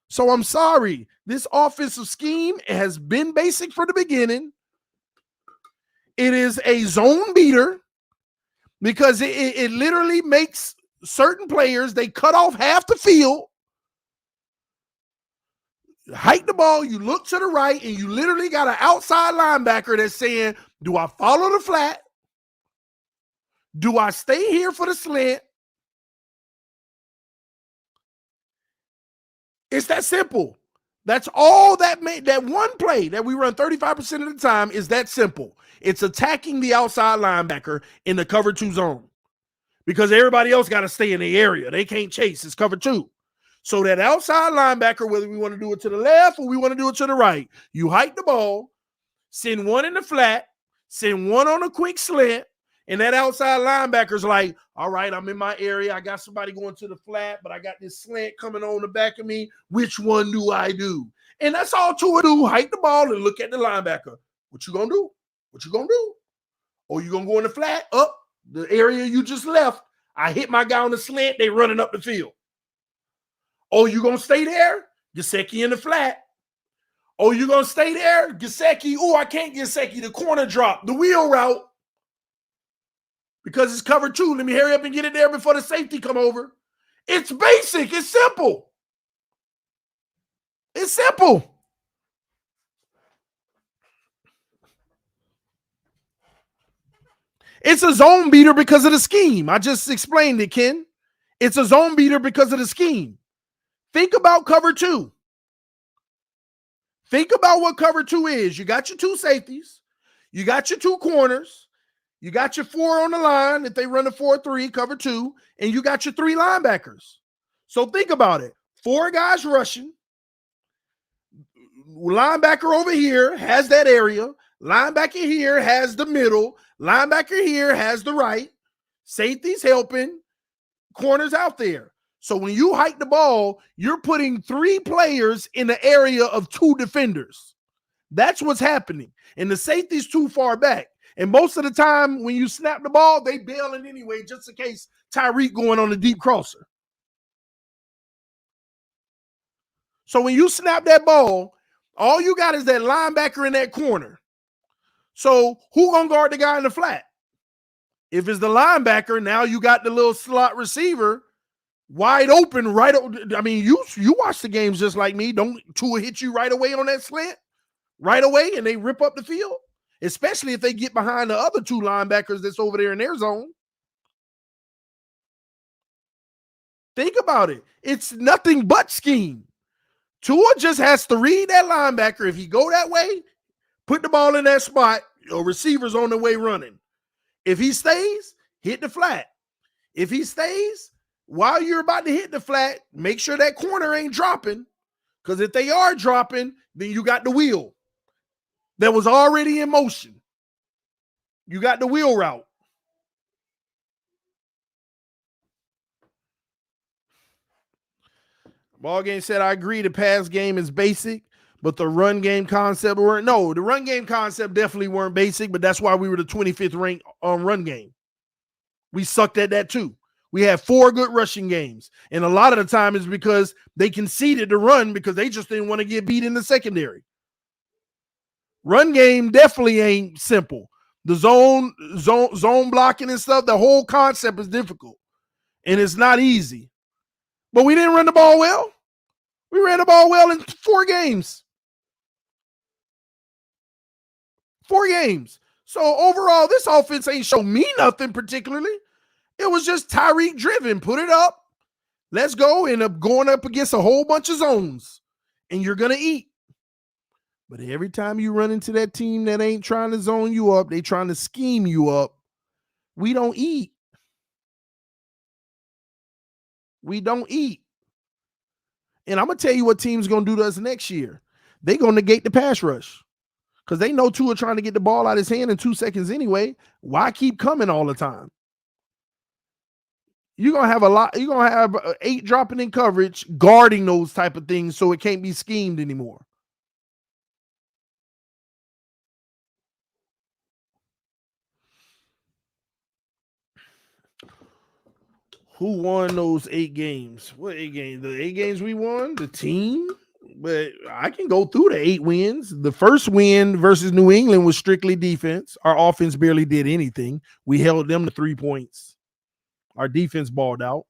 So I'm sorry. This offensive scheme has been basic from the beginning. It is a zone beater because it literally makes certain players, they cut off half the field, hike the ball, you look to the right, and you literally got an outside linebacker that's saying, do I follow the flat? Do I stay here for the slant? It's that simple. That's all that one play that we run 35% of the time is that simple. It's attacking the outside linebacker in the cover 2 zone because everybody else got to stay in the area. They can't chase. It's cover 2. So that outside linebacker, whether we want to do it to the left or we want to do it to the right, you hike the ball, send one in the flat, send one on a quick slant, and that outside linebacker's like, all right, I'm in my area. I got somebody going to the flat, but I got this slant coming on the back of me. Which one do I do? And that's all Tua do. Hike the ball and look at the linebacker. What you going to do? What you going to do? Or you going to go in the flat? Up the area you just left. I hit my guy on the slant. They running up the field. Oh, you going to stay there? Gesicki in the flat. Oh, you going to stay there? Gesicki. Oh, I can't Gesicki. The corner drop. The wheel route. Because it's cover 2. Let me hurry up and get it there before the safety come over. It's basic. It's simple. It's simple. It's a zone beater because of the scheme. I just explained it, Ken. It's a zone beater because of the scheme. Think about cover 2. Think about what cover 2 is. You got your 2 safeties. You got your 2 corners. You got your 4 on the line if they run a 4-3, cover 2, and you got your 3 linebackers. So think about it. 4 guys rushing. Linebacker over here has that area. Linebacker here has the middle. Linebacker here has the right. Safety's helping. Corners out there. So when you hike the ball, you're putting 3 players in the area of 2 defenders. That's what's happening. And the safety's too far back. And most of the time when you snap the ball, they bail it anyway, just in case Tyreek going on a deep crosser. So when you snap that ball, all you got is that linebacker in that corner. So who gonna guard the guy in the flat? If it's the linebacker, now you got the little slot receiver wide open, right? I mean, you watch the games just like me. Don't Tua hit you right away on that slant? Right away, and they rip up the field? Especially if they get behind the other 2 linebackers that's over there in their zone. Think about it. It's nothing but scheme. Tua just has to read that linebacker. If he go that way, put the ball in that spot, your receiver's on the way running. If he stays, hit the flat. If he stays, while you're about to hit the flat, make sure that corner ain't dropping. Because if they are dropping, then you got the wheel that was already in motion. You got the wheel route. Ballgame said, I agree the pass game is basic, but the run game concept weren't. No, the run game concept definitely weren't basic, but that's why we were the 25th ranked on run game. We sucked at that too. We had 4 good rushing games. And a lot of the time is because they conceded the run because they just didn't want to get beat in the secondary. Run game definitely ain't simple. The zone blocking and stuff, the whole concept is difficult. And it's not easy. But we didn't run the ball well. We ran the ball well in 4 games. 4 games. So overall, this offense ain't show me nothing particularly. It was just Tyreek driven. Put it up. Let's go. End up going up against a whole bunch of zones. And you're going to eat. But every time you run into that team that ain't trying to zone you up, they trying to scheme you up, we don't eat. We don't eat. And I'm going to tell you what team's going to do to us next year. They're going to negate the pass rush because they know Tua trying to get the ball out of his hand in 2 seconds anyway. Why keep coming all the time? You're going to have you're going to have 8 dropping in coverage, guarding those type of things so it can't be schemed anymore. Who won those 8 games? What 8 games? The 8 games we won? The team? But I can go through the 8 wins. The first win versus New England was strictly defense. Our offense barely did anything. We held them to 3 points. Our defense balled out.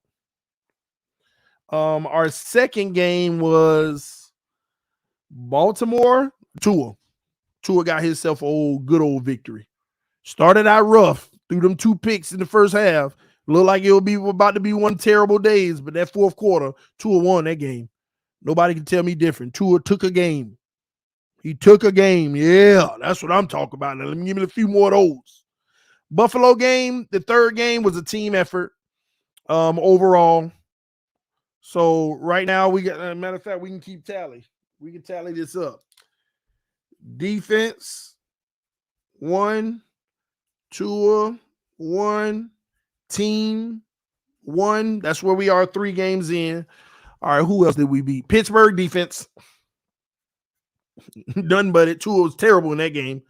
Our second game was Baltimore. Tua got himself a good old victory. Started out rough, threw them 2 picks in the first half. Looked like it would be about to be one terrible days, but that fourth quarter, Tua won that game. Nobody can tell me different. Tua took a game. He took a game. Yeah, that's what I'm talking about. Now, let me give me a few more of those. Buffalo game, the third game was a team effort overall. So right now, we got, matter of fact, we can keep tally. We can tally this up. Defense, 1, Tua, 1, team, 1. That's where we are 3 games in. All right, who else did we beat? Pittsburgh defense. Done but it. Tua was terrible in that game.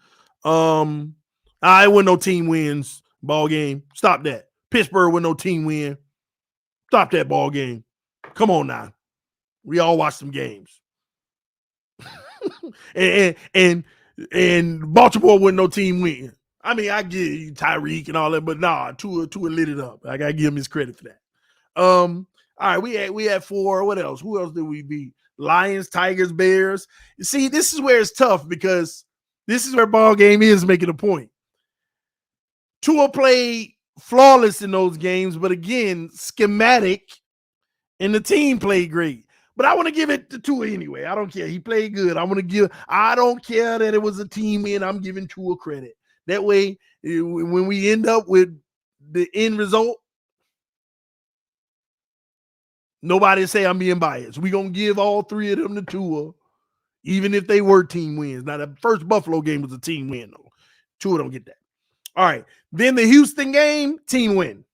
I win no team wins ball game. Stop that. Pittsburgh with no team win. Stop that ball game. Come on now. We all watch some games. and Baltimore with no team win. I mean, I give you Tyreek and all that, but nah, Tua lit it up. I gotta give him his credit for that. All right, we had 4. What else? Who else did we beat? Lions, Tigers, Bears. You see, this is where it's tough because this is where ball game is making a point. Tua played flawless in those games, but again, schematic, and the team played great. But I want to give it to Tua anyway. I don't care. He played good. I don't care that it was a team win. I'm giving Tua credit. That way, when we end up with the end result, nobody say I'm being biased. We're going to give all 3 of them to Tua, even if they were team wins. Now, the first Buffalo game was a team win, though. Tua don't get that. All right. Then the Houston game, team win.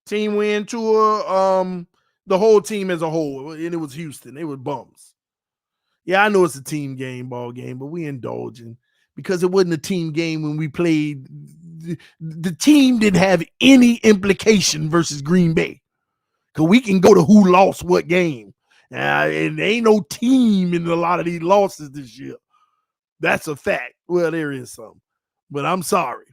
Team win, Tua, the whole team as a whole, and it was Houston. They were bums. Yeah, I know it's a team game, ball game, but we indulging because it wasn't a team game when we played. The team didn't have any implication versus Green Bay because we can go to who lost what game. And there ain't no team in a lot of these losses this year. That's a fact. Well, there is some, but I'm sorry.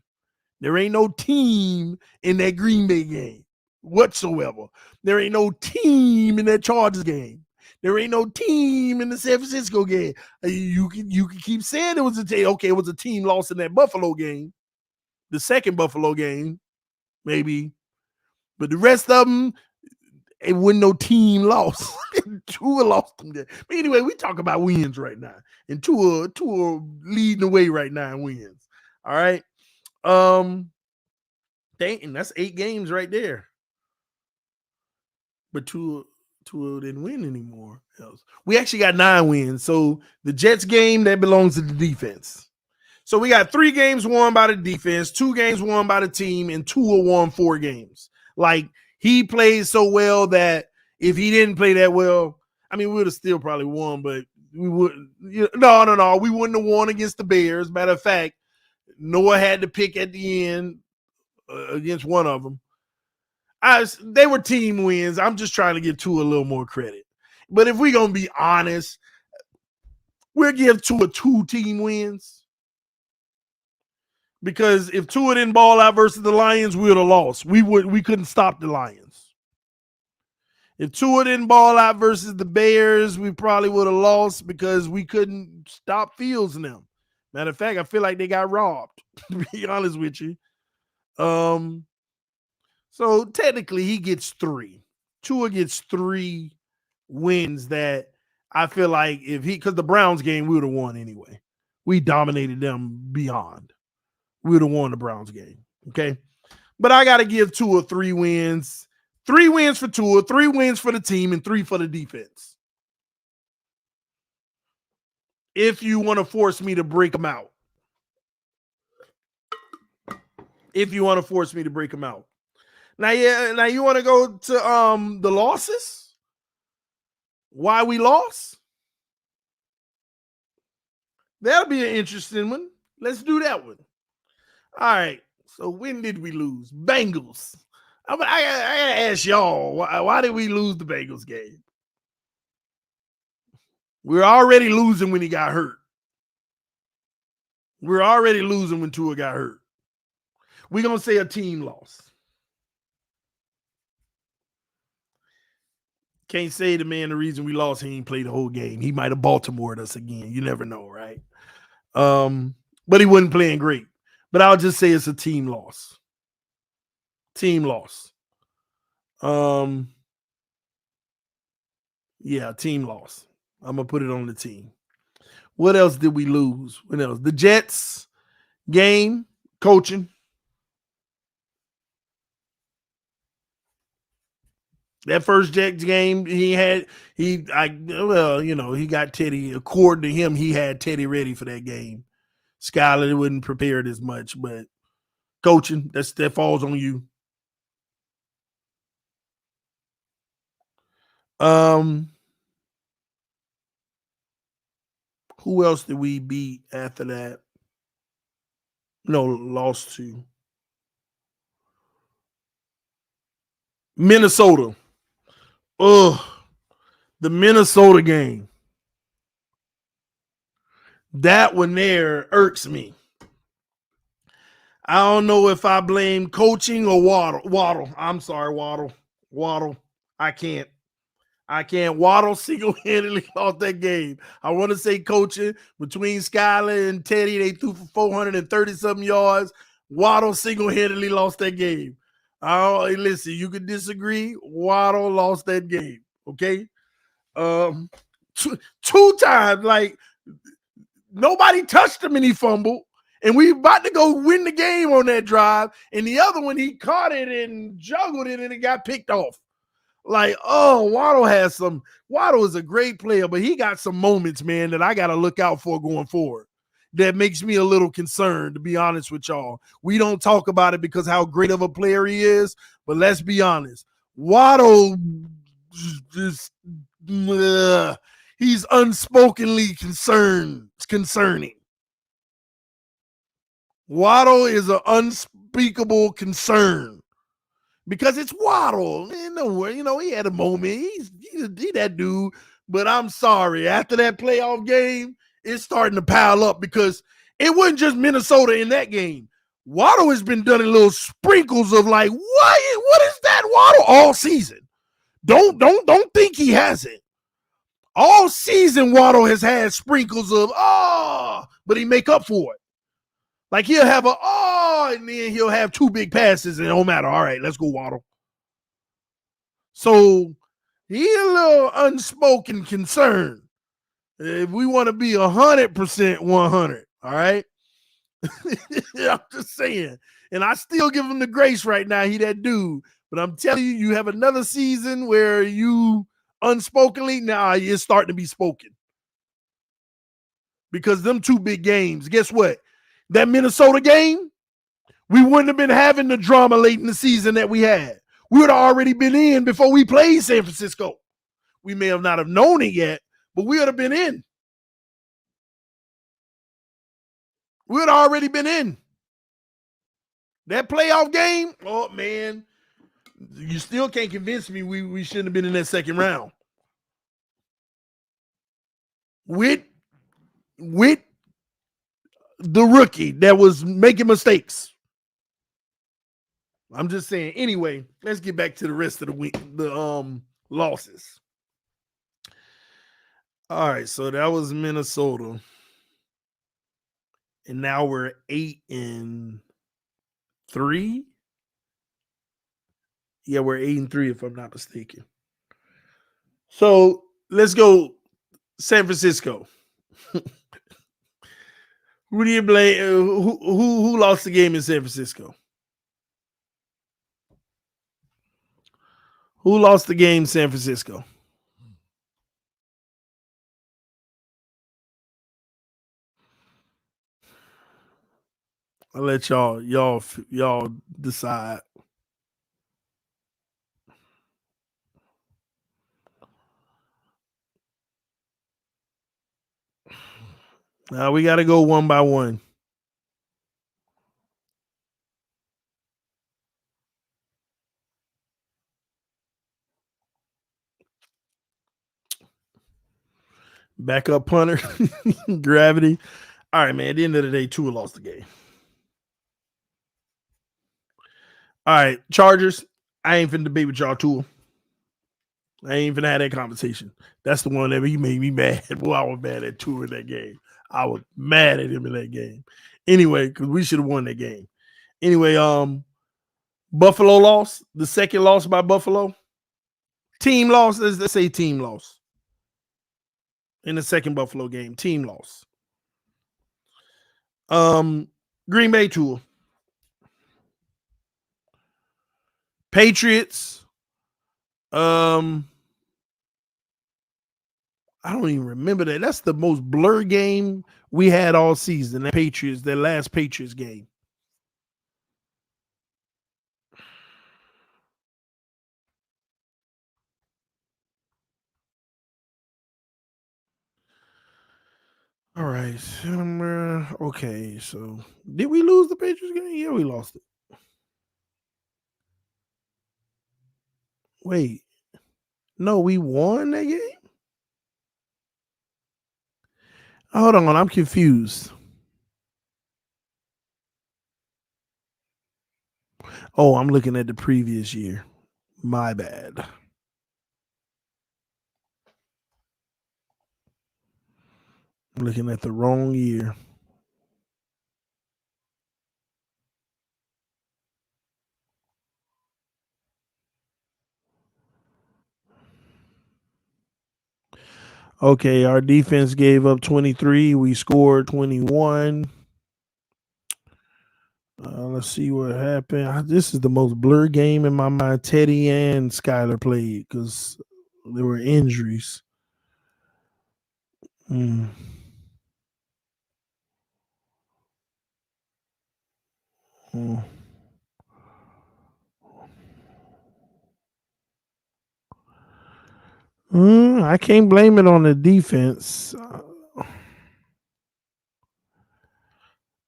There ain't no team in that Green Bay game whatsoever. There ain't no team in that Chargers game. There ain't no team in the San Francisco game. You can keep saying it was a team. Okay, it was a team lost in that Buffalo game, the second Buffalo game, maybe. But the rest of them, it wasn't no team loss. Tua lost them there. But anyway, we talk about wins right now. And Tua leading the way right now in wins. All right. Dang, that's 8 games right there. But Tua didn't win anymore. We actually got 9 wins. So the Jets game, that belongs to the defense. So we got 3 games won by the defense, 2 games won by the team, and Tua won 4 games. Like, he played so well that if he didn't play that well, I mean, we would have still probably won, but we wouldn't. No. We wouldn't have won against the Bears. Matter of fact, Noah had to pick at the end against one of them. They were team wins. I'm just trying to give Tua a little more credit. But if we're going to be honest, we'll give Tua 2 team wins. Because if Tua didn't ball out versus the Lions, we would have lost. We couldn't stop the Lions. If Tua didn't ball out versus the Bears, we probably would have lost because we couldn't stop Fields and them. Matter of fact, I feel like they got robbed, to be honest with you. So technically he gets 3. Tua gets 3 wins that I feel like because the Browns game, we would have won anyway. We dominated them beyond. We would have won the Browns game. Okay. But I got to give Tua 3 wins 3 wins for Tua, 3 wins for the team, and 3 for the defense. If you want to force me to break them out. If you want to force me to break them out. Now you want to go to the losses? Why we lost? That'll be an interesting one. Let's do that one. All right. So when did we lose? Bengals. I gotta ask y'all, why did we lose the Bengals game? We were already losing when he got hurt. We were already losing when Tua got hurt. We're going to say a team loss. Can't say the man the reason we lost, he ain't played the whole game. He might have Baltimore'd us again. You never know, right? But he wasn't playing great. But I'll just say it's a team loss. Team loss. Yeah, team loss. I'm going to put it on the team. What else did we lose? What else? The Jets game, coaching. That first Jets game, he got Teddy. According to him, he had Teddy ready for that game. Skylar wasn't prepared as much, but coaching, that falls on you. Who else did we beat after that? No, lost to Minnesota. The Minnesota game. That one there irks me. I don't know if I blame coaching or Waddle. I'm sorry, Waddle. I can't. Waddle single-handedly lost that game. I want to say coaching between Skylar and Teddy. They threw for 430-something yards. Waddle single-handedly lost that game. Listen, you can disagree. Waddle lost that game. Okay? Two times, like, nobody touched him and he fumbled. And we about to go win the game on that drive. And the other one, he caught it and juggled it and it got picked off. Like, Waddle is a great player, but he got some moments, man, that I got to look out for going forward. That makes me a little concerned, to be honest with y'all. We don't talk about it because how great of a player he is, but let's be honest. Waddle just he's unspokenly concerning. Waddle is an unspeakable concern because it's Waddle. He had a moment. He's that dude. But I'm sorry. After that playoff game, it's starting to pile up because it wasn't just Minnesota in that game. Waddle has been done in little sprinkles of like, what is that Waddle all season? Don't think he hasn't. All season, Waddle has had sprinkles of, but he make up for it. Like he'll have and then he'll have 2 big passes and it don't matter. All right, let's go, Waddle. So he's a little unspoken concern. If we want to be 100% 100, all right? I'm just saying. And I still give him the grace right now. He that dude. But I'm telling you, you have another season where you unspokenly, it's starting to be spoken. Because them 2 big games, guess what? That Minnesota game, we wouldn't have been having the drama late in the season that we had. We would have already been in before we played San Francisco. We may have not have known it yet, but we would have been in. We would have already been in. That playoff game, oh, man, you still can't convince me we shouldn't have been in that second round. With the rookie that was making mistakes. I'm just saying. Anyway, let's get back to the rest of the week, the losses. All right, so that was Minnesota. And now we're 8-3. Yeah, we're 8-3 if I'm not mistaken. So let's go San Francisco. Who do you blame? Who lost the game in San Francisco? Who lost the game? San Francisco. I'll let y'all decide. Now we got to go one by one. Backup punter, gravity. All right, man. At the end of the day, Tua lost the game. All right, Chargers. I ain't finna debate with y'all, Tua. I ain't finna have that conversation. That's the one that he made me mad. Boy, I was mad at Tua in that game. I was mad at him in that game. Anyway, because we should have won that game. Anyway, Buffalo lost. The second loss by Buffalo. Team loss. Let's say team loss. In the second Buffalo game. Team loss. Green Bay Tua. Patriots. I don't even remember that. That's the most blur game we had all season. The Patriots, their last Patriots game. All right. Okay, so did we lose the Patriots game? Yeah, we lost it. Wait. No, we won that game? Hold on, I'm confused. Oh, I'm looking at the previous year. My bad. I'm looking at the wrong year. Okay, our defense gave up 23. We scored 21. Let's see what happened. This is the most blurred game in my mind. Teddy and Skylar played because there were injuries. Mm. Mm. I can't blame it on the defense.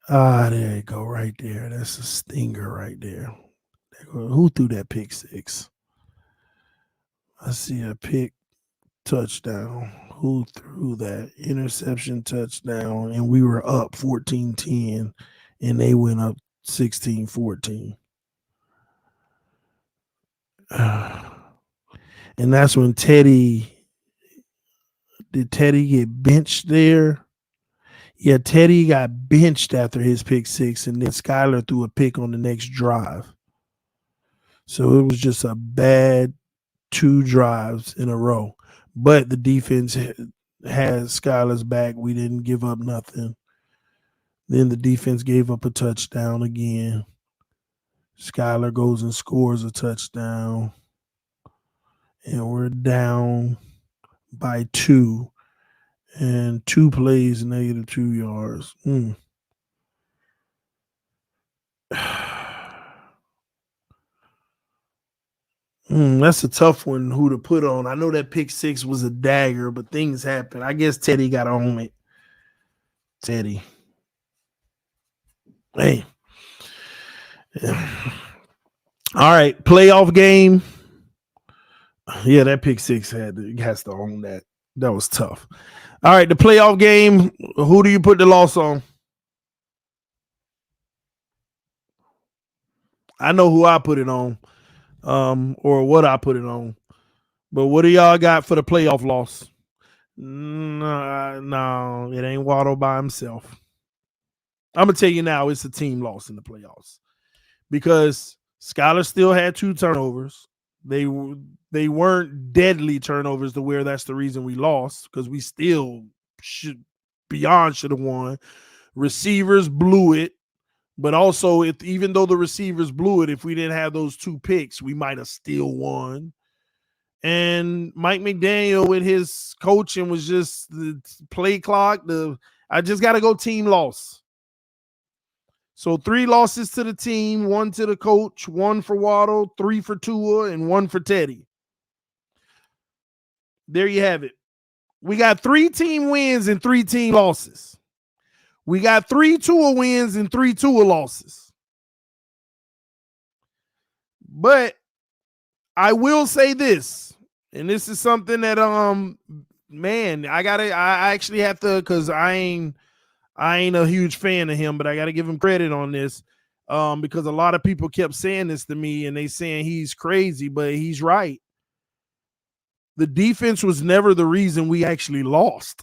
There you go, right there. That's a stinger right there. Who threw that pick six? I see a pick touchdown. Who threw that? Interception touchdown. And we were up 14-10, and they went up 16-14. And that's when Teddy get benched there? Yeah, Teddy got benched after his pick six, and then Skylar threw a pick on the next drive. So it was just a bad 2 drives in a row. But the defense had Skylar's back. We didn't give up nothing. Then the defense gave up a touchdown again. Skylar goes and scores a touchdown. And we're down by 2. And 2 plays, negative 2 yards. That's a tough one who to put on. I know that pick six was a dagger, but things happen. I guess Teddy got to own it. Teddy. Hey. All right. Playoff game. Yeah, that pick six has to own that. That was tough. All right. The playoff game. Who do you put the loss on? I know who I put it on. Or what I put it on. But what do y'all got for the playoff loss? No, it ain't Waddle by himself. I'm gonna tell you now, it's a team loss in the playoffs because Skylar still had 2 turnovers. They weren't deadly turnovers to where that's the reason we lost because we still should have won. Receivers blew it, but also even though the receivers blew it, if we didn't have those 2 picks, we might have still won. And Mike McDaniel with his coaching was just the play clock. I just got to go team loss. So 3 losses to the team, 1 to the coach, 1 for Waddle, 3 for Tua, and 1 for Teddy. There you have it. We got 3 team wins and 3 team losses. We got 3 Tua wins and 3 Tua losses. But I will say this, and this is something that man, I actually have to, because I ain't a huge fan of him, but I gotta give him credit on this. Because a lot of people kept saying this to me and they saying he's crazy, but he's right. The defense was never the reason we actually lost.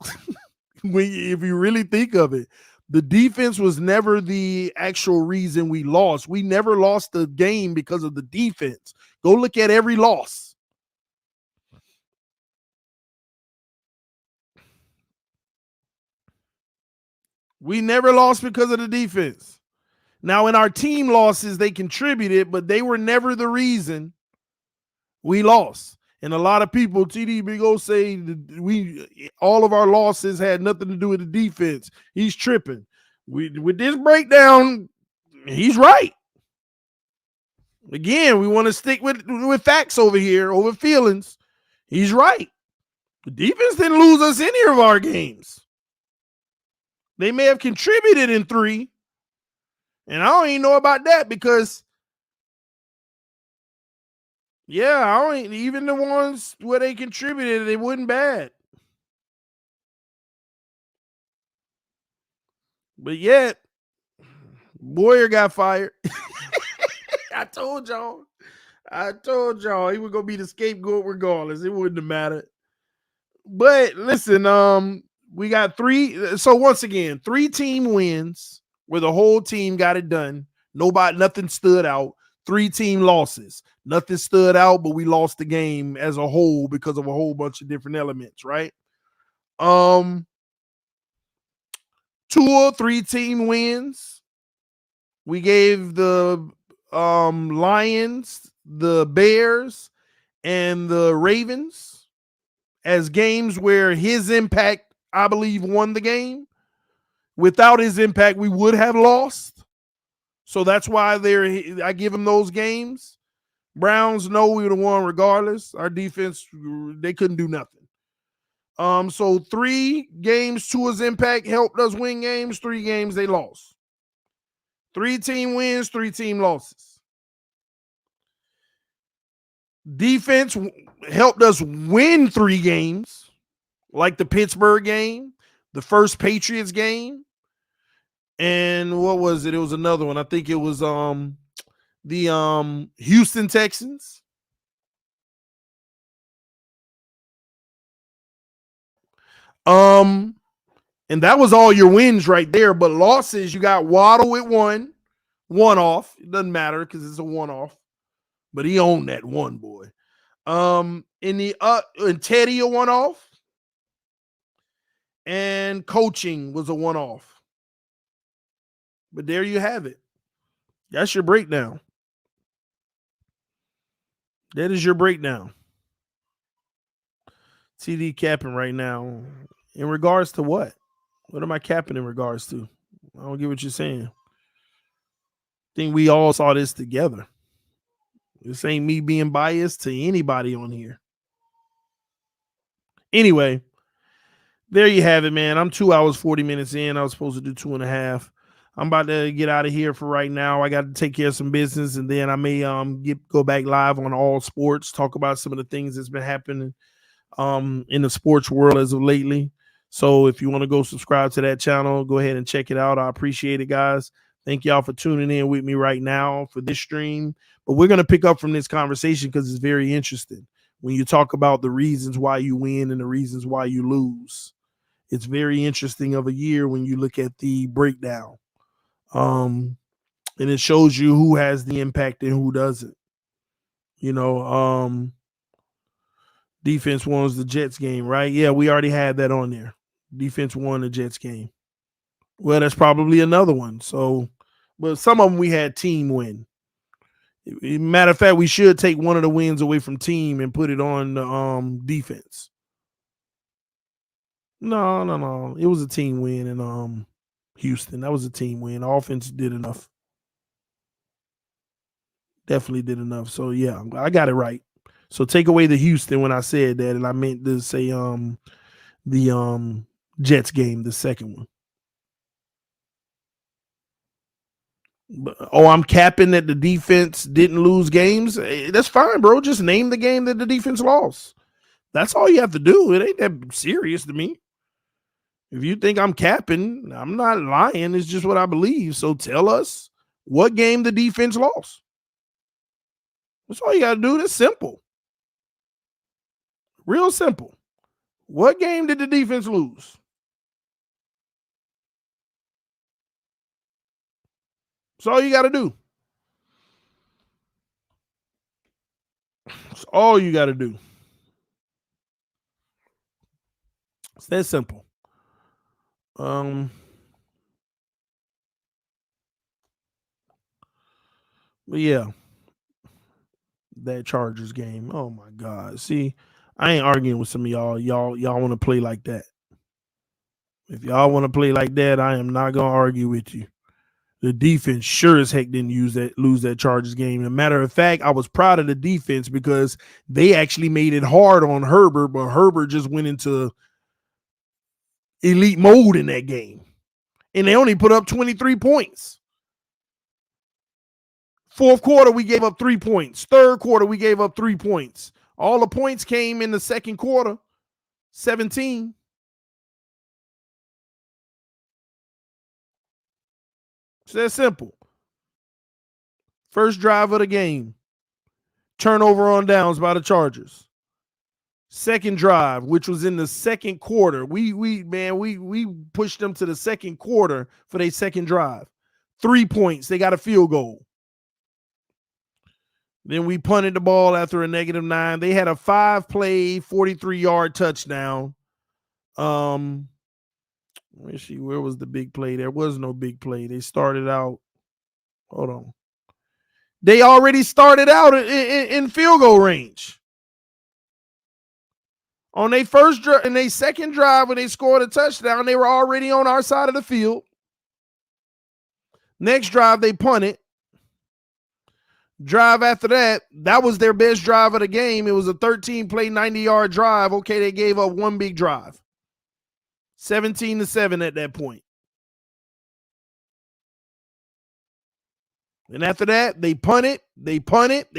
If you really think of it, the defense was never the actual reason we lost. We never lost the game because of the defense. Go look at every loss. We never lost because of the defense. Now, in our team losses, they contributed, but they were never the reason we lost. And a lot of people, TD go say all of our losses had nothing to do with the defense. He's tripping. With this breakdown, he's right. Again, we want to stick with facts over here, over feelings. He's right. The defense didn't lose us any of our games. They may have contributed in 3. And I don't even know about that because, yeah, even the ones where they contributed, they wasn't bad. But yet, Boyer got fired. I told y'all he was gonna be the scapegoat regardless. It wouldn't have mattered. But listen, we got 3. So once again, 3 team wins where the whole team got it done. Nothing stood out. 3 team losses. Nothing stood out, but we lost the game as a whole because of a whole bunch of different elements, right? 2 or 3 team wins. We gave the Lions, the Bears, and the Ravens as games where his impact, I believe, won the game. Without his impact, we would have lost. So that's why I give him those games. Browns know we would have won regardless. Our defense, they couldn't do nothing. So 3 games to his impact helped us win games. 3 games they lost. 3 team wins, 3 team losses. Defense helped us win 3 games, like the Pittsburgh game, the first Patriots game, and what was it? It was another one. I think it was the Houston Texans. And that was all your wins right there. But losses, you got Waddle with 1 off. It doesn't matter because it's a 1-off. But he owned that 1, boy. And Teddy a 1-off. And coaching was a 1-off. But there you have it. That's your breakdown. That is your breakdown. TD capping right now. In regards to what? What am I capping in regards to? I don't get what you're saying. I think we all saw this together. This ain't me being biased to anybody on here. Anyway, there you have it, man. I'm 2 hours, 40 minutes in. I was supposed to do 2.5. I'm about to get out of here for right now. I got to take care of some business, and then I may go back live on All Sports, talk about some of the things that's been happening in the sports world as of lately. So if you want to go subscribe to that channel, go ahead and check it out. I appreciate it, guys. Thank y'all for tuning in with me right now for this stream. But we're going to pick up from this conversation because it's very interesting when you talk about the reasons why you win and the reasons why you lose. It's very interesting of a year when you look at the breakdown. And it shows you who has the impact and who doesn't. Defense won the Jets game, right? Yeah, we already had that on there. Defense won the Jets game. Well, that's probably another one. So, but some of them we had team win. Matter of fact, we should take one of the wins away from team and put it on the defense. No. It was a team win in Houston. That was a team win. The offense did enough. Definitely did enough. So yeah, I got it right. So take away the Houston when I said that, and I meant to say the Jets game, the second one. I'm capping that the defense didn't lose games. That's fine, bro. Just name the game that the defense lost. That's all you have to do. It ain't that serious to me. If you think I'm capping, I'm not lying. It's just what I believe. So tell us what game the defense lost. That's all you got to do. That's simple. Real simple. What game did the defense lose? That's all you got to do. That's all you got to do. It's that simple. But yeah, that Chargers game. Oh my God. See, I ain't arguing with some of y'all. Y'all want to play like that. If y'all want to play like that, I am not gonna argue with you. The defense sure as heck didn't lose that Chargers game. As a matter of fact, I was proud of the defense because they actually made it hard on Herbert, but Herbert just went into elite mode in that game. And they only put up 23 points. Fourth quarter, we gave up 3 points. Third quarter, we gave up 3 points. All the points came in the second quarter, 17. It's that simple. First drive of the game. Turnover on downs by the Chargers. Second drive, which was in the second quarter. We pushed them to the second quarter for their second drive. 3 points. They got a field goal. Then we punted the ball after a -9. They had a 5-play, 43-yard touchdown. Let me see. Where was the big play? There was no big play. They started out. Hold on. They already started out in field goal range. On their first and their second drive, when they scored a touchdown, they were already on our side of the field. Next drive, they punted. Drive after that, that was their best drive of the game. It was a 13-play, 90-yard drive. Okay, they gave up one big drive. 17-7 at that point. And after that, they punted. They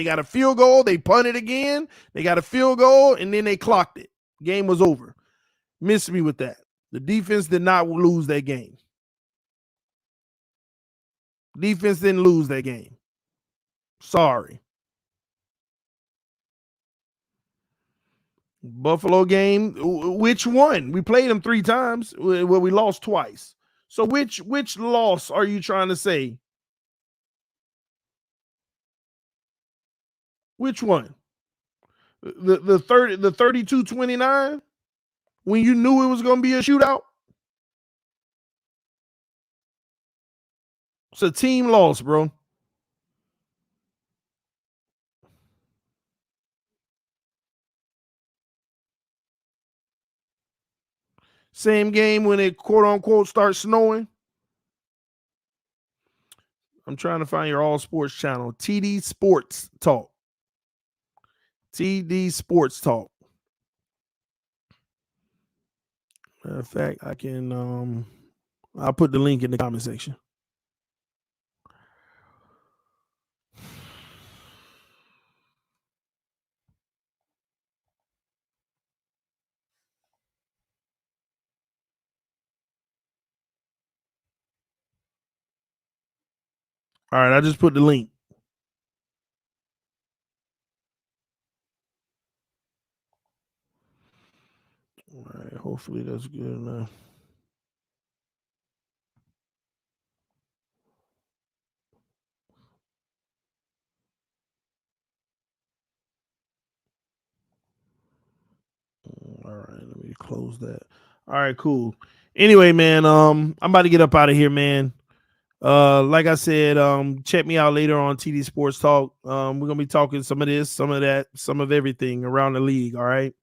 got a field goal. They punted again. They got a field goal, and then they clocked it. Game was over. Missed me with that. The defense did not lose that game. Defense didn't lose that game. Sorry. Buffalo game, which one? We played them 3 times. Well, we lost twice. So which loss are you trying to say? Which one? The 32-29 when you knew it was going to be a shootout? It's a team loss, bro. Same game when it quote unquote starts snowing. I'm trying to find your all sports channel. TD Sports Talk. TD Sports Talk. Matter of fact, I can I'll put the link in the comment section. All right, I just put the link. All right, hopefully that's good enough. All right, let me close that. All right, cool. Anyway, man, I'm about to get up out of here, man. Like I said, check me out later on TD Sports Talk. We're gonna be talking some of this, some of that, some of everything around the league. All right.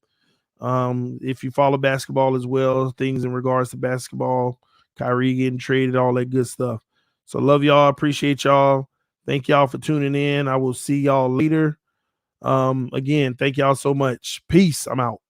If you follow basketball as well, things in regards to basketball, Kyrie getting traded, all that good stuff. So love y'all, appreciate y'all. Thank y'all for tuning in. I will see y'all later. Again, thank y'all so much. Peace. I'm out.